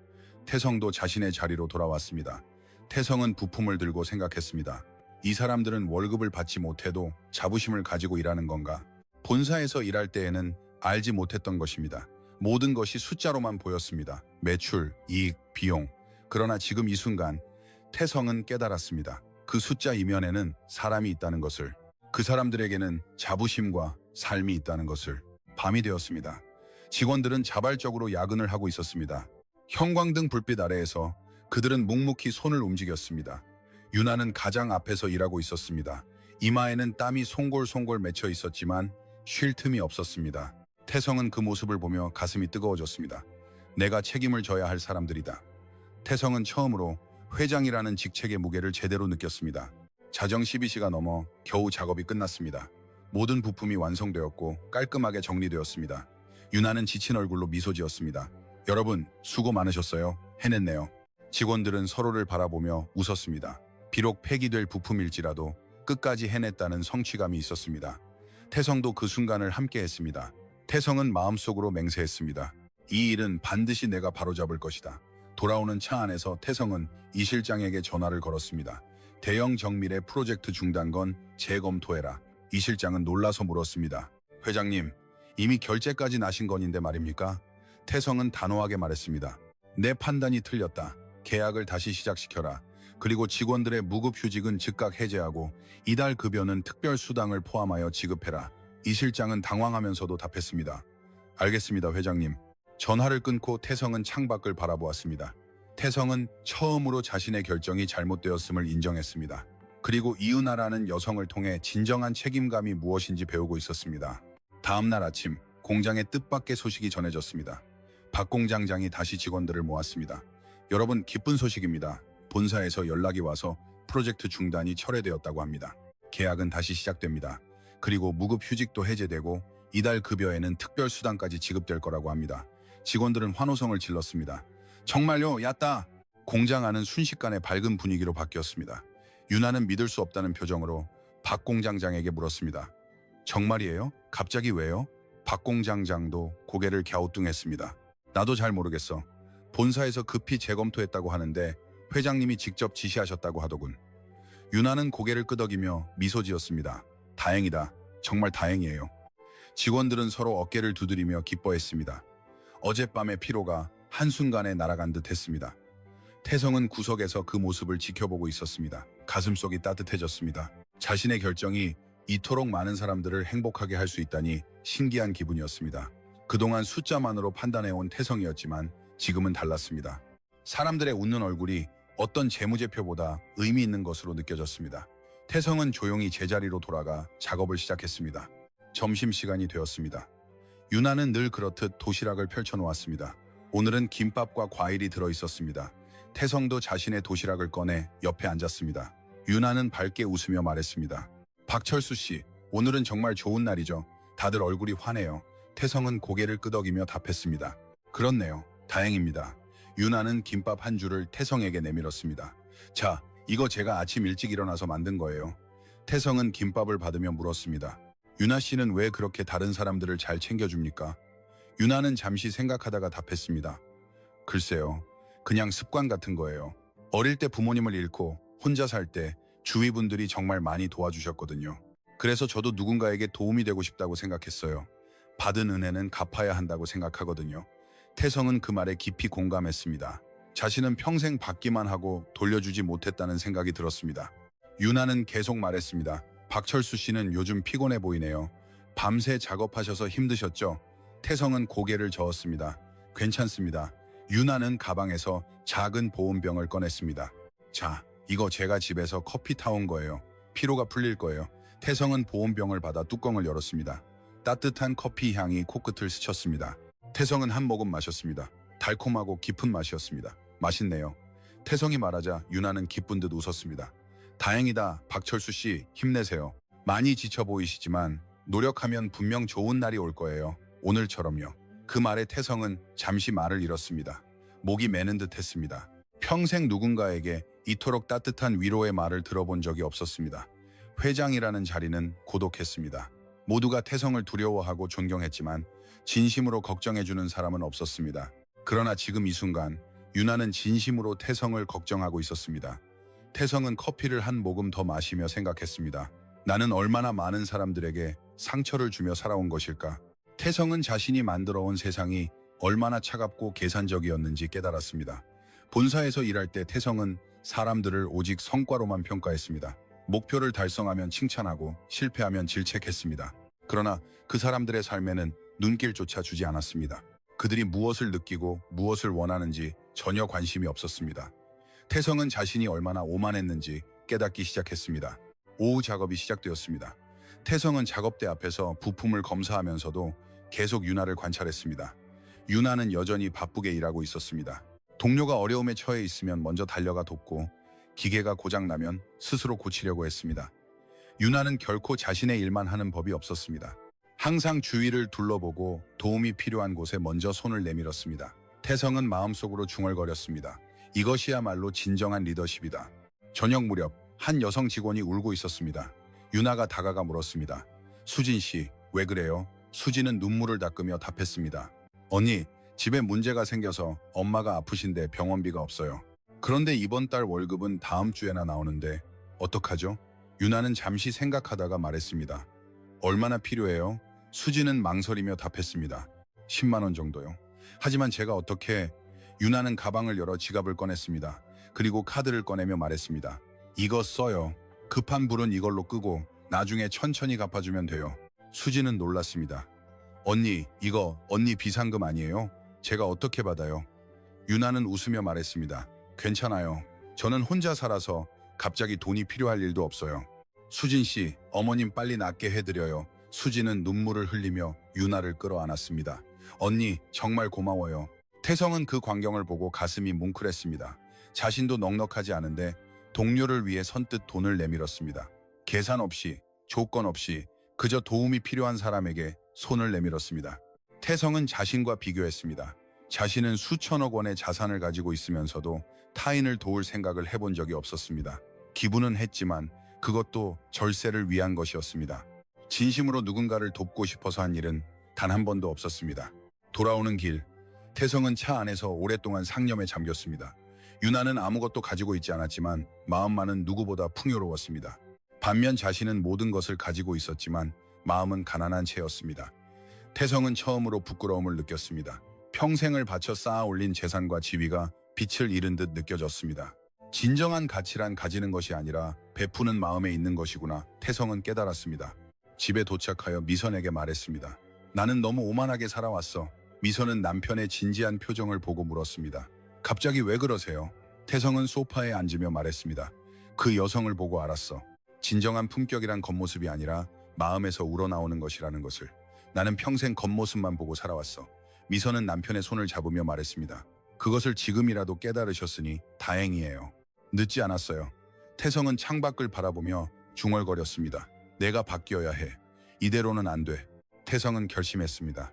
태성도 자신의 자리로 돌아왔습니다. 태성은 부품을 들고 생각했습니다. 이 사람들은 월급을 받지 못해도 자부심을 가지고 일하는 건가? 본사에서 일할 때에는 알지 못했던 것입니다. 모든 것이 숫자로만 보였습니다. 매출, 이익, 비용. 그러나 지금 이 순간 태성은 깨달았습니다. 그 숫자 이면에는 사람이 있다는 것을, 그 사람들에게는 자부심과 삶이 있다는 것을. 밤이 되었습니다. 직원들은 자발적으로 야근을 하고 있었습니다. 형광등 불빛 아래에서 그들은 묵묵히 손을 움직였습니다. 유나는 가장 앞에서 일하고 있었습니다. 이마에는 땀이 송골송골 맺혀 있었지만 쉴 틈이 없었습니다. 태성은 그 모습을 보며 가슴이 뜨거워졌습니다. 내가 책임을 져야 할 사람들이다. 태성은 처음으로 회장이라는 직책의 무게를 제대로 느꼈습니다. 자정 12시가 넘어 겨우 작업이 끝났습니다. 모든 부품이 완성되었고 깔끔하게 정리되었습니다. 유나는 지친 얼굴로 미소 지었습니다. 여러분, 수고 많으셨어요. 해냈네요. 직원들은 서로를 바라보며 웃었습니다. 비록 폐기될 부품일지라도 끝까지 해냈다는 성취감이 있었습니다. 태성도 그 순간을 함께했습니다. 태성은 마음속으로 맹세했습니다. 이 일은 반드시 내가 바로잡을 것이다. 돌아오는 차 안에서 태성은 이 실장에게 전화를 걸었습니다. 대형 정밀의 프로젝트 중단건 재검토해라. 이 실장은 놀라서 물었습니다. 회장님, 이미 결제까지 나신 건인데 말입니까? 태성은 단호하게 말했습니다. 내 판단이 틀렸다. 계약을 다시 시작시켜라. 그리고 직원들의 무급 휴직은 즉각 해제하고 이달 급여는 특별수당을 포함하여 지급해라. 이 실장은 당황하면서도 답했습니다. 알겠습니다, 회장님. 전화를 끊고 태성은 창밖을 바라보았습니다. 태성은 처음으로 자신의 결정이 잘못되었음을 인정했습니다. 그리고 이은하라는 여성을 통해 진정한 책임감이 무엇인지 배우고 있었습니다. 다음 날 아침, 공장의 뜻밖의 소식이 전해졌습니다. 박 공장장이 다시 직원들을 모았습니다. 여러분, 기쁜 소식입니다. 본사에서 연락이 와서 프로젝트 중단이 철회되었다고 합니다. 계약은 다시 시작됩니다. 그리고 무급 휴직도 해제되고 이달 급여에는 특별수당까지 지급될 거라고 합니다. 직원들은 환호성을 질렀습니다. 정말요? 야따! 공장 안은 순식간에 밝은 분위기로 바뀌었습니다. 유나는 믿을 수 없다는 표정으로 박 공장장에게 물었습니다. 정말이에요? 갑자기 왜요? 박 공장장도 고개를 갸우뚱했습니다. 나도 잘 모르겠어. 본사에서 급히 재검토했다고 하는데 회장님이 직접 지시하셨다고 하더군. 유나는 고개를 끄덕이며 미소 지었습니다. 다행이다. 정말 다행이에요. 직원들은 서로 어깨를 두드리며 기뻐했습니다. 어젯밤의 피로가 한순간에 날아간 듯 했습니다. 태성은 구석에서 그 모습을 지켜보고 있었습니다. 가슴속이 따뜻해졌습니다. 자신의 결정이 이토록 많은 사람들을 행복하게 할 수 있다니 신기한 기분이었습니다. 그동안 숫자만으로 판단해온 태성이었지만 지금은 달랐습니다. 사람들의 웃는 얼굴이 어떤 재무제표보다 의미 있는 것으로 느껴졌습니다. 태성은 조용히 제자리로 돌아가 작업을 시작했습니다. 점심시간이 되었습니다. 유나는 늘 그렇듯 도시락을 펼쳐놓았습니다. 오늘은 김밥과 과일이 들어있었습니다. 태성도 자신의 도시락을 꺼내 옆에 앉았습니다. 유나는 밝게 웃으며 말했습니다. 박철수 씨, 오늘은 정말 좋은 날이죠. 다들 얼굴이 환해요. 태성은 고개를 끄덕이며 답했습니다. 그렇네요. 다행입니다. 유나는 김밥 한 줄을 태성에게 내밀었습니다. 자, 이거 제가 아침 일찍 일어나서 만든 거예요. 태성은 김밥을 받으며 물었습니다. 유나 씨는 왜 그렇게 다른 사람들을 잘 챙겨줍니까? 유나는 잠시 생각하다가 답했습니다. 글쎄요. 그냥 습관 같은 거예요. 어릴 때 부모님을 잃고 혼자 살 때 주위 분들이 정말 많이 도와주셨거든요. 그래서 저도 누군가에게 도움이 되고 싶다고 생각했어요. 받은 은혜는 갚아야 한다고 생각하거든요. 태성은 그 말에 깊이 공감했습니다. 자신은 평생 받기만 하고 돌려주지 못했다는 생각이 들었습니다. 유나는 계속 말했습니다. 박철수 씨는 요즘 피곤해 보이네요. 밤새 작업하셔서 힘드셨죠? 태성은 고개를 저었습니다. 괜찮습니다. 유나는 가방에서 작은 보온병을 꺼냈습니다. 자, 이거 제가 집에서 커피 타온 거예요. 피로가 풀릴 거예요. 태성은 보온병을 받아 뚜껑을 열었습니다. 따뜻한 커피 향이 코끝을 스쳤습니다. 태성은 한 모금 마셨습니다. 달콤하고 깊은 맛이었습니다. 맛있네요. 태성이 말하자 유나는 기쁜 듯 웃었습니다. 다행이다. 박철수 씨, 힘내세요. 많이 지쳐 보이시지만 노력하면 분명 좋은 날이 올 거예요. 오늘처럼요. 그 말에 태성은 잠시 말을 잃었습니다. 목이 메는 듯 했습니다. 평생 누군가에게 이토록 따뜻한 위로의 말을 들어본 적이 없었습니다. 회장이라는 자리는 고독했습니다. 모두가 태성을 두려워하고 존경했지만 진심으로 걱정해주는 사람은 없었습니다. 그러나 지금 이 순간 유나는 진심으로 태성을 걱정하고 있었습니다. 태성은 커피를 한 모금 더 마시며 생각했습니다. 나는 얼마나 많은 사람들에게 상처를 주며 살아온 것일까? 태성은 자신이 만들어온 세상이 얼마나 차갑고 계산적이었는지 깨달았습니다. 본사에서 일할 때 태성은 사람들을 오직 성과로만 평가했습니다. 목표를 달성하면 칭찬하고 실패하면 질책했습니다. 그러나 그 사람들의 삶에는 눈길조차 주지 않았습니다. 그들이 무엇을 느끼고 무엇을 원하는지 전혀 관심이 없었습니다. 태성은 자신이 얼마나 오만했는지 깨닫기 시작했습니다. 오후 작업이 시작되었습니다. 태성은 작업대 앞에서 부품을 검사하면서도 계속 유나를 관찰했습니다. 유나는 여전히 바쁘게 일하고 있었습니다. 동료가 어려움에 처해 있으면 먼저 달려가 돕고 기계가 고장나면 스스로 고치려고 했습니다. 유나는 결코 자신의 일만 하는 법이 없었습니다. 항상 주위를 둘러보고 도움이 필요한 곳에 먼저 손을 내밀었습니다. 태성은 마음속으로 중얼거렸습니다. 이것이야말로 진정한 리더십이다. 저녁 무렵 한 여성 직원이 울고 있었습니다. 유나가 다가가 물었습니다. 수진 씨, 왜 그래요? 수진은 눈물을 닦으며 답했습니다. 언니, 집에 문제가 생겨서 엄마가 아프신데 병원비가 없어요. 그런데 이번 달 월급은 다음 주에나 나오는데 어떡하죠? 유나는 잠시 생각하다가 말했습니다. 얼마나 필요해요? 수진은 망설이며 답했습니다. 10만 원 정도요. 하지만 제가 어떻게... 유나는 가방을 열어 지갑을 꺼냈습니다. 그리고 카드를 꺼내며 말했습니다. 이거 써요. 급한 불은 이걸로 끄고 나중에 천천히 갚아주면 돼요. 수진은 놀랐습니다. 언니, 이거 언니 비상금 아니에요? 제가 어떻게 받아요? 유나는 웃으며 말했습니다. 괜찮아요. 저는 혼자 살아서 갑자기 돈이 필요할 일도 없어요. 수진 씨, 어머님 빨리 낫게 해드려요. 수진은 눈물을 흘리며 유나를 끌어안았습니다. 언니, 정말 고마워요. 태성은 그 광경을 보고 가슴이 뭉클했습니다. 자신도 넉넉하지 않은데 동료를 위해 선뜻 돈을 내밀었습니다. 계산 없이, 조건 없이 그저 도움이 필요한 사람에게 손을 내밀었습니다. 태성은 자신과 비교했습니다. 자신은 수천억 원의 자산을 가지고 있으면서도 타인을 도울 생각을 해본 적이 없었습니다. 기부는 했지만 그것도 절세를 위한 것이었습니다. 진심으로 누군가를 돕고 싶어서 한 일은 단 한 번도 없었습니다. 돌아오는 길, 태성은 차 안에서 오랫동안 상념에 잠겼습니다. 유나는 아무것도 가지고 있지 않았지만 마음만은 누구보다 풍요로웠습니다. 반면 자신은 모든 것을 가지고 있었지만 마음은 가난한 채였습니다. 태성은 처음으로 부끄러움을 느꼈습니다. 평생을 바쳐 쌓아 올린 재산과 지위가 빛을 잃은 듯 느껴졌습니다. 진정한 가치란 가지는 것이 아니라 베푸는 마음에 있는 것이구나. 태성은 깨달았습니다. 집에 도착하여 미선에게 말했습니다. 나는 너무 오만하게 살아왔어. 미선은 남편의 진지한 표정을 보고 물었습니다. 갑자기 왜 그러세요? 태성은 소파에 앉으며 말했습니다. 그 여성을 보고 알았어. 진정한 품격이란 겉모습이 아니라 마음에서 우러나오는 것이라는 것을. 나는 평생 겉모습만 보고 살아왔어. 미선은 남편의 손을 잡으며 말했습니다. 그것을 지금이라도 깨달으셨으니 다행이에요. 늦지 않았어요. 태성은 창밖을 바라보며 중얼거렸습니다. 내가 바뀌어야 해. 이대로는 안 돼. 태성은 결심했습니다.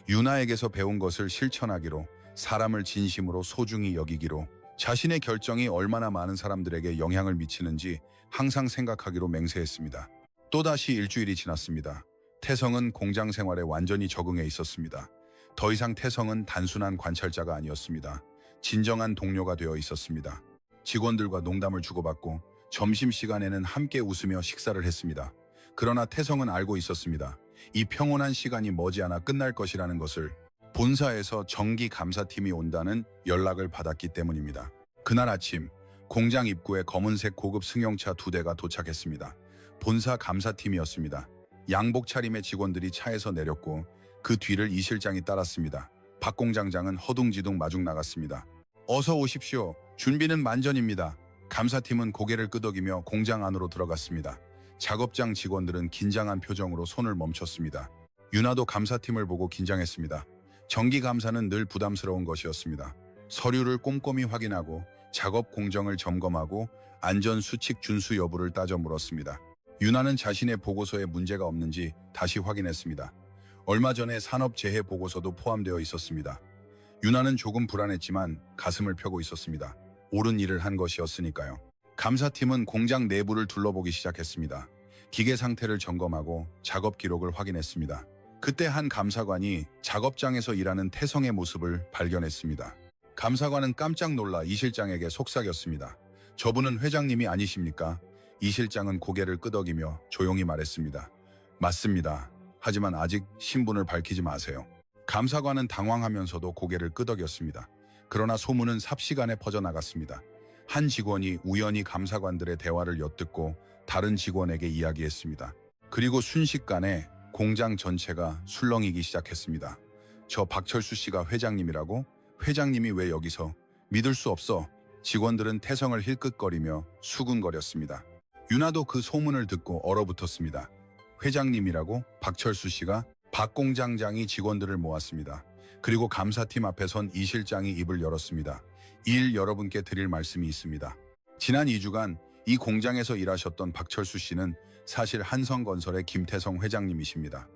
유나에게서 배운 것을 실천하기로, 사람을 진심으로 소중히 여기기로, 자신의 결정이 얼마나 많은 사람들에게 영향을 미치는지 항상 생각하기로 맹세했습니다. 또다시 일주일이 지났습니다. 태성은 공장 생활에 완전히 적응해 있었습니다. 더 이상 태성은 단순한 관찰자가 아니었습니다. 진정한 동료가 되어 있었습니다. 직원들과 농담을 주고받고 점심시간에는 함께 웃으며 식사를 했습니다. 그러나 태성은 알고 있었습니다. 이 평온한 시간이 머지않아 끝날 것이라는 것을. 본사에서 정기 감사팀이 온다는 연락을 받았기 때문입니다. 그날 아침 공장 입구에 검은색 고급 승용차 2대가 도착했습니다. 본사 감사팀이었습니다. 양복 차림의 직원들이 차에서 내렸고 그 뒤를 이 실장이 따랐습니다. 박 공장장은 허둥지둥 마중 나갔습니다. 어서 오십시오. 준비는 만전입니다. 감사팀은 고개를 끄덕이며 공장 안으로 들어갔습니다. 작업장 직원들은 긴장한 표정으로 손을 멈췄습니다. 유나도 감사팀을 보고 긴장했습니다. 정기 감사는 늘 부담스러운 것이었습니다. 서류를 꼼꼼히 확인하고 작업 공정을 점검하고 안전 수칙 준수 여부를 따져 물었습니다. 유나는 자신의 보고서에 문제가 없는지 다시 확인했습니다. 얼마 전에 산업재해 보고서도 포함되어 있었습니다. 유나는 조금 불안했지만 가슴을 펴고 있었습니다. 옳은 일을 한 것이었으니까요. 감사팀은 공장 내부를 둘러보기 시작했습니다. 기계 상태를 점검하고 작업 기록을 확인했습니다. 그때 한 감사관이 작업장에서 일하는 태성의 모습을 발견했습니다. 감사관은 깜짝 놀라 이 실장에게 속삭였습니다. 저분은 회장님이 아니십니까? 이 실장은 고개를 끄덕이며 조용히 말했습니다. 맞습니다. 하지만 아직 신분을 밝히지 마세요. 감사관은 당황하면서도 고개를 끄덕였습니다. 그러나 소문은 삽시간에 퍼져나갔습니다. 한 직원이 우연히 감사관들의 대화를 엿듣고 다른 직원에게 이야기했습니다. 그리고 순식간에 공장 전체가 술렁이기 시작했습니다. 저 박철수 씨가 회장님이라고? 회장님이 왜 여기서? 믿을 수 없어. 직원들은 태성을 힐끗거리며 수군거렸습니다. 유나도 그 소문을 듣고 얼어붙었습니다. 회장님이라고? 박철수 씨가? 박 공장장이 직원들을 모았습니다. 그리고 감사팀 앞에 선 이 실장이 입을 열었습니다. 이 일 여러분께 드릴 말씀이 있습니다. 지난 2주간 이 공장에서 일하셨던 박철수 씨는 사실 한성건설의 김태성 회장님이십니다.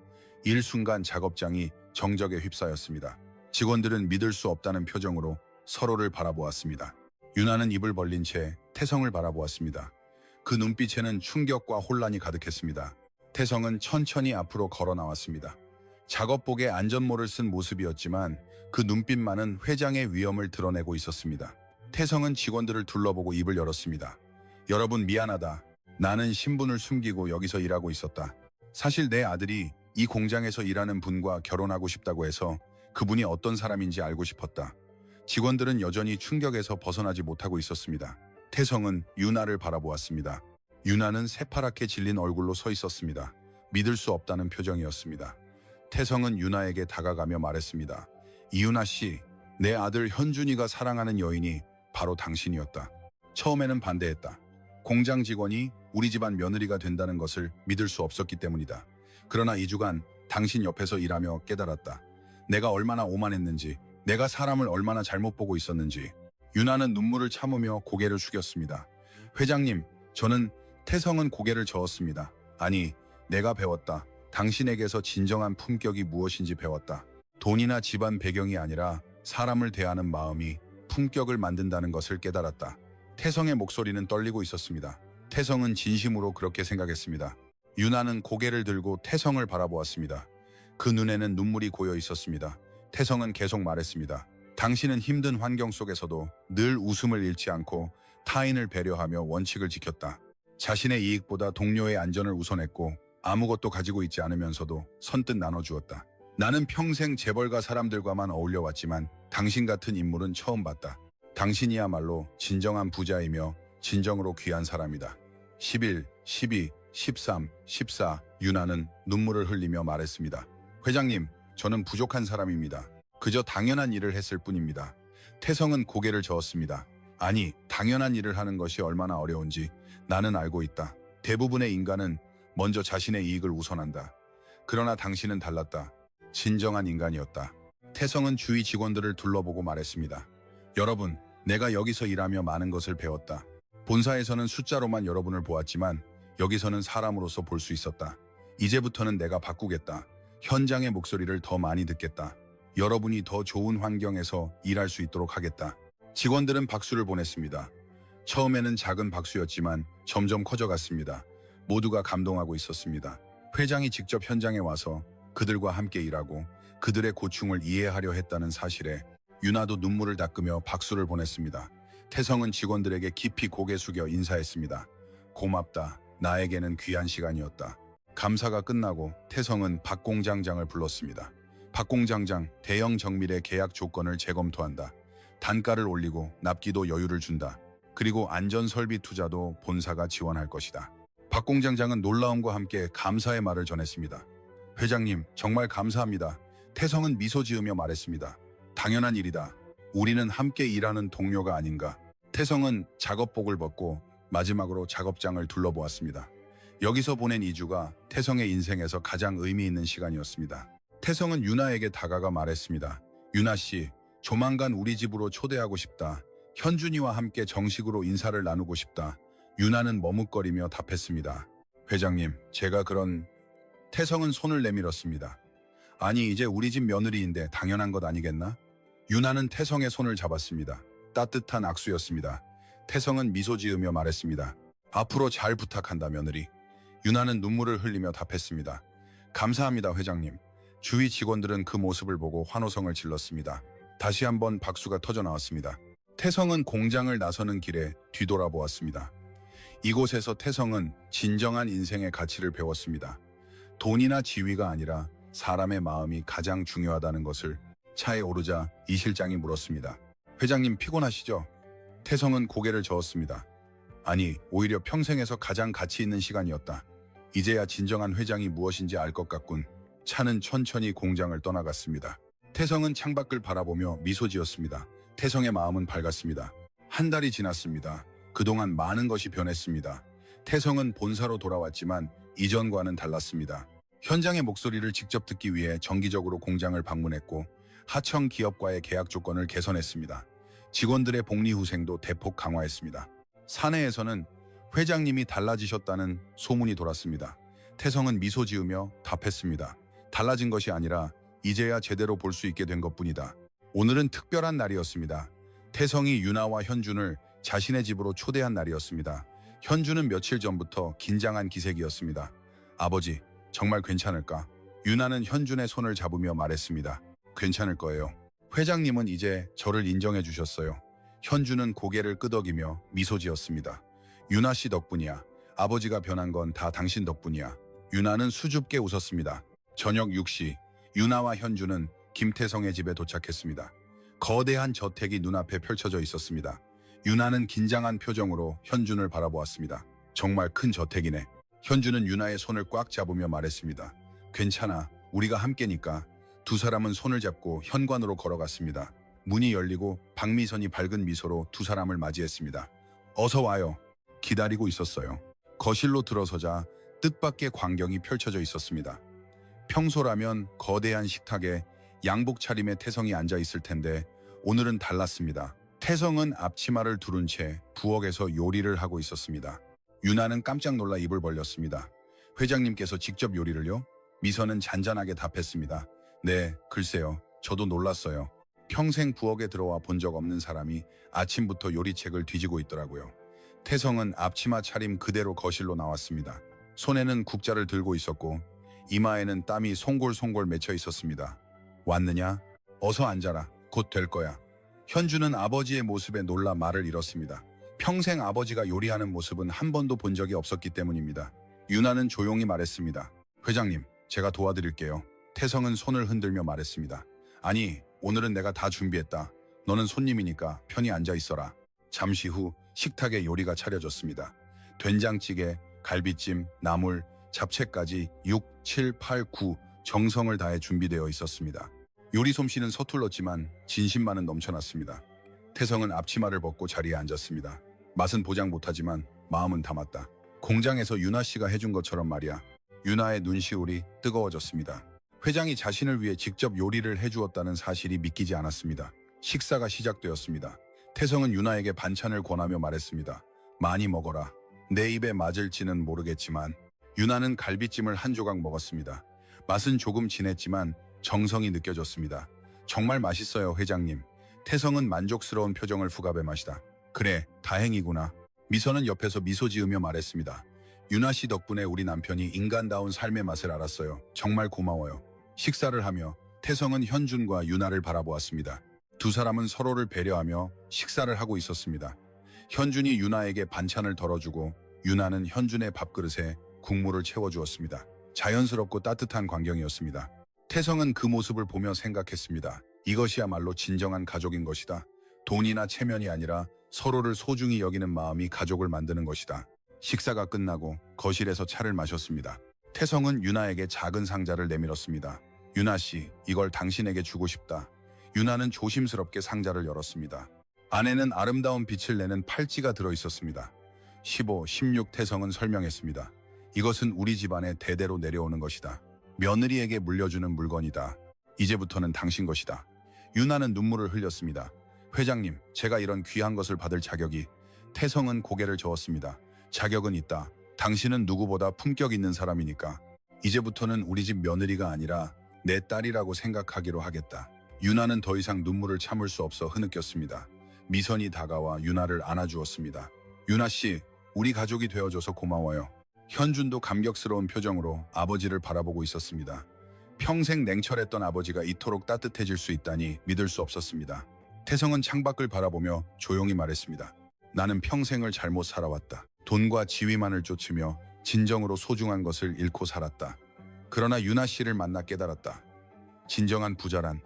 일순간 작업장이 정적에 휩싸였습니다. 직원들은 믿을 수 없다는 표정으로 서로를 바라보았습니다. 유나는 입을 벌린 채 태성을 바라보았습니다. 그 눈빛에는 충격과 혼란이 가득했습니다. 태성은 천천히 앞으로 걸어 나왔습니다. 작업복에 안전모를 쓴 모습이었지만 그 눈빛만은 회장의 위험을 드러내고 있었습니다. 태성은 직원들을 둘러보고 입을 열었습니다. 여러분 미안하다. 나는 신분을 숨기고 여기서 일하고 있었다. 사실 내 아들이 이 공장에서 일하는 분과 결혼하고 싶다고 해서 그분이 어떤 사람인지 알고 싶었다. 직원들은 여전히 충격에서 벗어나지 못하고 있었습니다. 태성은 유나를 바라보았습니다. 유나는 새파랗게 질린 얼굴로 서 있었습니다. 믿을 수 없다는 표정이었습니다. 태성은 유나에게 다가가며 말했습니다. 이유나 씨, 내 아들 현준이가 사랑하는 여인이 바로 당신이었다. 처음에는 반대했다. 공장 직원이 우리 집안 며느리가 된다는 것을 믿을 수 없었기 때문이다. 그러나 2주간 당신 옆에서 일하며 깨달았다. 내가 얼마나 오만했는지, 내가 사람을 얼마나 잘못 보고 있었는지. 유나는 눈물을 참으며 고개를 숙였습니다. 회장님, 태성은 고개를 저었습니다. 아니, 내가 배웠다. 당신에게서 진정한 품격이 무엇인지 배웠다. 돈이나 집안 배경이 아니라 사람을 대하는 마음이 품격을 만든다는 것을 깨달았다. 태성의 목소리는 떨리고 있었습니다. 태성은 진심으로 그렇게 생각했습니다. 유나는 고개를 들고 태성을 바라보았습니다. 그 눈에는 눈물이 고여 있었습니다. 태성은 계속 말했습니다. 당신은 힘든 환경 속에서도 늘 웃음을 잃지 않고 타인을 배려하며 원칙을 지켰다. 자신의 이익보다 동료의 안전을 우선했고 아무것도 가지고 있지 않으면서도 선뜻 나눠주었다. 나는 평생 재벌가 사람들과만 어울려왔지만 당신 같은 인물은 처음 봤다. 당신이야말로 진정한 부자이며 진정으로 귀한 사람이다. 11, 12, 13, 14 유나는 눈물을 흘리며 말했습니다. 회장님, 저는 부족한 사람입니다. 그저 당연한 일을 했을 뿐입니다. 태성은 고개를 저었습니다. 아니, 당연한 일을 하는 것이 얼마나 어려운지 나는 알고 있다. 대부분의 인간은 먼저 자신의 이익을 우선한다. 그러나 당신은 달랐다. 진정한 인간이었다. 태성은 주위 직원들을 둘러보고 말했습니다. 여러분, 내가 여기서 일하며 많은 것을 배웠다. 본사에서는 숫자로만 여러분을 보았지만 여기서는 사람으로서 볼 수 있었다. 이제부터는 내가 바꾸겠다. 현장의 목소리를 더 많이 듣겠다. 여러분이 더 좋은 환경에서 일할 수 있도록 하겠다. 직원들은 박수를 보냈습니다. 처음에는 작은 박수였지만 점점 커져갔습니다. 모두가 감동하고 있었습니다. 회장이 직접 현장에 와서 그들과 함께 일하고 그들의 고충을 이해하려 했다는 사실에 유나도 눈물을 닦으며 박수를 보냈습니다. 태성은 직원들에게 깊이 고개 숙여 인사했습니다. 고맙다. 나에게는 귀한 시간이었다. 감사가 끝나고 태성은 박 공장장을 불렀습니다. 박 공장장, 대형 정밀의 계약 조건을 재검토한다. 단가를 올리고 납기도 여유를 준다. 그리고 안전설비 투자도 본사가 지원할 것이다. 박 공장장은 놀라움과 함께 감사의 말을 전했습니다. 회장님, 정말 감사합니다. 태성은 미소 지으며 말했습니다. 당연한 일이다. 우리는 함께 일하는 동료가 아닌가. 태성은 작업복을 벗고 마지막으로 작업장을 둘러보았습니다. 여기서 보낸 2주가 태성의 인생에서 가장 의미 있는 시간이었습니다. 태성은 유나에게 다가가 말했습니다. 유나 씨, 조만간 우리 집으로 초대하고 싶다. 현준이와 함께 정식으로 인사를 나누고 싶다. 유나는 머뭇거리며 답했습니다. 회장님, 제가 그런... 태성은 손을 내밀었습니다. 아니, 이제 우리 집 며느리인데 당연한 것 아니겠나? 유나는 태성의 손을 잡았습니다. 따뜻한 악수였습니다. 태성은 미소 지으며 말했습니다. 앞으로 잘 부탁한다, 며느리. 유나는 눈물을 흘리며 답했습니다. 감사합니다, 회장님. 주위 직원들은 그 모습을 보고 환호성을 질렀습니다. 다시 한번 박수가 터져 나왔습니다. 태성은 공장을 나서는 길에 뒤돌아보았습니다. 이곳에서 태성은 진정한 인생의 가치를 배웠습니다. 돈이나 지위가 아니라 사람의 마음이 가장 중요하다는 것을. 차에 오르자 이 실장이 물었습니다. 회장님, 피곤하시죠? 태성은 고개를 저었습니다. 아니, 오히려 평생에서 가장 가치 있는 시간이었다. 이제야 진정한 회장이 무엇인지 알 것 같군. 차는 천천히 공장을 떠나갔습니다. 태성은 창밖을 바라보며 미소 지었습니다. 태성의 마음은 밝았습니다. 한 달이 지났습니다. 그동안 많은 것이 변했습니다. 태성은 본사로 돌아왔지만 이전과는 달랐습니다. 현장의 목소리를 직접 듣기 위해 정기적으로 공장을 방문했고 하청 기업과의 계약 조건을 개선했습니다. 직원들의 복리 후생도 대폭 강화했습니다. 사내에서는 회장님이 달라지셨다는 소문이 돌았습니다. 태성은 미소 지으며 답했습니다. 달라진 것이 아니라 이제야 제대로 볼 수 있게 된 것뿐이다. 오늘은 특별한 날이었습니다. 태성이 유나와 현준을 자신의 집으로 초대한 날이었습니다. 현준은 며칠 전부터 긴장한 기색이었습니다. 아버지, 정말 괜찮을까? 유나는 현준의 손을 잡으며 말했습니다. 괜찮을 거예요. 회장님은 이제 저를 인정해 주셨어요. 현준은 고개를 끄덕이며 미소 지었습니다. 유나 씨 덕분이야. 아버지가 변한 건 다 당신 덕분이야. 유나는 수줍게 웃었습니다. 저녁 6시, 유나와 현준은 김태성의 집에 도착했습니다. 거대한 저택이 눈앞에 펼쳐져 있었습니다. 유나는 긴장한 표정으로 현준을 바라보았습니다. 정말 큰 저택이네. 현준은 유나의 손을 꽉 잡으며 말했습니다. 괜찮아. 우리가 함께니까. 두 사람은 손을 잡고 현관으로 걸어갔습니다. 문이 열리고 박미선이 밝은 미소로 두 사람을 맞이했습니다. 어서 와요. 기다리고 있었어요. 거실로 들어서자 뜻밖의 광경이 펼쳐져 있었습니다. 평소라면 거대한 식탁에 양복 차림의 태성이 앉아 있을 텐데 오늘은 달랐습니다. 태성은 앞치마를 두른 채 부엌에서 요리를 하고 있었습니다. 유나는 깜짝 놀라 입을 벌렸습니다. 회장님께서 직접 요리를요? 미선은 잔잔하게 답했습니다. 네, 글쎄요. 저도 놀랐어요. 평생 부엌에 들어와 본 적 없는 사람이 아침부터 요리책을 뒤지고 있더라고요. 태성은 앞치마 차림 그대로 거실로 나왔습니다. 손에는 국자를 들고 있었고 이마에는 땀이 송골송골 맺혀 있었습니다. 왔느냐? 어서 앉아라. 곧 될 거야. 현주는 아버지의 모습에 놀라 말을 잃었습니다. 평생 아버지가 요리하는 모습은 한 번도 본 적이 없었기 때문입니다. 유나는 조용히 말했습니다. 회장님, 제가 도와드릴게요. 태성은 손을 흔들며 말했습니다. 아니, 오늘은 내가 다 준비했다. 너는 손님이니까 편히 앉아 있어라. 잠시 후 식탁에 요리가 차려졌습니다. 된장찌개, 갈비찜, 나물, 잡채까지 6, 7, 8, 9 정성을 다해 준비되어 있었습니다. 요리 솜씨는 서툴렀지만 진심만은 넘쳐났습니다. 태성은 앞치마를 벗고 자리에 앉았습니다. 맛은 보장 못하지만 마음은 담았다. 공장에서 유나 씨가 해준 것처럼 말이야. 유나의 눈시울이 뜨거워졌습니다. 회장이 자신을 위해 직접 요리를 해주었다는 사실이 믿기지 않았습니다. 식사가 시작되었습니다. 태성은 유나에게 반찬을 권하며 말했습니다. 많이 먹어라. 내 입에 맞을지는 모르겠지만 유나는 갈비찜을 한 조각 먹었습니다. 맛은 조금 진했지만 정성이 느껴졌습니다. 정말 맛있어요, 회장님. 태성은 만족스러운 표정을 후갑에 마시다. 그래, 다행이구나. 미선은 옆에서 미소 지으며 말했습니다. 유나 씨 덕분에 우리 남편이 인간다운 삶의 맛을 알았어요. 정말 고마워요. 식사를 하며 태성은 현준과 유나를 바라보았습니다. 두 사람은 서로를 배려하며 식사를 하고 있었습니다. 현준이 유나에게 반찬을 덜어주고 유나는 현준의 밥그릇에 국물을 채워주었습니다. 자연스럽고 따뜻한 광경이었습니다. 태성은 그 모습을 보며 생각했습니다. 이것이야말로 진정한 가족인 것이다. 돈이나 체면이 아니라 서로를 소중히 여기는 마음이 가족을 만드는 것이다. 식사가 끝나고 거실에서 차를 마셨습니다. 태성은 유나에게 작은 상자를 내밀었습니다. 유나 씨, 이걸 당신에게 주고 싶다. 유나는 조심스럽게 상자를 열었습니다. 안에는 아름다운 빛을 내는 팔찌가 들어있었습니다. 15, 16 태성은 설명했습니다. 이것은 우리 집안에 대대로 내려오는 것이다. 며느리에게 물려주는 물건이다. 이제부터는 당신 것이다. 유나는 눈물을 흘렸습니다. 회장님, 제가 이런 귀한 것을 받을 자격이... 태성은 고개를 저었습니다. 자격은 있다. 당신은 누구보다 품격 있는 사람이니까. 이제부터는 우리 집 며느리가 아니라 내 딸이라고 생각하기로 하겠다. 유나는 더 이상 눈물을 참을 수 없어 흐느꼈습니다. 미선이 다가와 유나를 안아주었습니다. 유나 씨, 우리 가족이 되어줘서 고마워요. 현준도 감격스러운 표정으로 아버지를 바라보고 있었습니다. 평생 냉철했던 아버지가 이토록 따뜻해질 수 있다니 믿을 수 없었습니다. 태성은 창밖을 바라보며 조용히 말했습니다. 나는 평생을 잘못 살아왔다. 돈과 지위만을 쫓으며 진정으로 소중한 것을 잃고 살았다. 그러나 유나 씨를 만나 깨달았다. 진정한 부자란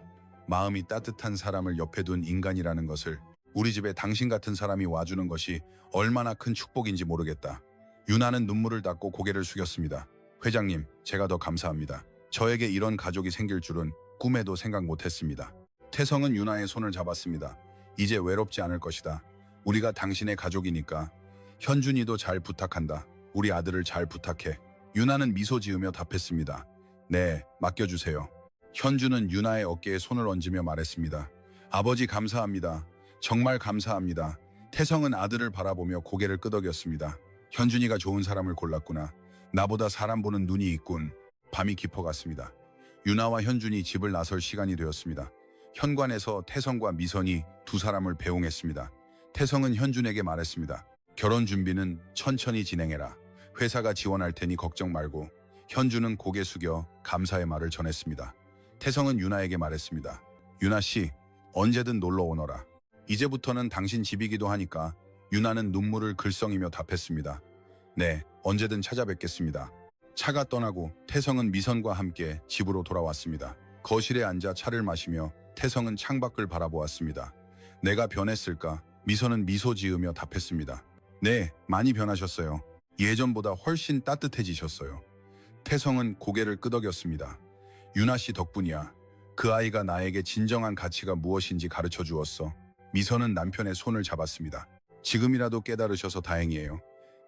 마음이 따뜻한 사람을 옆에 둔 인간이라는 것을. 우리 집에 당신 같은 사람이 와주는 것이 얼마나 큰 축복인지 모르겠다. 유나는 눈물을 닦고 고개를 숙였습니다. 회장님, 제가 더 감사합니다. 저에게 이런 가족이 생길 줄은 꿈에도 생각 못했습니다. 태성은 유나의 손을 잡았습니다. 이제 외롭지 않을 것이다. 우리가 당신의 가족이니까. 현준이도 잘 부탁한다. 우리 아들을 잘 부탁해. 유나는 미소 지으며 답했습니다. 네, 맡겨주세요. 현준은 유나의 어깨에 손을 얹으며 말했습니다. 아버지 감사합니다. 정말 감사합니다. 태성은 아들을 바라보며 고개를 끄덕였습니다. 현준이가 좋은 사람을 골랐구나. 나보다 사람 보는 눈이 있군. 밤이 깊어갔습니다. 유나와 현준이 집을 나설 시간이 되었습니다. 현관에서 태성과 미선이 두 사람을 배웅했습니다. 태성은 현준에게 말했습니다. 결혼 준비는 천천히 진행해라. 회사가 지원할 테니 걱정 말고. 현준은 고개 숙여 감사의 말을 전했습니다. 태성은 유나에게 말했습니다. 유나 씨, 언제든 놀러 오너라. 이제부터는 당신 집이기도 하니까. 유나는 눈물을 글썽이며 답했습니다. 네, 언제든 찾아뵙겠습니다. 차가 떠나고 태성은 미선과 함께 집으로 돌아왔습니다. 거실에 앉아 차를 마시며 태성은 창밖을 바라보았습니다. 내가 변했을까? 미선은 미소 지으며 답했습니다. 네, 많이 변하셨어요. 예전보다 훨씬 따뜻해지셨어요. 태성은 고개를 끄덕였습니다. 유나 씨 덕분이야. 그 아이가 나에게 진정한 가치가 무엇인지 가르쳐 주었어. 미선은 남편의 손을 잡았습니다. 지금이라도 깨달으셔서 다행이에요.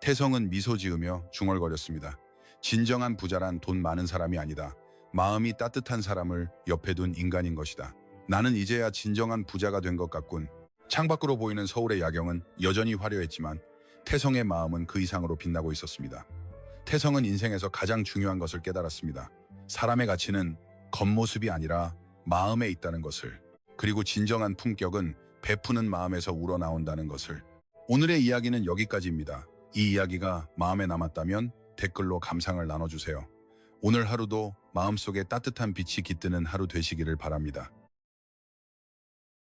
태성은 미소 지으며 중얼거렸습니다. 진정한 부자란 돈 많은 사람이 아니다. 마음이 따뜻한 사람을 옆에 둔 인간인 것이다. 나는 이제야 진정한 부자가 된 것 같군. 창밖으로 보이는 서울의 야경은 여전히 화려했지만 태성의 마음은 그 이상으로 빛나고 있었습니다. 태성은 인생에서 가장 중요한 것을 깨달았습니다. 사람의 가치는 겉모습이 아니라 마음에 있다는 것을. 그리고 진정한 품격은 베푸는 마음에서 우러나온다는 것을. 오늘의 이야기는 여기까지입니다. 이 이야기가 마음에 남았다면 댓글로 감상을 나눠주세요. 오늘 하루도 마음속에 따뜻한 빛이 깃드는 하루 되시기를 바랍니다.